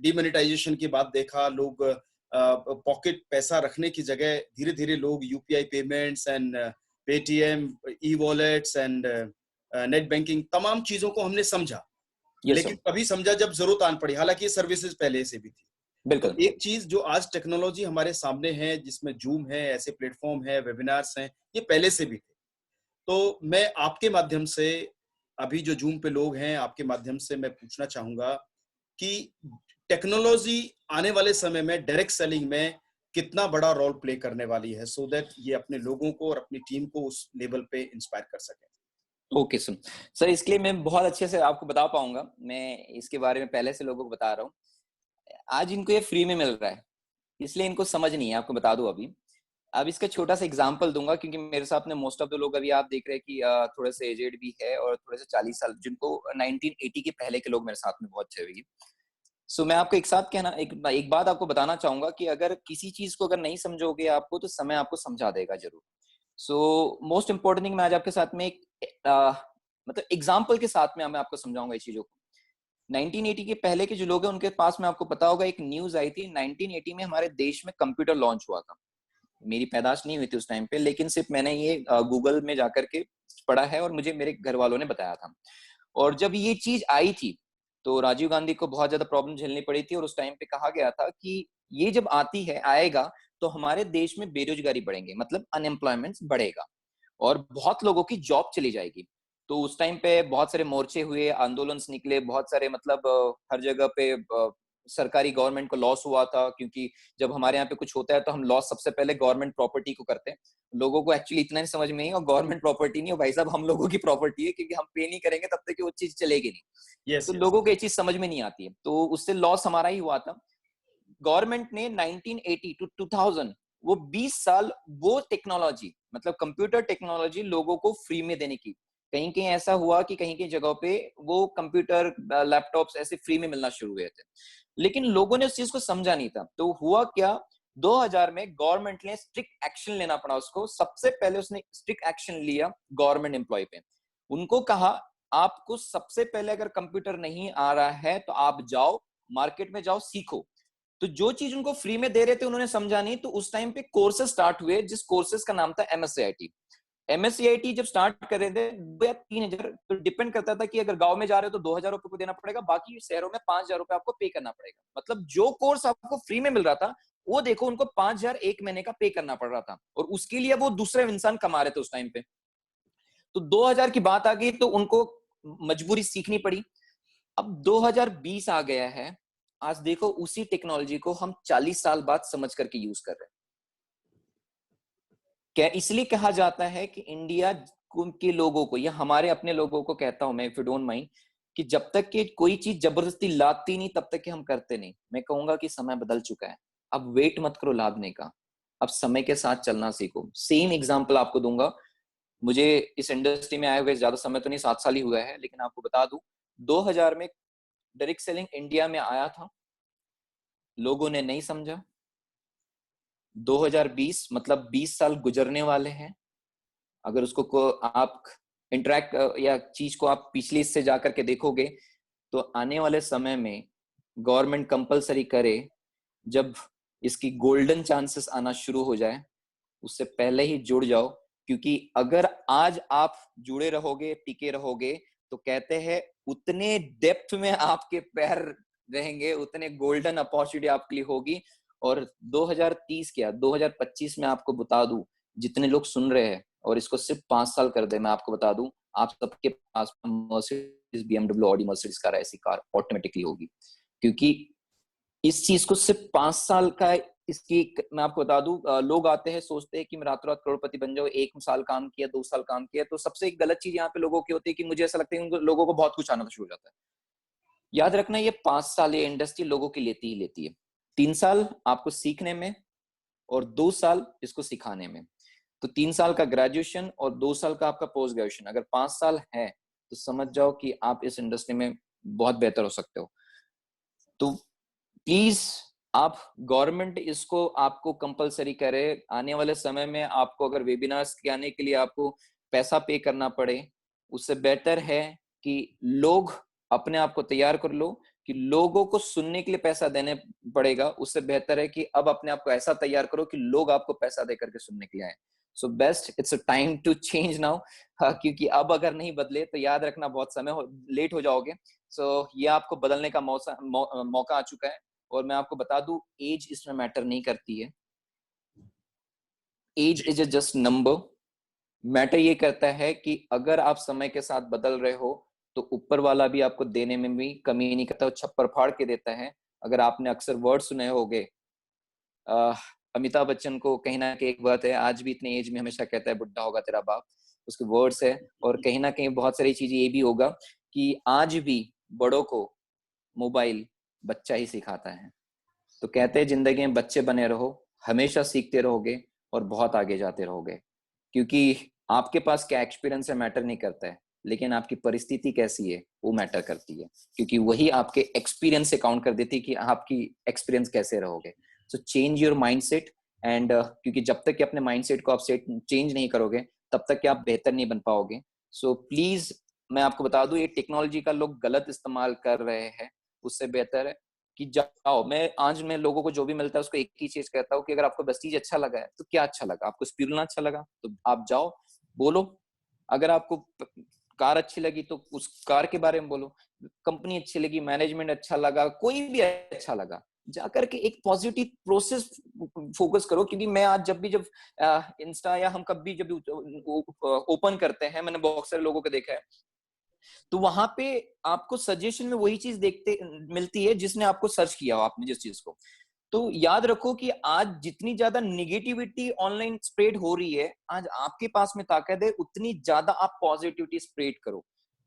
डीमोनेटाइजेशन की बात देखा, लोग पॉकेट पैसा रखने की जगह धीरे धीरे लोग UPI payments and Paytm, e wallets and net banking, तमाम चीजों को हमने समझा, लेकिन कभी समझा जब जरूरत आन पड़ी, हालांकि ये सर्विसेज पहले से भी थी। बिल्कुल। तो एक चीज जो आज टेक्नोलॉजी हमारे सामने है, जिसमें जूम है, ऐसे प्लेटफॉर्म है, वेबिनार्स हैं, ये पहले से भी थे। तो मैं आपके माध्यम से, अभी जो जूम पे लोग हैं, आपके माध्यम से मैं पूछना चाहूंगा कि टेक्नोलॉजी आने वाले समय में डायरेक्ट सेलिंग में कितना बड़ा रोल प्ले करने वाली है, सो दैट ये अपने लोगों को और अपनी टीम को उस लेवल पे इंस्पायर कर सके। ओके सर, इसके लिए मैं बहुत अच्छे से आपको बता पाऊंगा। मैं इसके बारे में पहले से लोगों को बता रहा हूँ। आज इनको ये फ्री में मिल रहा है, इसलिए इनको समझ नहीं है, आपको बता दूं अभी। अब इसका छोटा सा एग्जांपल दूंगा, क्योंकि मेरे साथ में मोस्ट ऑफ द लोग अभी आप देख रहे हैं कि थोड़े से एजेड भी है, और थोड़े से 40 साल, जिनको 1980 के पहले के लोग मेरे साथ में बहुत अच्छे हुए। सो मैं आपको एक साथ कहना, एक बात आपको बताना चाहूंगा कि अगर किसी चीज को अगर नहीं समझोगे आपको, तो समय आपको समझा देगा जरूर। सो मोस्ट इंपॉर्टेंट थिंग मैं आज आपके साथ में एक मतलब एग्जाम्पल के साथ में मैं आपको समझाऊंगा इस चीजों को। 1980 के पहले के जो लोग हैं उनके पास में आपको पता होगा एक न्यूज आई थी 1980 में हमारे देश में कंप्यूटर लॉन्च हुआ था। मेरी पैदाश नहीं हुई थी उस टाइम पे, लेकिन सिर्फ मैंने ये गूगल में जाकर के पढ़ा है और मुझे मेरे घर वालों ने बताया था। और जब ये चीज आई थी तो राजीव गांधी को बहुत ज्यादा प्रॉब्लम झेलनी पड़ी थी और उस टाइम पे कहा गया था कि ये जब आती है आएगा तो हमारे देश में बेरोजगारी बढ़ेंगे, मतलब अनएम्प्लॉयमेंट बढ़ेगा और बहुत लोगों की जॉब चली जाएगी। तो उस टाइम पे बहुत सारे मोर्चे हुए, आंदोलन निकले, बहुत सारे मतलब हर जगह पे सरकारी गवर्नमेंट को लॉस हुआ था, क्योंकि जब हमारे यहाँ पे कुछ होता है तो हम लॉस सबसे पहले गवर्नमेंट प्रॉपर्टी को करते हैं। लोगों को एक्चुअली इतना नहीं समझ में नहीं, और गवर्नमेंट प्रॉपर्टी नहीं, भाई साहब हम लोगों की प्रॉपर्टी है, क्योंकि हम पे नहीं करेंगे तब तक वो चीज चलेगी नहीं। यस तो यस। लोगों को ये चीज समझ में नहीं आती है, तो उससे लॉस हमारा ही हुआ था। गवर्नमेंट ने 1980 टू 2000 वो 20 साल वो टेक्नोलॉजी, मतलब कंप्यूटर टेक्नोलॉजी लोगों को फ्री में देने की। कहीं कहीं ऐसा हुआ कि कहीं कहीं जगहों पे वो कंप्यूटर लैपटॉप्स ऐसे फ्री में मिलना शुरू हुए थे, लेकिन लोगों ने उस चीज को समझा नहीं था। तो हुआ क्या, 2000 में गवर्नमेंट ने स्ट्रिक्ट एक्शन लेना पड़ा उसको। सबसे पहले उसने स्ट्रिक्ट एक्शन लिया गवर्नमेंट एम्प्लॉय पे। उनको कहा आपको सबसे पहले अगर कंप्यूटर नहीं आ रहा है तो आप जाओ मार्केट में, जाओ सीखो। तो जो चीज उनको फ्री में दे रहे थे उन्होंने समझा नहीं, तो उस टाइम पे कोर्सेज स्टार्ट हुए, जिस कोर्सेज का नाम था एमएससीआईटी। एमएससीआईटी जब स्टार्ट कर रहे थे 2 या 3 हजार, तो डिपेंड करता था कि अगर गांव में जा रहे हो तो 2,000 रुपए को देना पड़ेगा, बाकी शहरों में 5,000 रुपए आपको पे करना पड़ेगा। मतलब जो कोर्स आपको फ्री में मिल रहा था वो देखो उनको 5,000 एक महीने का पे करना पड़ रहा था, और उसके लिए वो दूसरे इंसान कमा रहे थे उस टाइम पे। तो 2000 की बात आ गई तो उनको मजबूरी सीखनी पड़ी। अब 2020 आ गया है, आज देखो उसी टेक्नोलॉजी को हम 40 साल बाद समझ करके यूज कर रहे हैं। क्या इसलिए कहा जाता है कि इंडिया के लोगों को, या हमारे अपने लोगों को कहता हूं मैं, इफ यू डोंट माइंड, कि जब तक कि कोई चीज जबरदस्ती लाती नहीं तब तक कि हम करते नहीं। मैं कहूंगा कि समय बदल चुका है, अब वेट मत करो लादने का, अब समय के साथ चलना सीखो। सेम एग्जांपल आपको दूंगा, मुझे इस इंडस्ट्री में आए हुए ज्यादा समय तो नहीं, 7 साल ही हुआ है, लेकिन आपको बता दूं 2000 में डायरेक्ट सेलिंग इंडिया में आया था, लोगों ने नहीं समझा। 2020 मतलब 20 साल गुजरने वाले हैं, अगर उसको आप इंटरेक्ट या चीज को आप पिछली से जाकर के देखोगे तो आने वाले समय में गवर्नमेंट कंपलसरी करे, जब इसकी गोल्डन चांसेस आना शुरू हो जाए उससे पहले ही जुड़ जाओ। क्योंकि अगर आज आप जुड़े रहोगे, टिके रहोगे, तो कहते हैं उतने डेप्थ में आपके पैर रहेंगे, उतने गोल्डन अपॉर्चुनिटी आपके लिए होगी। और 2030 क्या 2025 में आपको बता दूं, जितने लोग सुन रहे हैं, और इसको सिर्फ 5 साल कर दे, मैं आपको बता दूं आप सबके पास Mercedes, BMW, Audi, Mercedes car, ऐसी कार ऑटोमेटिकली होगी। क्योंकि इस चीज को सिर्फ 5 साल का, इसकी मैं आपको बता दूं, लोग आते हैं सोचते हैं कि मैं रातों रात करोड़पति बन जाऊं, 1 साल काम किया, 2 साल काम किया। तो सबसे एक गलत चीज यहाँ पे लोगों की होती है कि मुझे ऐसा लगता है कि लोगों को बहुत कुछ आना शुरू हो जाता है। याद रखना ये 5 साल ये इंडस्ट्री लोगों की लेती ही लेती है। 3 साल आपको सीखने में और 2 साल इसको सिखाने में। तो 3 साल का ग्रेजुएशन और 2 साल का आपका पोस्ट ग्रेजुएशन, अगर 5 साल है तो समझ जाओ कि आप इस इंडस्ट्री में बहुत बेहतर हो सकते हो। तो प्लीज आप, गवर्नमेंट इसको आपको कंपलसरी करे। आने वाले समय में आपको अगर वेबिनार्स के आने के लिए आपको पैसा पे करना पड़े, उससे बेटर है कि लोग अपने आप को तैयार कर लो कि लोगों को सुनने के लिए पैसा देने पड़ेगा। उससे बेहतर है कि अब अपने आप को ऐसा तैयार करो कि लोग आपको पैसा दे करके सुनने के लिए आए। So best, it's a time to change now, क्योंकि अब अगर नहीं बदले तो याद रखना बहुत लेट हो जाओगे। सो ये आपको बदलने का मौका आ चुका है। और मैं आपको बता दूं, एज इसमें मैटर नहीं करती है, age is just number. Matter ये करता है कि अगर आप समय के साथ बदल रहे हो तो ऊपर वाला भी आपको देने में भी कमी नहीं करता, छप्पर फाड़ के देता है। अगर आपने अक्सर वर्ड सुने होंगे, अमिताभ बच्चन को कहीं ना कहीं एक बात है, आज भी इतने एज में हमेशा कहता है बुढ़ा होगा तेरा बाप, उसके वर्ड्स है। और कहीं ना कहीं बहुत सारी चीजें ये भी होगा कि आज भी बड़ों को मोबाइल बच्चा ही सिखाता है। तो कहते हैं जिंदगी में बच्चे बने रहो, हमेशा सीखते रहोगे और बहुत आगे जाते रहोगे। क्योंकि आपके पास क्या एक्सपीरियंस है मैटर नहीं करता है, लेकिन आपकी परिस्थिति कैसी है वो मैटर करती है। क्योंकि वही आपके एक्सपीरियंस से काउंट कर देती है कि आपकी एक्सपीरियंस कैसे रहोगे। So change your mindset and, क्योंकि जब तक कि अपने माइंडसेट को आप चेंज नहीं करोगे तब तक कि आप बेहतर नहीं बन पाओगे। सो प्लीज मैं आपको बता दूं, ये टेक्नोलॉजी का लोग गलत इस्तेमाल कर रहे हैं। उससे बेहतर है कि जाओ। मैं लोगों को जो भी मिलता है उसको एक ही चीज कहता हूँ कि अगर आपको वेस्टीज अच्छा लगा है तो क्या अच्छा लगा, आपको स्पिरुलिना अच्छा लगा तो आप जाओ बोलो। अगर आपको कार अच्छी लगी तो उस कार के बारे में बोलो। कंपनी अच्छी लगी, मैनेजमेंट अच्छा लगा, कोई भी अच्छा लगा, जाकर के एक पॉजिटिव प्रोसेस फोकस करो। क्योंकि मैं आज जब इंस्टा या हम कभी जब ओपन करते हैं, मैंने बहुत सारे लोगों को देखा है, तो वहां पे आपको सजेशन में वही चीज देखते मिलती है जिसने आपको सर्च किया हो, आपने जिस चीज को। तो याद रखो कि आज जितनी ज्यादा निगेटिविटी ऑनलाइन स्प्रेड हो रही है, आज आपके पास में ताकत है उतनी ज्यादा आप पॉजिटिविटी स्प्रेड करो।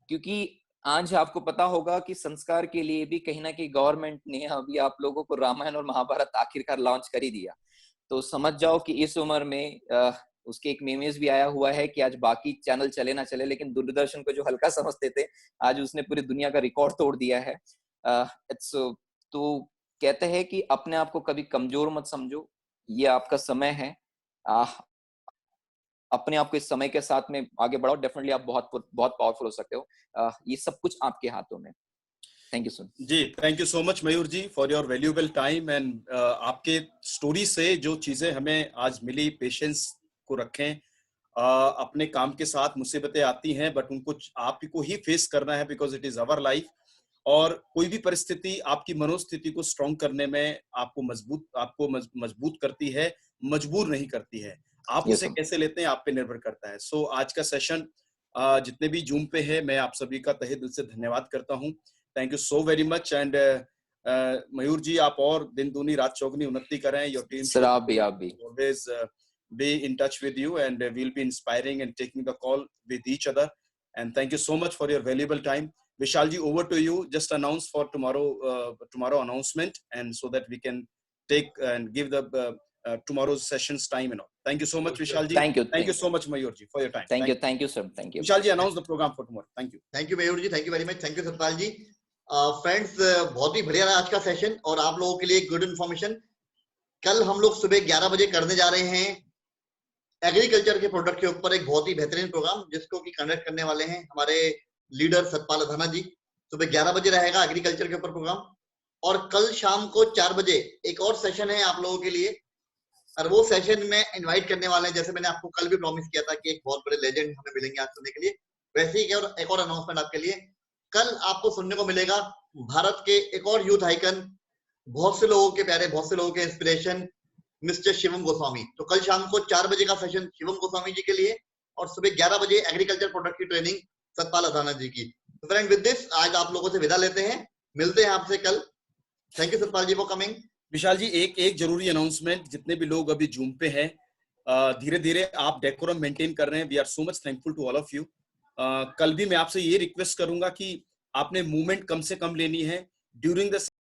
क्योंकि आज आपको पता होगा कि संस्कार के लिए भी कहीं ना कहीं गवर्नमेंट ने अभी आप लोगों को रामायण और महाभारत आखिरकार लॉन्च कर ही दिया। तो समझ जाओ कि इस उम्र में उसके एक मेमेज भी आया हुआ है कि आज बाकी चैनल चले ना चले, लेकिन दूरदर्शन को जो हल्का समझते थे, आज उसने पूरी दुनिया का रिकॉर्ड तोड़ दिया है। तो कहते हैं कि अपने आप को कभी कमजोर मत समझो, ये आपका समय है। अपने आप को इस समय के साथ में आगे बढ़ाओ, डेफिनेटली आप बहुत बहुत पावरफुल हो सकते हो। ये सब कुछ आपके हाथों में। Thank you sir. जी, thank you so much Mayur ji for your valuable time and आपके स्टोरी से जो चीजें हमें आज मिली, पेशेंस को रखें। अपने काम के साथ मुसीबतें आती हैं बट उनको आपको ही फेस करना है because it is our life. और कोई भी परिस्थिति आपकी मनोस्थिति को स्ट्रॉन्ग करने में आपको मजबूत करती है, मजबूर नहीं करती है। आप उसे कैसे लेते हैं आप पे निर्भर करता है। सो आज का सेशन जितने भी जूम पे है, मैं आप सभी का तहे दिल से धन्यवाद करता हूँ। Thank you so very much. And Mayur ji, आप और दिन दूनी रात चौगनी उन्नति करें। योर टीम सर आप भी always be in touch with you and we'll be inspiring and taking the call with each other. And thank you so much for your valuable time. Vishal ji, over to you. Just announce for tomorrow announcement, and so that we can take and give the tomorrow's sessions time and all. Thank you so much, Vishal ji. Thank you so much, Mayur ji, for your time. Thank you sir. Thank you. Vishal ji, announce the program for tomorrow. Thank you. Thank you Mayur ji. Thank you very much. Thank you Satpal ji. Friends, बहुत ही बढ़िया रहा आज का session और आप लोगों के लिए गुड इन्फॉर्मेशन। कल हम लोग सुबह 11 बजे करने जा रहे हैं एग्रीकल्चर के प्रोडक्ट के ऊपर एक बहुत ही बेहतरीन प्रोग्राम, जिसको कि कंडक्ट करने वाले हैं हमारे लीडर सतपाल अधाना जी। सुबह 11 बजे रहेगा एग्रीकल्चर के ऊपर प्रोग्राम। और कल शाम को 4 बजे एक और सेशन है आप लोगों के लिए, और वो सेशन में इनवाइट करने वाले हैं, जैसे मैंने आपको कल भी प्रॉमिस किया था कि एक बहुत बड़े लेजेंड हमें मिलेंगे आज सुनने के लिए, वैसे ही एक और अनाउंसमेंट आपके लिए। कल आपको सुनने को मिलेगा भारत के एक और यूथ आइकन, बहुत से लोगों के प्यारे, बहुत से लोगों के इंस्पिरेशन, मिस्टर शिवम गोस्वामी। तो कल शाम को 4 बजे का सेशन शिवम गोस्वामी जी के लिए, और सुबह 11 बजे एग्रीकल्चर प्रोडक्ट की ट्रेनिंग सतपाल अधाना जी की। तो फ्रेंड, विद दिस आज आप लोगों से विदा लेते हैं, मिलते हैं आपसे कल। Thank you Satpal ji for coming. Vishal ji, एक जरूरी अनाउंसमेंट, जितने भी लोग अभी जूम पे हैं, धीरे धीरे आप डेकोरम मेंटेन कर रहे हैं। We are so much thankful to all of you. कल भी मैं आपसे ये रिक्वेस्ट करूंगा कि आपने मूवमेंट कम से कम लेनी है ड्यूरिंग द